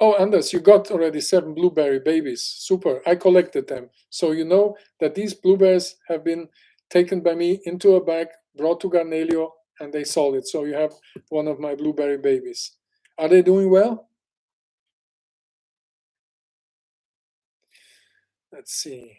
Oh, Anders, you got already 7 blueberry babies. Super. I collected them. So you know that these blueberries have been taken by me into a bag, brought to Garnelio, and they sold it. So you have one of my blueberry babies. Are they doing well? Let's see.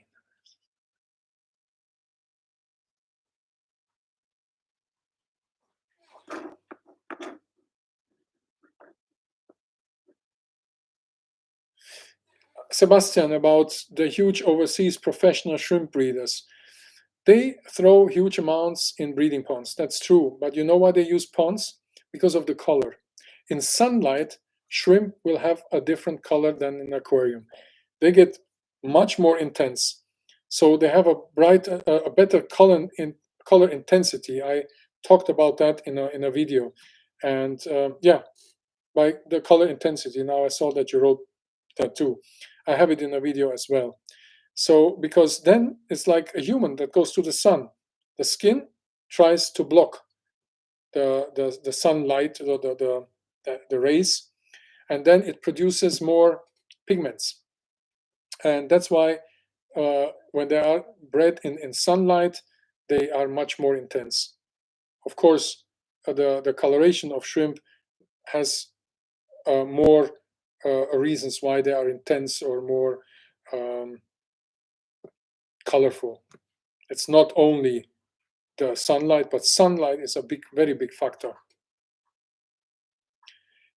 Sebastian, about the huge overseas professional shrimp breeders. They throw huge amounts in breeding ponds. That's true. But you know why they use ponds? Because of the color. In sunlight, shrimp will have a different color than in aquarium. They get much more intense. So they have a better color intensity. I talked about that in a video. And yeah, by the color intensity. Now I saw that you wrote that too. I have it in a video as well. So because then it's like a human that goes to the sun. The skin tries to block the sunlight, the rays, and then it produces more pigments. And that's why when they are bred in sunlight, they are much more intense. Of course, the coloration of shrimp has more reasons why they are intense or more um, colorful. It's not only the sunlight, but sunlight is a very big factor.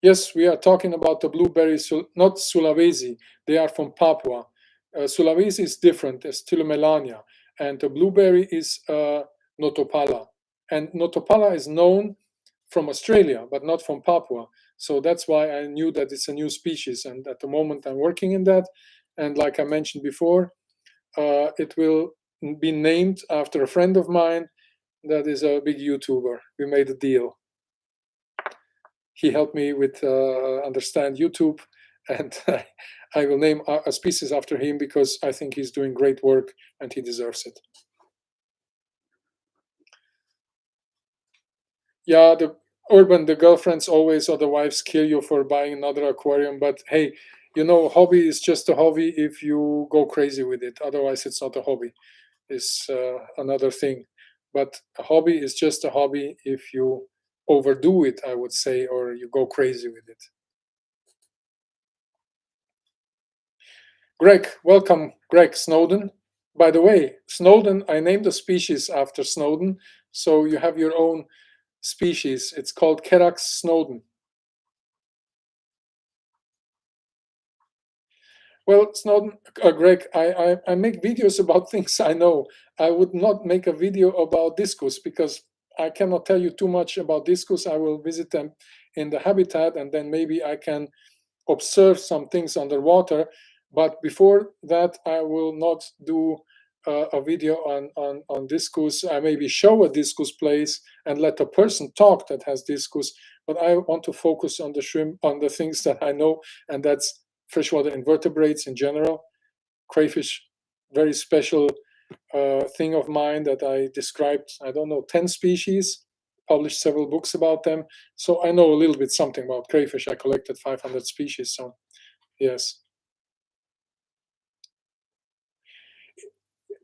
Yes, we are talking about the blueberries, not Sulawesi. They are from Papua. Sulawesi is different, it's Tilomelania, and the blueberry is Notopala. And Notopala is known from Australia, but not from Papua. So that's why I knew that it's a new species. And at the moment, I'm working in that. And like I mentioned before, it will be named after a friend of mine that is a big YouTuber. We made a deal. He helped me with understand YouTube, and I will name a species after him because I think he's doing great work and he deserves it. Yeah, the girlfriends always or the wives kill you for buying another aquarium, but hey, you know, hobby is just a hobby if you go crazy with it. Otherwise, it's not a hobby. It's another thing. But a hobby is just a hobby if you overdo it, I would say, or you go crazy with it. Greg, welcome, Greg Snowden. By the way, Snowden, I named a species after Snowden, so you have your own species. It's called Kerax snowden. Well, Snowden, Greg, I make videos about things I know. I would not make a video about discus because I cannot tell you too much about discus. I will visit them in the habitat and then maybe I can observe some things underwater. But before that, I will not do a video on discus. I maybe show a discus place and let a person talk that has discus. But I want to focus on the shrimp, on the things that I know, and that's freshwater invertebrates in general. Crayfish, very special thing of mine that I described, I don't know, 10 species, published several books about them. So I know a little bit something about crayfish. I collected 500 species, so yes.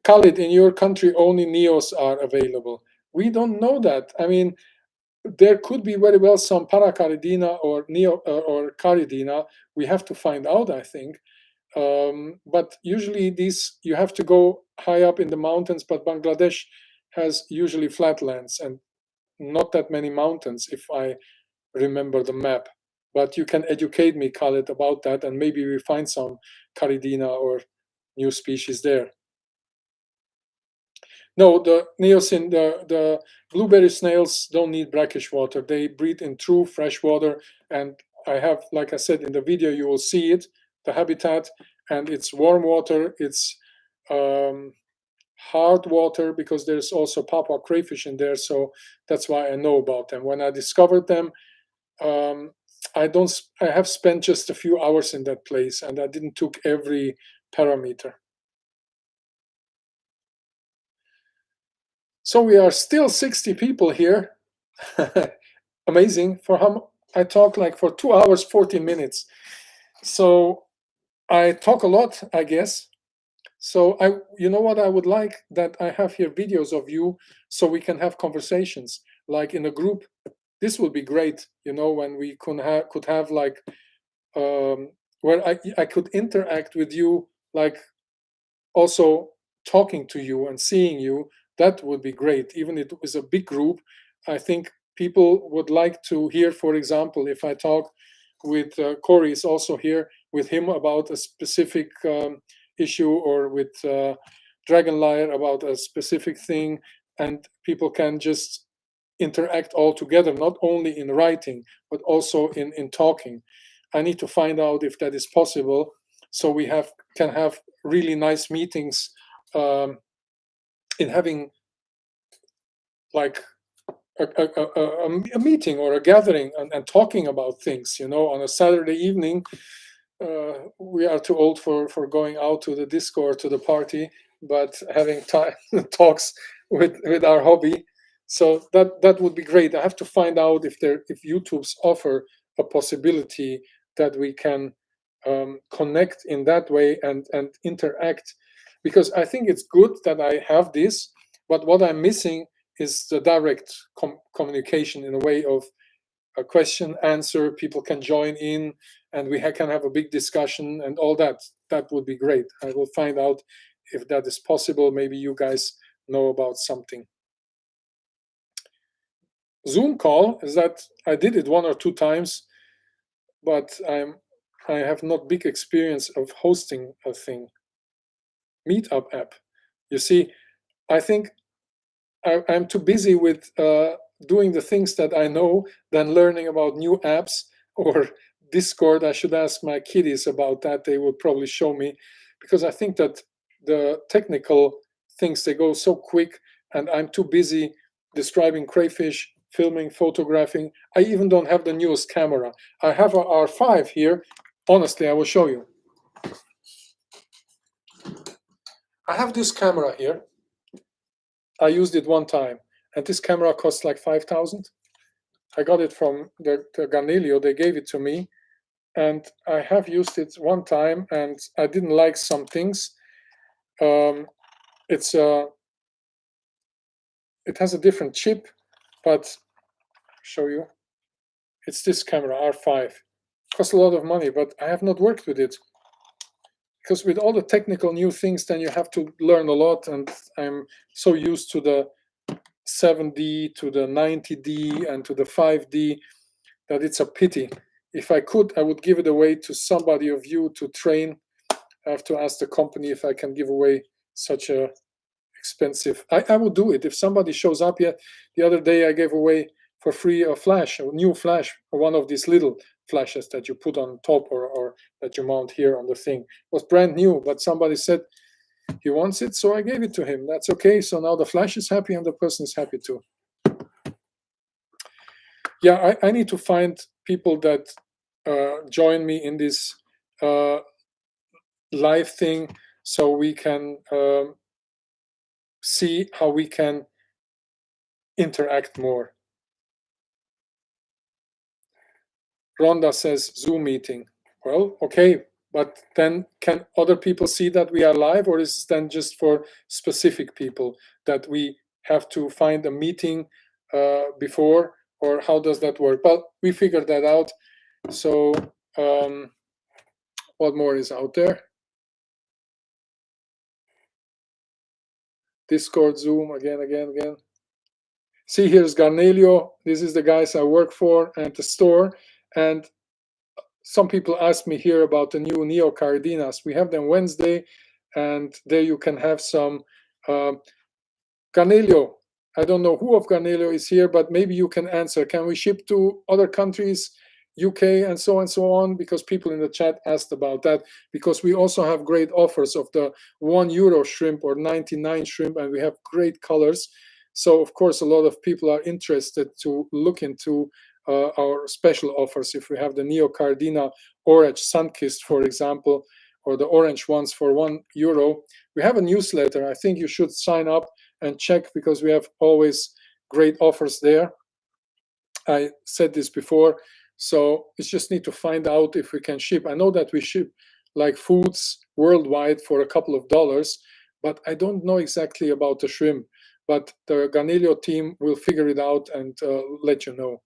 Khalid, in your country, only neos are available. We don't know that. I mean, there could be very well some paracaridina or neo or caridina. We have to find out, I think. But usually these you have to go high up in the mountains, but Bangladesh has usually flatlands and not that many mountains if I remember the map. But you can educate me, Khaled, about that, and maybe we find some caridina or new species there. No, the neosyn, the blueberry snails don't need brackish water. They breed in true fresh water. And I have, like I said in the video, you will see it, the habitat, and it's warm water. It's hard water because there's also Papua crayfish in there. So that's why I know about them. When I discovered them, I have spent just a few hours in that place and I didn't took every parameter. So we are still 60 people here. Amazing. For how I talk like for 2 hours, 14 minutes. So I talk a lot, I guess. So you know what I would like, that I have here videos of you, so we can have conversations like in a group. This would be great, when we could have like where I could interact with you, like also talking to you and seeing you. That would be great. Even if it was a big group, I think people would like to hear, for example, if I talk with Corey is also here, with him about a specific issue, or with Dragon Liar about a specific thing, and people can just interact all together, not only in writing, but also in talking. I need to find out if that is possible, so we can have really nice meetings, in having like a meeting or a gathering, and talking about things, on a Saturday evening. We are too old for going out to the disco or to the party, but having time talks with our hobby. So that would be great. I have to find out if YouTube's offer a possibility that we can connect in that way, and interact, because I think it's good that I have this, but what I'm missing is the direct communication, in a way of a question answer. People can join in, and we can have a big discussion and all that. That would be great. I will find out if that is possible. Maybe you guys know about something. Zoom call is that I did it 1 or 2 times, but I have not big experience of hosting a thing. Meetup app. You see, I think I'm too busy with doing the things that I know than learning about new apps or Discord. I should ask my kiddies about that. They will probably show me, because I think that the technical things, they go so quick, and I'm too busy describing crayfish, filming, photographing. I even don't have the newest camera. I have a R5 here. Honestly, I will show you. I have this camera here. I used it one time, and this camera costs like 5,000. I got it from the Garnelio. They gave it to me, and I have used it one time, and I didn't like some things. It has a different chip, but show you. It's this camera, R5. Costs a lot of money, but I have not worked with it, because with all the technical new things, then you have to learn a lot, and I'm so used to the 7D, to the 90D, and to the 5D, that it's a pity. If I could, I would give it away to somebody of you to train. I have to ask the company if I can give away such a expensive. I would do it if somebody shows up. Yet the other day I gave away for free a flash, a new flash, one of these little flashes that you put on top, or that you mount here on the thing. It was brand new, but somebody said he wants it, so I gave it to him. That's okay. So now the flash is happy, and the person is happy too. Yeah, I need to find people that join me in this live thing, so we can see how we can interact more. Rhonda says Zoom meeting. Well, okay, but then can other people see that we are live, or is it then just for specific people that we have to find a meeting before, or how does that work? Well, we figured that out. So what more is out there? Discord, Zoom, again. See, here's Garnelio. This is the guys I work for at the store. And some people ask me here about the new Neo Cardinas. We have them Wednesday, and there you can have some Garnelio. I don't know who of Garnelio is here, but maybe you can answer. Can we ship to other countries, UK and so on? Because people in the chat asked about that, because we also have great offers of the €1 shrimp or 99 shrimp, and we have great colors. So of course, a lot of people are interested to look into our special offers. If we have the Neo Cardina Orange Sunkissed, for example, or the orange ones for €1. We have a newsletter. I think you should sign up and check, because we have always great offers there. I said this before. So it's just need to find out if we can ship. I know that we ship like foods worldwide for a couple of dollars, but I don't know exactly about the shrimp. But the Garnelio team will figure it out and let you know.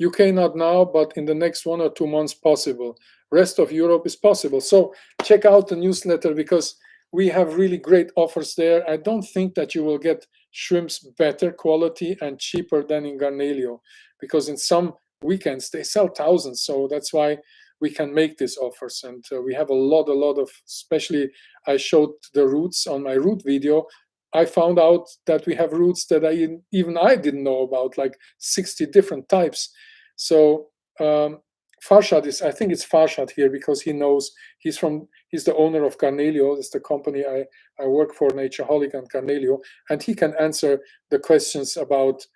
UK not now, but in the next 1 or 2 months possible. Rest of Europe is possible. So check out the newsletter because we have really great offers there. I don't think that you will get shrimps better quality and cheaper than in Garnelio because in some weekends they sell thousands. So that's why we can make these offers. And we have a lot of, especially I showed the roots on my root video. I found out that we have roots that even I didn't know about, like 60 different types. So Farshad is, I think it's Farshad here because he knows he's the owner of Garnelio. It's the company I work for, Natureholic and Garnelio, and he can answer the questions about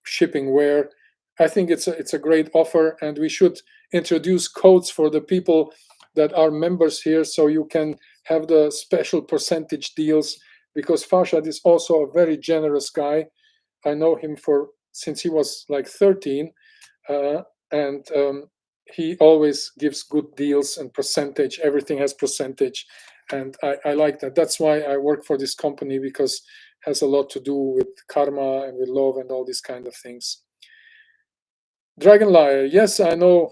shipping where. I think it's a great offer, and we should introduce codes for the people that are members here, so you can have the special percentage deals. Because Farshad is also a very generous guy. I know him since he was like 13, and he always gives good deals and percentage. Everything has percentage, and I like that. That's why I work for this company, because it has a lot to do with karma and with love and all these kind of things. Dragon Liar, yes, I know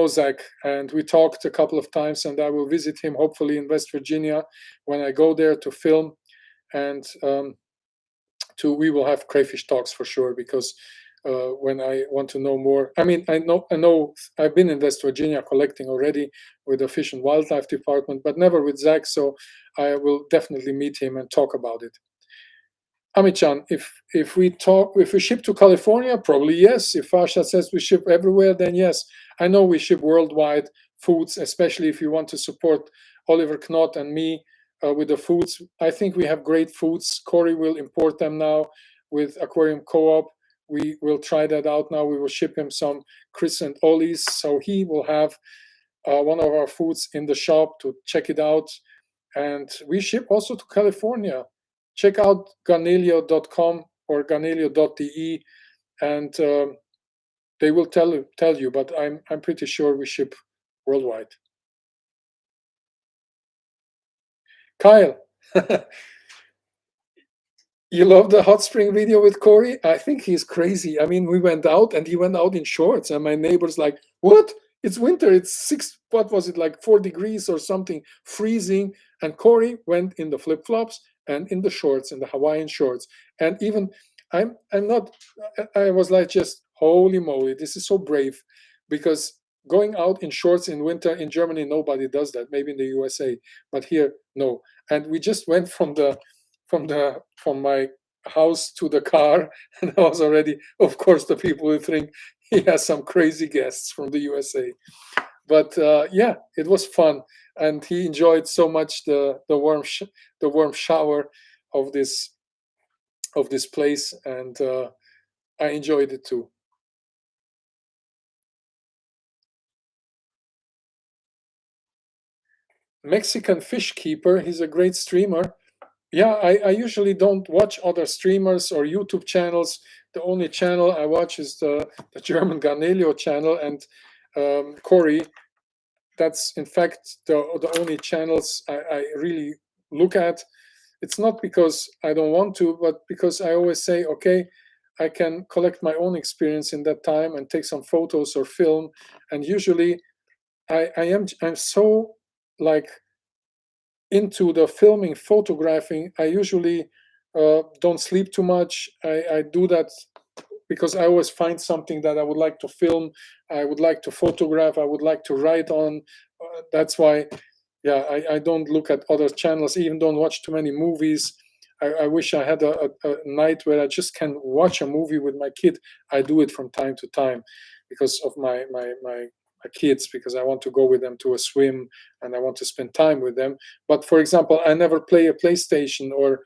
Zach, and we talked a couple of times, and I will visit him hopefully in West Virginia when I go there to film, and we will have crayfish talks for sure, because when I want to know more, I mean, I know I've been in West Virginia collecting already with the Fish and Wildlife Department, but never with Zach, so I will definitely meet him and talk about it. Amichan, if we ship to California, probably yes. If Farsha says we ship everywhere, then yes. I know we ship worldwide foods, especially if you want to support Oliver Knott and me with the foods. I think we have great foods. Corey will import them now with Aquarium Co-op. We will try that out now. We will ship him some Chris and Ollie's, so he will have one of our foods in the shop to check it out. And we ship also to California. Check out garnelio.com or garnelio.de, and they will tell you. But I'm pretty sure we ship worldwide. Kyle, you love the hot spring video with Corey? I think he's crazy. I mean, we went out and he went out in shorts, and my neighbor's like, "What? It's winter. It's what was it, like 4 degrees or something, freezing." And Corey went in the flip flops and in the shorts, in the Hawaiian shorts. And even I'm not. I was like, just holy moly, this is so brave, because going out in shorts in winter in Germany, nobody does that. Maybe in the USA, but here, no. And we just went from my house to the car, and I was already, of course, the people will think he has some crazy guests from the USA. But yeah, it was fun, and he enjoyed so much the warm shower of this place, and I enjoyed it too. Mexican Fish Keeper, he's a great streamer. Yeah, I usually don't watch other streamers or YouTube channels. The only channel I watch is the German Garnelio channel, and Corey. That's in fact the only channels I really look at. It's not because I don't want to, but because I always say, okay, I can collect my own experience in that time and take some photos or film. And usually I'm so like into the filming, photographing. I usually don't sleep too much. I do that because I always find something that I would like to film, I would like to photograph, I would like to write on. That's why, yeah, I don't look at other channels, even don't watch too many movies. I wish I had a night where I just can watch a movie with my kid. I do it from time to time because of my kids, because I want to go with them to a swim and I want to spend time with them. But for example, I never play a PlayStation or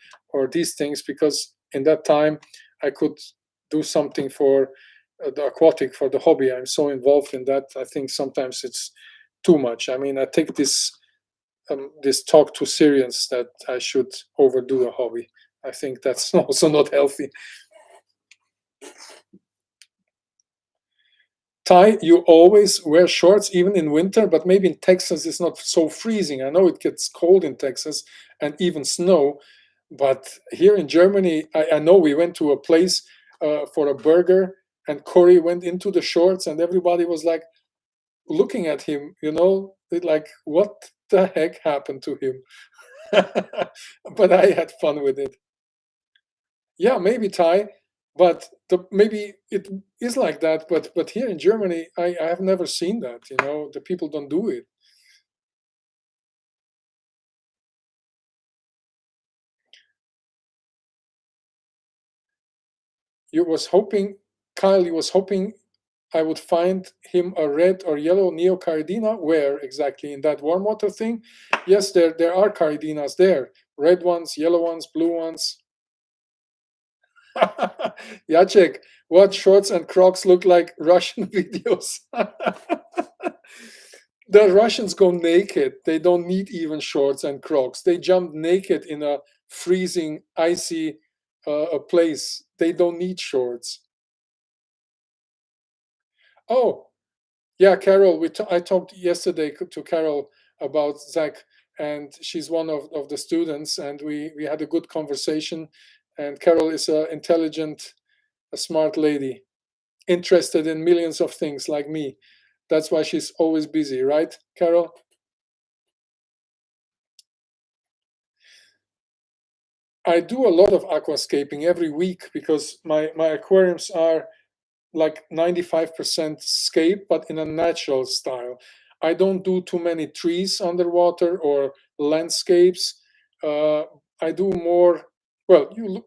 these things, because in that time I could do something for the aquatic, for the hobby. I'm so involved in that. I think sometimes it's too much. I mean, I take this talk too serious that I should overdo a hobby. I think that's also not healthy. Ty, you always wear shorts even in winter, but maybe in Texas it's not so freezing. I know it gets cold in Texas and even snow, but here in Germany, I know we went to a place for a burger, and Corey went into the shorts, and everybody was like looking at him, like, what the heck happened to him? But I had fun with it. Yeah, maybe Thai, but maybe it is like that. But here in Germany, I have never seen that. The people don't do it. You was hoping, Kyle. You was hoping I would find him a red or yellow neocaridina. Where exactly, in that warm water thing? Yes, there are caridinas there. Red ones, yellow ones, blue ones. Jacek, what shorts and Crocs look like Russian videos? The Russians go naked. They don't need even shorts and Crocs. They jump naked in a freezing, icy a place. They don't need shorts. Oh, yeah, Carol. I talked yesterday to Carol about Zach, and she's one of the students, and we had a good conversation. And Carol is a intelligent, a smart lady, interested in millions of things like me. That's why she's always busy, right, Carol? I do a lot of aquascaping every week because my aquariums are like 95% scape, but in a natural style. I don't do too many trees underwater or landscapes. Uh, I do more. Well, you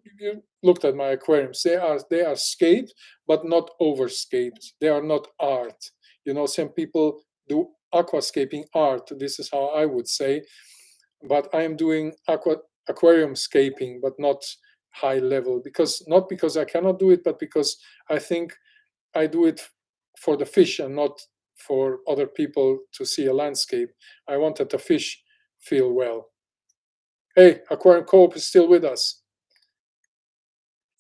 looked at my aquariums. They are scaped, but not overscaped. They are not art. Some people do aquascaping art. This is how I would say, but I am doing aquarium scaping, but not high level, because not because I cannot do it, but because I think I do it for the fish and not for other people to see a landscape. I want that the fish feel well. Hey, Aquarium Co-op is still with us.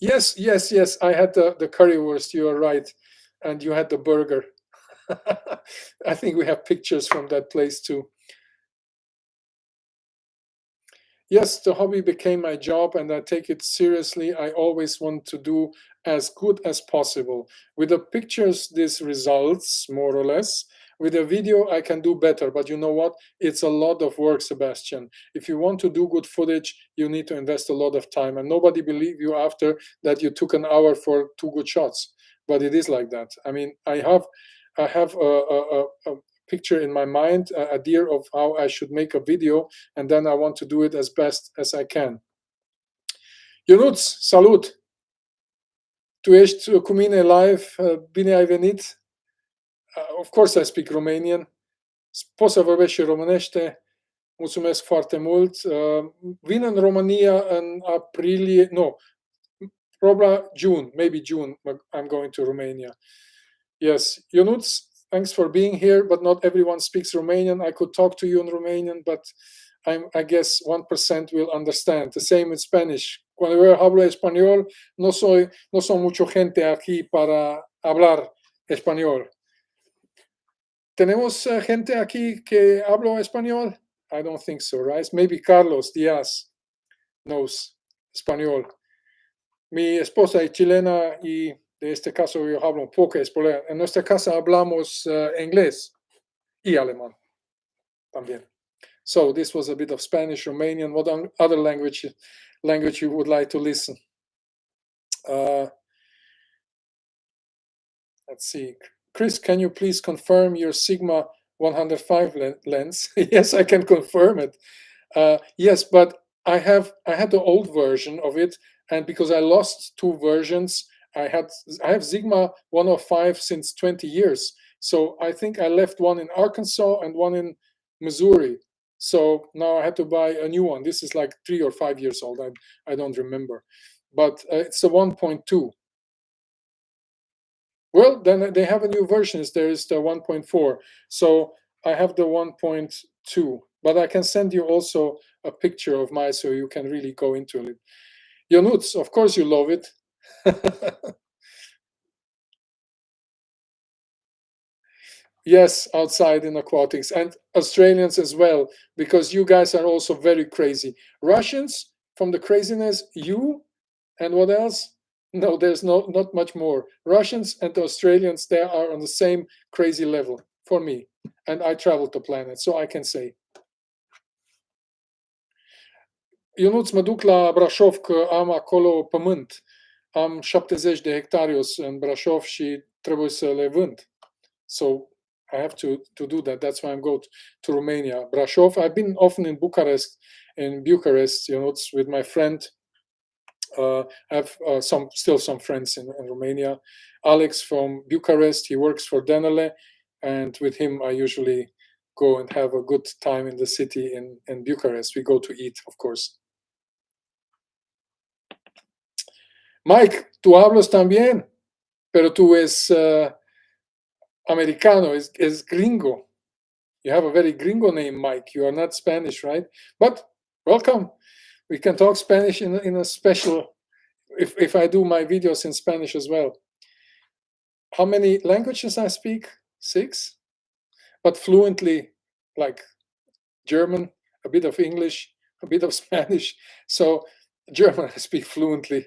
Yes, yes, yes. I had the currywurst. You are right, and you had the burger. I think we have pictures from that place too. Yes, the hobby became my job and I take it seriously. I always want to do as good as possible. With the pictures, this results more or less. With a video, I can do better. But you know what? It's a lot of work, Sebastian. If you want to do good footage, you need to invest a lot of time. And nobody believe you after that you took an hour for two good shots. But it is like that. I mean, I have a picture in my mind, a idea of how I should make a video, and then I want to do it as best as I can. Ionuț, salut! Tu ești cu mine live, bine ai venit. Of course I speak Romanian. Pot să vorbesc și românește. Mulțumesc foarte mult. Vin în România în aprilie, no, probably June, maybe June, I'm going to Romania. Yes, Ionuț, thanks for being here, but not everyone speaks Romanian. I could talk to you in Romanian, but I guess 1% will understand. The same in Spanish. Cuando yo hablo español, no son mucha gente aquí para hablar español. ¿Tenemos gente aquí que habla español? I don't think so, right? Maybe Carlos Díaz knows español. Mi esposa es chilena y de este caso yo hablo un poco español. En nuestra casa hablamos inglés y alemán también. So this was a bit of Spanish, Romanian. What other language you would like to listen? Let's see. Chris, can you please confirm your Sigma 105 lens? Yes, I can confirm it. Yes, but I had the old version of it, and because I lost two versions, I have Sigma 105 since 20 years. So I think I left one in Arkansas and one in Missouri. So now I had to buy a new one. This is like 3 or 5 years old. I don't remember, but it's a 1.2. Well, then they have a new version. There is the 1.4. So I have the 1.2, but I can send you also a picture of mine so you can really go into it. Ionuț, of course you love it. Yes, outside in aquatics, and Australians as well, because you guys are also very crazy. Russians, from the craziness, you and what else? No, there's not much more. Russians and the Australians, they are on the same crazy level for me. And I travel the planet, so I can say. Eu nu-ți mă duc la Brașov că am acolo pământ. Am 70 de hectarius în Brașov și trebuie să le vând. So I have to do that. That's why I'm going to Romania. Brasov. I've been often in Bucharest, it's with my friend. I have still some friends in Romania. Alex from Bucharest. He works for Denele, and with him I usually go and have a good time in the city in Bucharest. We go to eat, of course. Mike, tú hablas también, pero tú es americano, es gringo. You have a very gringo name, Mike. You are not Spanish, right? But welcome. We can talk Spanish in a special, if I do my videos in Spanish as well. How many languages I speak? 6, but fluently, like German, a bit of English, a bit of Spanish. So German I speak fluently,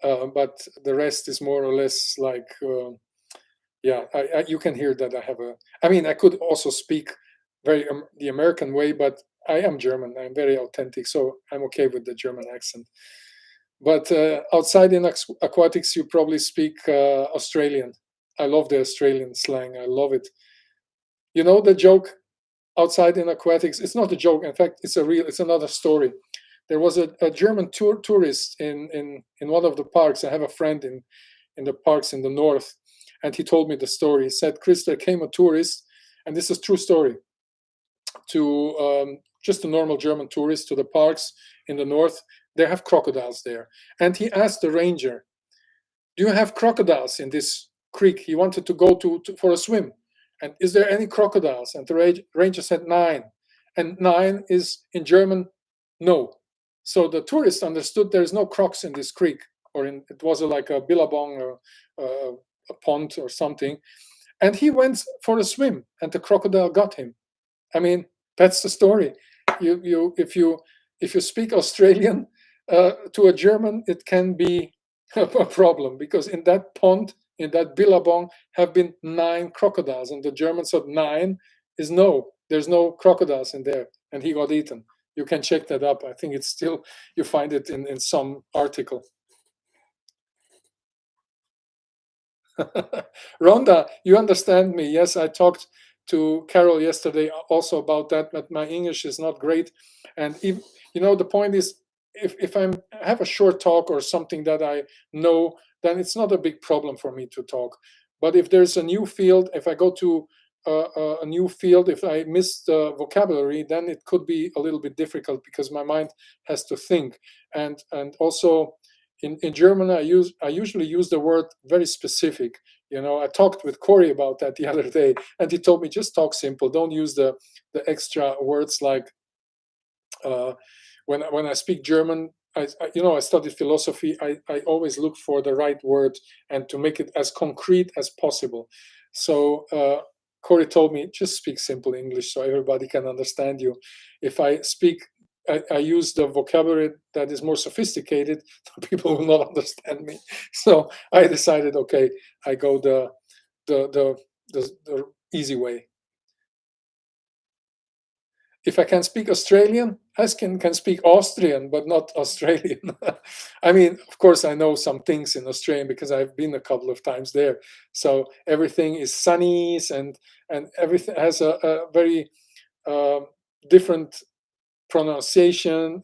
but the rest is more or less like, you can hear that I have I could also speak the American way, but I am German. I'm very authentic, so I'm okay with the German accent. But outside in aquatics, you probably speak Australian. I love the Australian slang. I love it. You know the joke outside in aquatics? It's not a joke. In fact, it's another story. There was a German tourist in one of the parks. I have a friend in the parks in the north, and he told me the story. He said, Chris, there came a tourist, and this is a true story, to just a normal German tourist to the parks in the north. They have crocodiles there. And he asked the ranger, do you have crocodiles in this creek? He wanted to go for a swim. And is there any crocodiles? And the ranger said 9. And 9 is in German, no. So the tourist understood there's no crocs in this creek, it was like a billabong or a pond or something. And he went for a swim, and the crocodile got him. I mean, that's the story. If you speak Australian to a German, it can be a problem, because in that pond, in that billabong, have been 9 crocodiles, and the German said 9 is no. There's no crocodiles in there, and he got eaten. You can check that up. I think it's still, you find it in some article. Rhonda, you understand me? Yes, I talked to Carol yesterday also about that, but my English is not great. And if the point is, if I have a short talk or something that I know, then it's not a big problem for me to talk. But if there's a new field, if I go to a new field, if I miss the vocabulary, then it could be a little bit difficult, because my mind has to think. And also in German, I usually use the word very specific. I talked with Corey about that the other day, and he told me, just talk simple. Don't use the extra words like when I speak German. I studied philosophy. I always look for the right word and to make it as concrete as possible. So Corey told me, just speak simple English so everybody can understand you. If I use the vocabulary that is more sophisticated, people will not understand me. So I decided, okay, I go the easy way. If I can speak Australian, I can speak Austrian, but not Australian. I mean, of course, I know some things in Australian because I've been a couple of times there. So everything is sunnies, and everything has a very different pronunciation.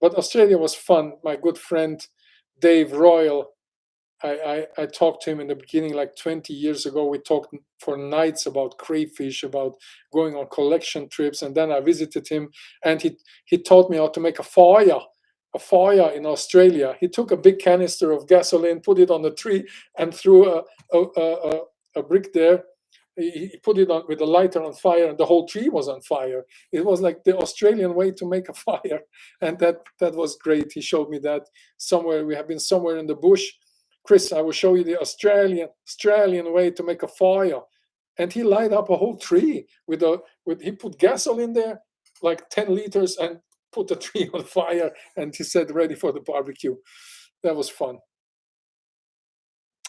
But Australia was fun. My good friend Dave Royal, I talked to him in the beginning, like 20 years ago. We talked for nights about crayfish, about going on collection trips, and then I visited him, and he taught me how to make a fire in Australia. He took a big canister of gasoline, put it on the tree, and threw a brick there. He put it on with a lighter on fire, and the whole tree was on fire. It was like the Australian way to make a fire, and that was great. He showed me that somewhere. We have been somewhere in the bush. Chris, I will show you the Australian way to make a fire. and he light up a whole tree with he put gasoline there, like 10 liters, and put the tree on fire, and he said ready for the barbecue. That was fun.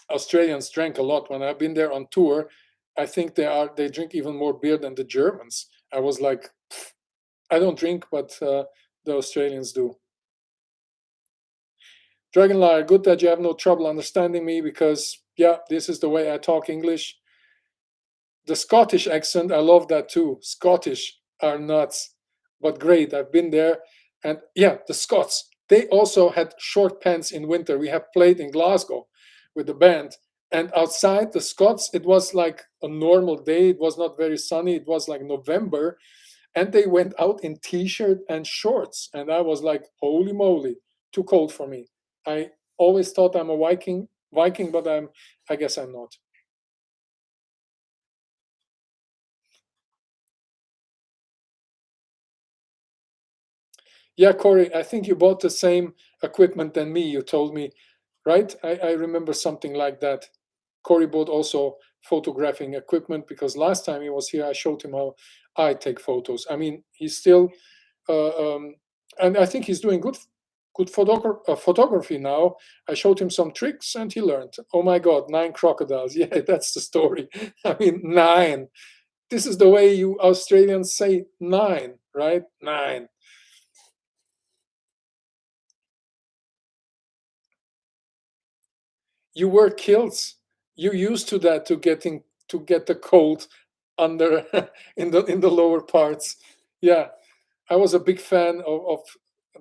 Australians drank a lot. When I've been there on tour, I think they drink even more beer than the Germans. I was like, I don't drink, but the Australians do. Dragon Liar, good that you have no trouble understanding me, because yeah, this is the way I talk English. The Scottish accent, I love that too. Scottish are nuts, but great. I've been there, and yeah, the Scots. They also had short pants in winter. We have played in Glasgow with the band, and outside the Scots, it was like a normal day. It was not very sunny. It was like November, and they went out in t-shirt and shorts, and I was like, holy moly, too cold for me. I always thought I'm a Viking, but I guess I'm not. Yeah, Corey, I think you bought the same equipment than me, you told me, right? I remember something like that. Corey bought also photographing equipment, because last time he was here, I showed him how I take photos. I mean, he's still, and I think he's doing good photography now. I showed him some tricks and he learned. Oh my God, 9 crocodiles. Yeah, that's the story. I mean, 9. This is the way you Australians say 9, right? 9. You wear kilts. You used to that, to get the cold under in the lower parts. Yeah, I was a big fan of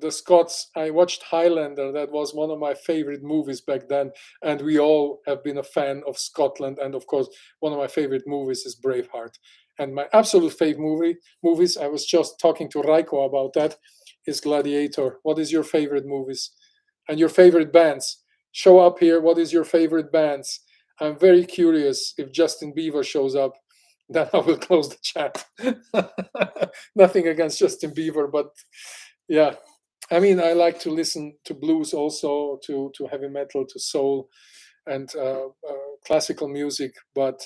the Scots. I watched Highlander. That was one of my favorite movies back then, and we all have been a fan of Scotland. And of course, one of my favorite movies is Braveheart. And my absolute favorite movies. I was just talking to Raiko about that. Is Gladiator. What is your favorite movies, and your favorite bands? Show up here. What is your favorite bands? I'm very curious if Justin Bieber shows up. Then I will close the chat. Nothing against Justin Bieber, but yeah, I mean, I like to listen to blues also, to heavy metal, to soul, and classical music. But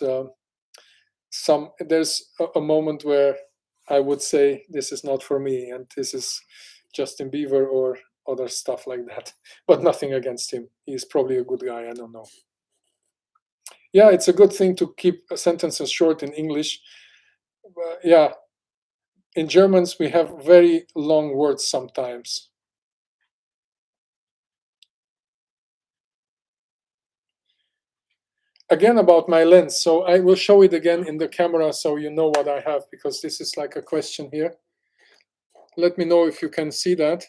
there's a moment where I would say this is not for me, and this is Justin Bieber or other stuff like that. But nothing against him. He's probably a good guy. I don't know. Yeah, it's a good thing to keep sentences short in English. Yeah, in Germans we have very long words sometimes. Again, about my lens. So I will show it again in the camera so you know what I have, because this is like a question here. Let me know if you can see that.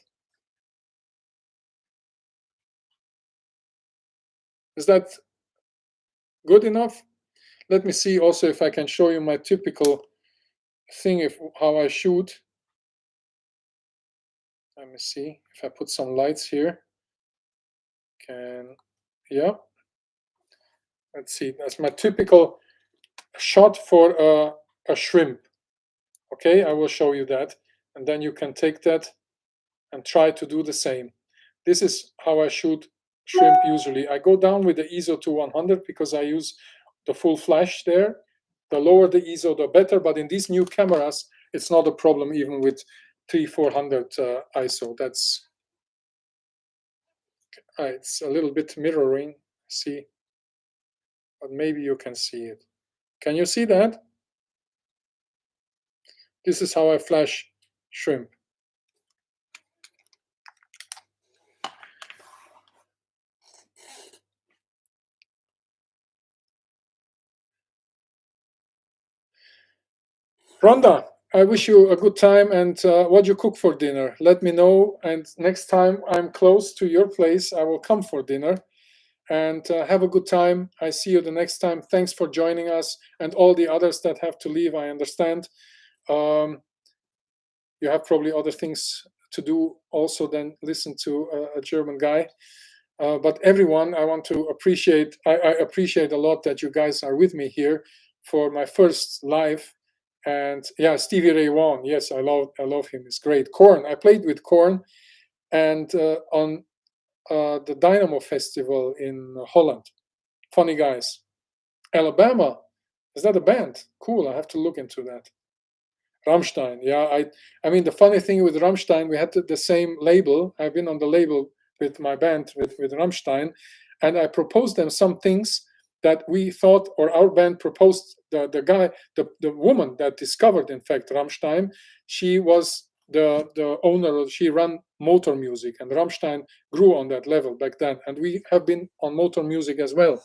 Is that good enough? Let me see also if I can show you my typical thing, how I shoot. Let me see if I put some lights here. Yeah. Let's see. That's my typical shot for a shrimp. Okay, I will show you that, and then you can take that and try to do the same. This is how I shoot shrimp usually. I go down with the ISO to 100 because I use the full flash there. The lower the ISO, the better. But in these new cameras, it's not a problem even with 300-400 ISO. That's it's a little bit mirroring. See, but maybe you can see it. Can you see that? This is how I flash shrimp. Rhonda, I wish you a good time, and what you cook for dinner, let me know. And next time I'm close to your place, I will come for dinner. And have a good time. I see you the next time. Thanks for joining us, and all the others that have to leave. I understand. You have probably other things to do also than listen to a German guy. But everyone, I want to appreciate. I appreciate a lot that you guys are with me here for my first live. And yeah, Stevie Ray Vaughan. Yes, I love him. It's great. Korn. I played with Korn, and on the Dynamo Festival in Holland. Funny guys. Alabama. Is that a band? Cool. I have to look into that. Rammstein. Yeah, I mean the funny thing with Rammstein, we had the same label. I've been on the label with my band with Rammstein, and I proposed them some things that we thought, or our band proposed the guy, the woman that discovered in fact Rammstein. She was the owner. She ran Motor Music, and Rammstein grew on that level back then. And we have been on Motor Music as well.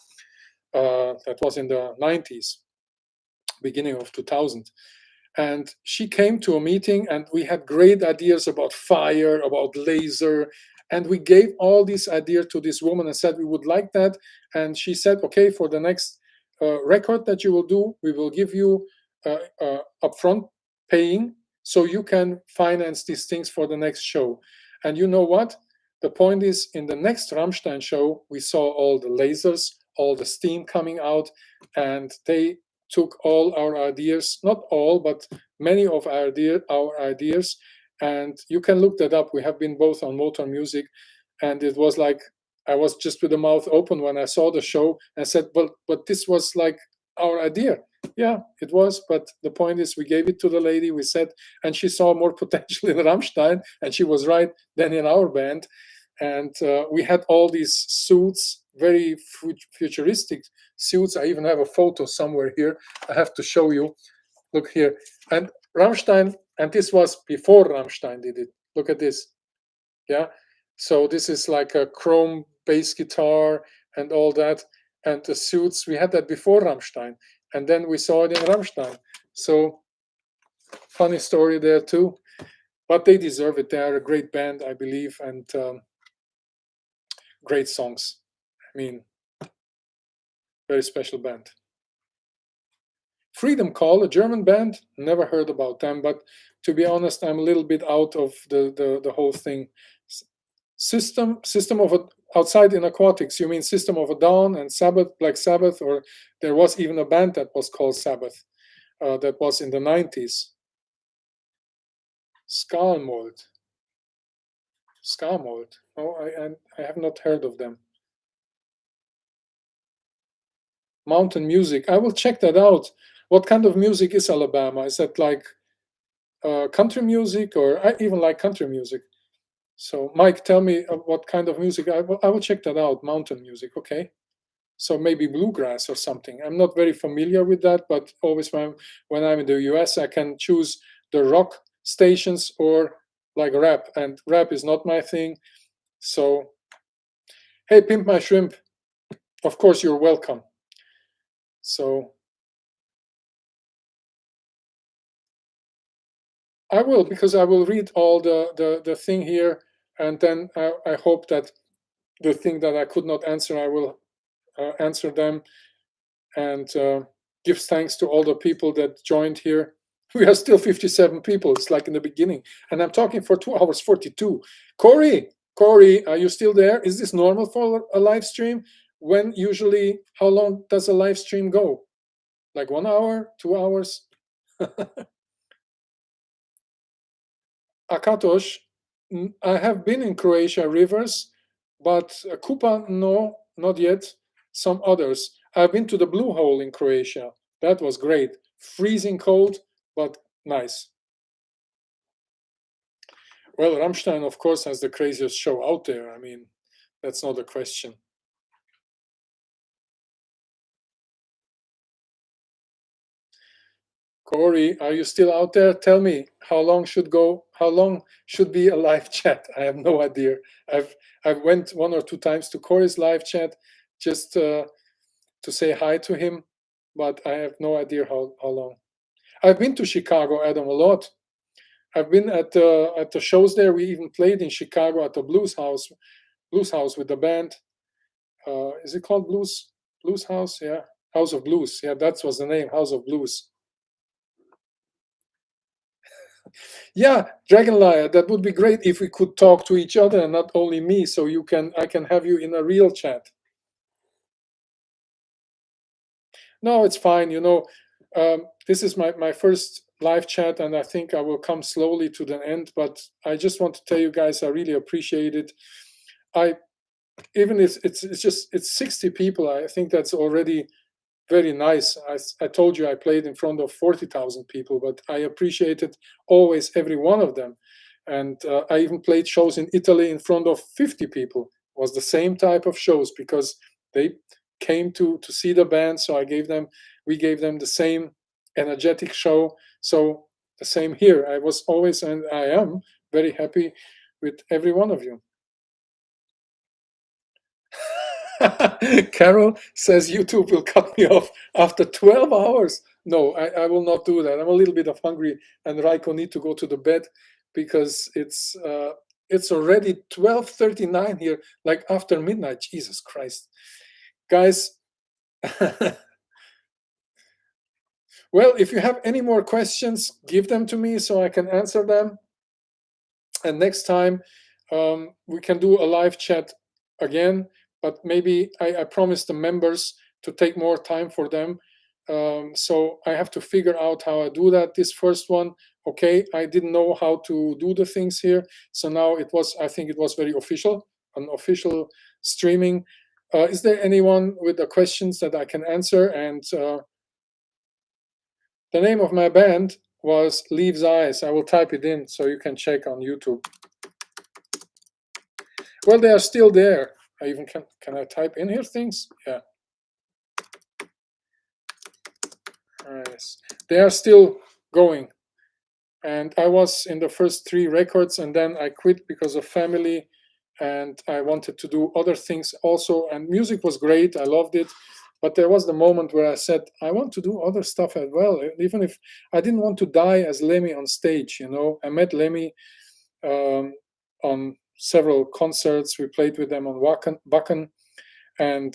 That was in the 90s, beginning of 2000. And she came to a meeting, and we had great ideas about fire, about laser, and we gave all these ideas to this woman and said we would like that. And she said, okay, for the next record that you will do, we will give you upfront paying so you can finance these things for the next show. And you know what? The point is, in the next Rammstein show, we saw all the lasers, all the steam coming out, and they took all our ideas, not all, but many of our ideas, and you can look that up. We have been both on Motor Music, and it was like I was just with the mouth open when I saw the show and said, well, but this was like our idea. Yeah, it was, but the point is we gave it to the lady, we said, and she saw more potential in Rammstein, and she was right, than in our band. And we had all these suits, very futuristic suits. I even have a photo somewhere here. I have to show you. Look here. And Rammstein, and this was before Rammstein did it. Look at this. Yeah. So this is like a chrome bass guitar and all that. And the suits, we had that before Rammstein. And then we saw it in Rammstein. So funny story there too. But they deserve it. They are a great band, I believe, and great songs. I mean, very special band. Freedom Call, a German band, never heard about them, but to be honest, I'm a little bit out of the whole thing. System of a, outside in aquatics, you mean System of a Down and Sabbath, Black Sabbath, or there was even a band that was called Sabbath, that was in the 90s. Skalmold. Oh, I have not heard of them. Mountain music. I will check that out. What kind of music is Alabama? Is that like country music, or I even like country music? So, Mike, tell me what kind of music. I will check that out. Mountain music, okay? So maybe bluegrass or something. I'm not very familiar with that, but always when I'm in the US, I can choose the rock stations or like rap, and rap is not my thing. So, hey, Pimp My Shrimp, of course you're welcome. So I will, because I will read all the thing here, and then I hope that the thing that I could not answer, I will answer them, and give thanks to all the people that joined here. We are still 57 people. It's like in the beginning, and I'm talking for 2 hours 42. Corey, are you still there? Is this normal for a live stream? When usually, how long does a live stream go? Like 1 hour, 2 hours? Akatosh, I have been in Croatia rivers, but Kupa, no, not yet. Some others. I've been to the Blue Hole in Croatia. That was great. Freezing cold, but nice. Well, Rammstein, of course, has the craziest show out there. I mean, that's not a question. Corey, are you still out there? Tell me how long should be a live chat? I have no idea. I've went 1 or 2 times to Corey's live chat just to say hi to him, but I have no idea how long. I've been to Chicago, Adam, a lot. I've been at the shows there. We even played in Chicago at the Blues House with the band. Is it called Blues House? Yeah, House of Blues. Yeah, that was the name, House of Blues. Yeah, Dragonlier, that would be great if we could talk to each other and not only me, so I can have you in a real chat. No, it's fine. This is my first live chat, and I think I will come slowly to the end, but I just want to tell you guys I really appreciate it. Even if it's 60 people, I think that's already very nice. I told you I played in front of 40,000 people, but I appreciated always every one of them. And I even played shows in Italy in front of 50 people. It was the same type of shows because they came to see the band. So we gave them the same energetic show. So the same here. I was always, and I am very happy with every one of you. Carol says YouTube will cut me off after 12 hours. No, I will not do that. I'm a little bit of hungry, and Raiko need to go to the bed because it's already 12:39 here, like after midnight. Jesus Christ, guys. Well, if you have any more questions, give them to me so I can answer them. And next time we can do a live chat again. But maybe I promised the members to take more time for them. So I have to figure out how I do that. This first one, okay, I didn't know how to do the things here. So now I think it was very official, an official streaming. Is there anyone with the questions that I can answer? And the name of my band was Leaves Eyes. I will type it in so you can check on YouTube. Well, they are still there. I even can I type in here things? Yeah. Nice. They are still going. And I was in the first 3 records, and then I quit because of family, and I wanted to do other things also. And music was great. I loved it. But there was the moment where I said, I want to do other stuff as well. Even if I didn't want to die as Lemmy on stage, you know. I met Lemmy on several concerts. We played with them on Wacken, and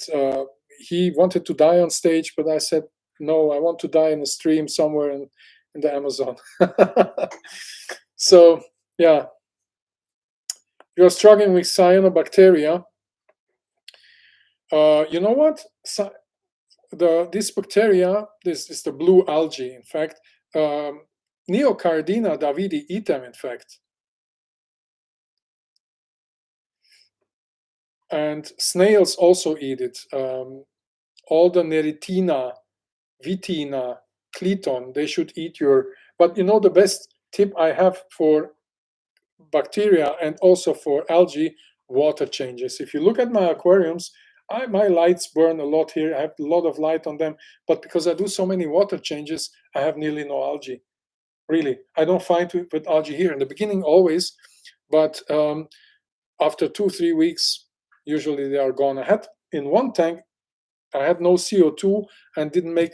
he wanted to die on stage, but I said, no, I want to die in a stream somewhere in the Amazon. So, yeah. You're struggling with cyanobacteria. You know what? This bacteria, this is the blue algae, in fact. Neocardina davidi eat them, in fact. And snails also eat it. All the Neritina, Vitina, Cleton, they should eat your... But you know, the best tip I have for bacteria and also for algae, water changes. If you look at my aquariums, my lights burn a lot here. I have a lot of light on them, but because I do so many water changes, I have nearly no algae. Really, I don't find with algae here. In the beginning, always, but after 2-3 weeks, usually they are gone. I had in one tank, I had no CO2 and didn't make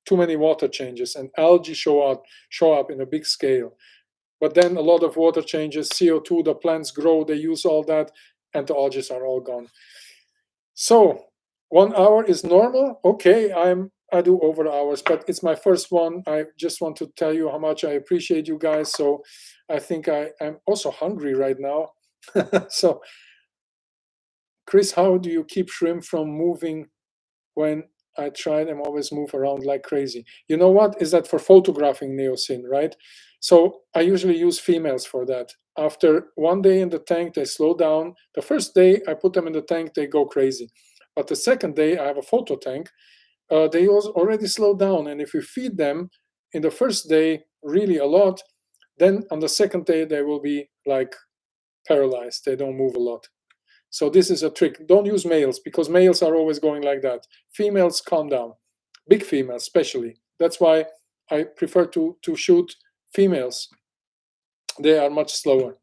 too many water changes, and algae show up in a big scale. But then a lot of water changes, CO2, the plants grow, they use all that, and the algae are all gone. So 1 hour is normal. Okay, I do over hours, but it's my first one. I just want to tell you how much I appreciate you guys. So I think I'm also hungry right now. So, Chris, how do you keep shrimp from moving when I try them? Always move around like crazy. You know what? Is that for photographing neosyn, right? So I usually use females for that. After 1 day in the tank, they slow down. The first day I put them in the tank, they go crazy. But the second day, I have a photo tank. They already slow down. And if you feed them in the first day really a lot, then on the second day, they will be like paralyzed. They don't move a lot. So this is a trick. Don't use males because males are always going like that. Females, calm down. Big females, especially. That's why I prefer to shoot females. They are much slower.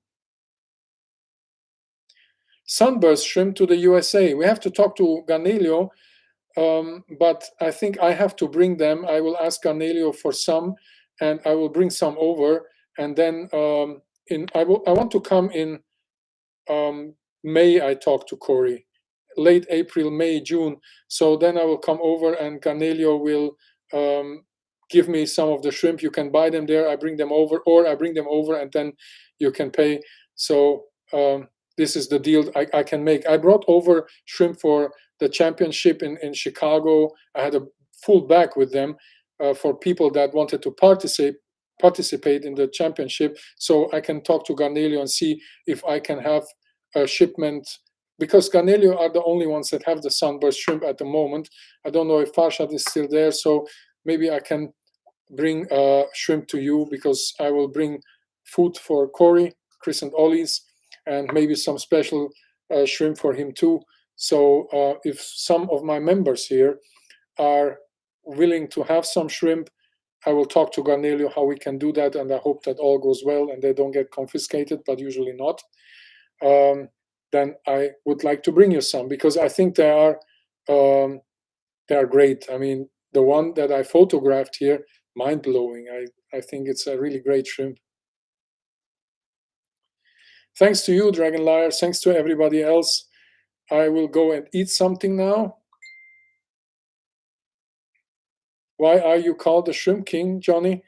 Sunburst shrimp to the USA. We have to talk to Garnelio, but I think I have to bring them. I will ask Garnelio for some, and I will bring some over. And then I want to come in May. I talk to Corey, late April, May, June. So then I will come over, and Garnelio will give me some of the shrimp. You can buy them there. I bring them over, or I bring them over, and then you can pay. So this is the deal I can make. I brought over shrimp for the championship in Chicago. I had a full bag with them for people that wanted to participate in the championship. So I can talk to Garnelio and see if I can have a shipment because Garnelio are the only ones that have the sunburst shrimp at the moment. I don't know if Farshad is still there, so maybe I can bring shrimp to you, because I will bring food for Corey, Chris, and Ollie's, and maybe some special shrimp for him too. So if some of my members here are willing to have some shrimp, I will talk to Garnelio how we can do that, and I hope that all goes well and they don't get confiscated, but usually not. Then I would like to bring you some, because I think they are great. I mean, the one that I photographed here, mind blowing. I think it's a really great shrimp. Thanks to you, Dragon Liar. Thanks to everybody else. I will go and eat something now. Why are you called the Shrimp King, Johnny?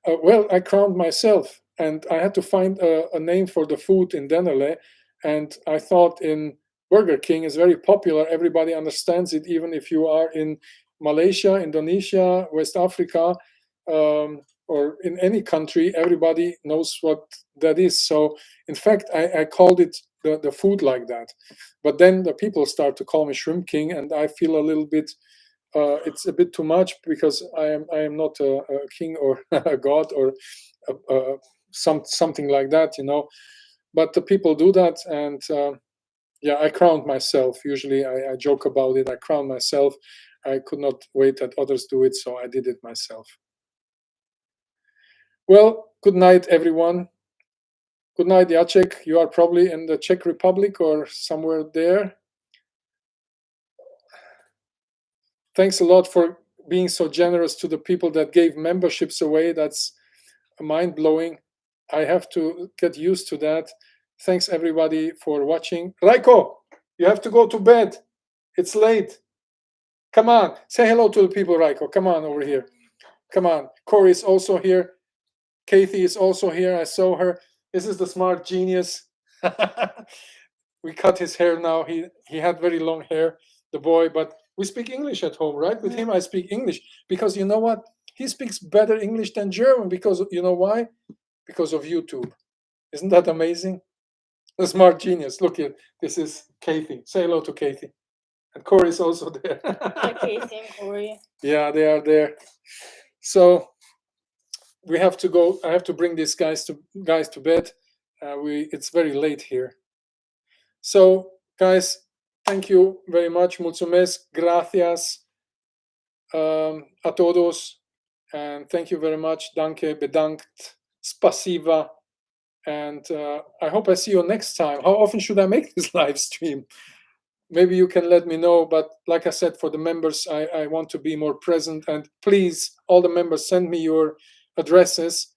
Well, I crowned myself, and I had to find a name for the food in Denele, and I thought in Burger King is very popular. Everybody understands it, even if you are in Malaysia, Indonesia, West Africa, or in any country, everybody knows what that is. So, in fact, I called it the food like that. But then the people start to call me Shrimp King, and I feel a little bit. It's a bit too much, because I am not a king or a god or something like that, you know. But the people do that, and yeah, I crowned myself. Usually, I joke about it. I crown myself. I could not wait that others do it, so I did it myself. Well, good night, everyone. Good night, Jacek. You are probably in the Czech Republic or somewhere there. Thanks a lot for being so generous to the people that gave memberships away. That's mind blowing. I have to get used to that. Thanks everybody for watching. Raiko, you have to go to bed. It's late. Come on, say hello to the people, Raiko. Come on over here. Come on. Corey is also here. Kathy is also here. I saw her. This is the smart genius. We cut his hair now. He had very long hair, the boy, but we speak English at home, right? With him, I speak English, because you know what? He speaks better English than German, because you know why? Because of YouTube. Isn't that amazing? The smart genius. Look here. This is Kathy. Say hello to Kathy. And Corey is also there. Hi, Kathy and Corey. Yeah, they are there. So we have to go. I have to bring these guys to bed. It's very late here. So guys, thank you very much. Mulțumesc. Gracias a todos. And thank you very much. Danke, bedankt, spasiba. And I hope I see you next time. How often should I make this live stream? Maybe you can let me know. But like I said, for the members, I want to be more present. And please, all the members, send me your addresses.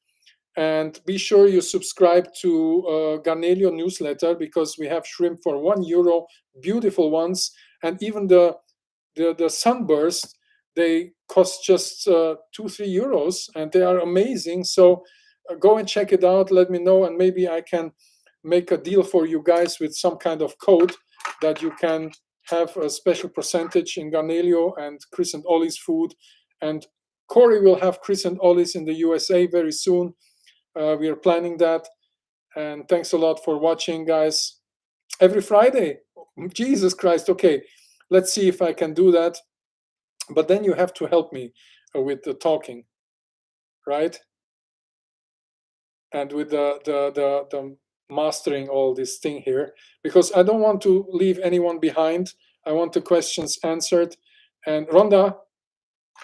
And be sure you subscribe to Garnelio newsletter, because we have shrimp for €1, beautiful ones. And even the sunburst, they cost just 2-3 euros, and they are amazing. So go and check it out. Let me know, and maybe I can make a deal for you guys with some kind of code that you can have a special percentage in Garnelio and Chris and Ollie's food. And Corey will have Chris and Ollie's in the USA very soon. We are planning that. And thanks a lot for watching, guys. Every Friday. Jesus Christ. Okay, let's see if I can do that. But then you have to help me with the talking, right? And with the mastering all this thing here, because I don't want to leave anyone behind. I want the questions answered. And Rhonda,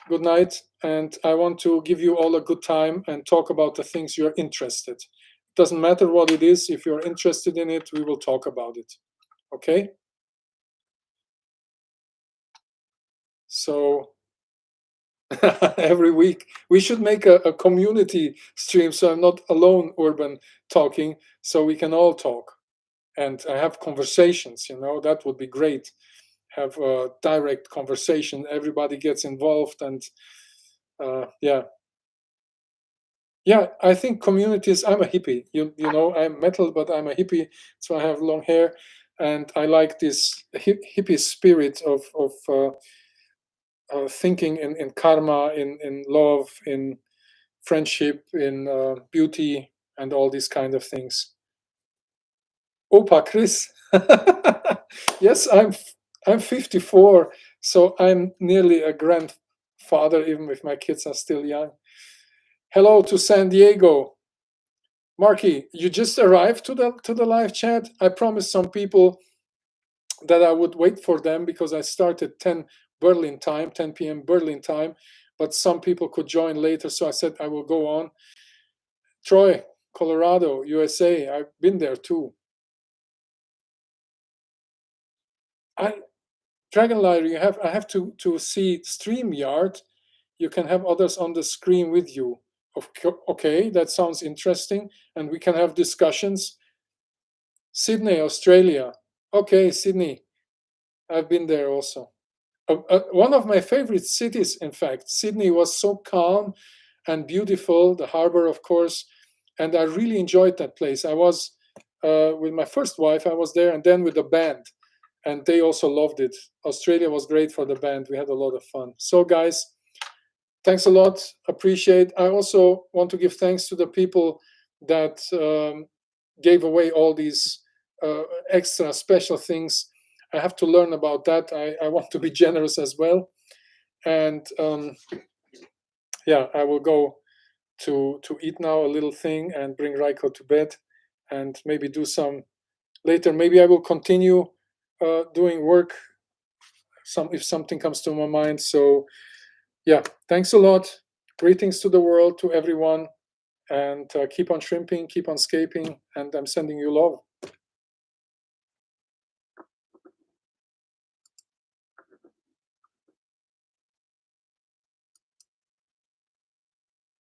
good night. And I want to give you all a good time and talk about the things you're interested. It doesn't matter what it is. If you're interested in it, we will talk about it. Okay? So every week we should make a community stream, so I'm not alone, Urban, talking, so we can all talk and have conversations. You know, that would be great. Have a direct conversation. Everybody gets involved, and yeah. I think communities. I'm a hippie. You know, I'm metal, but I'm a hippie, so I have long hair, and I like this hippie spirit of thinking in karma, in love, in friendship, in beauty, and all these kind of things. Opa Chris. Yes, I'm 54, so I'm nearly a grandfather, even if my kids are still young. Hello to San Diego. Marky, you just arrived to the live chat. I promised some people that I would wait for them because I started 10 Berlin time, 10 p.m. Berlin time, but some people could join later, so I said I will go on. Troy, Colorado, USA. I've been there too. Dragon Liar, I have to see StreamYard. You can have others on the screen with you. Okay, that sounds interesting, and we can have discussions. Sydney, Australia. Okay, Sydney. I've been there also. One of my favorite cities, in fact. Sydney was so calm and beautiful, the harbor, of course, and I really enjoyed that place. I was with my first wife, I was there, and then with the band, and they also loved it. Australia was great for the band. We had a lot of fun. So, guys, thanks a lot. Appreciate. I also want to give thanks to the people that gave away all these extra special things. I have to learn about that. I want to be generous as well. And yeah, I will go to eat now a little thing and bring Raiko to bed and maybe do some later. Maybe I will continue doing work if something comes to my mind. So yeah, thanks a lot. Greetings to the world, to everyone, and keep on shrimping, keep on scaping, and I'm sending you love.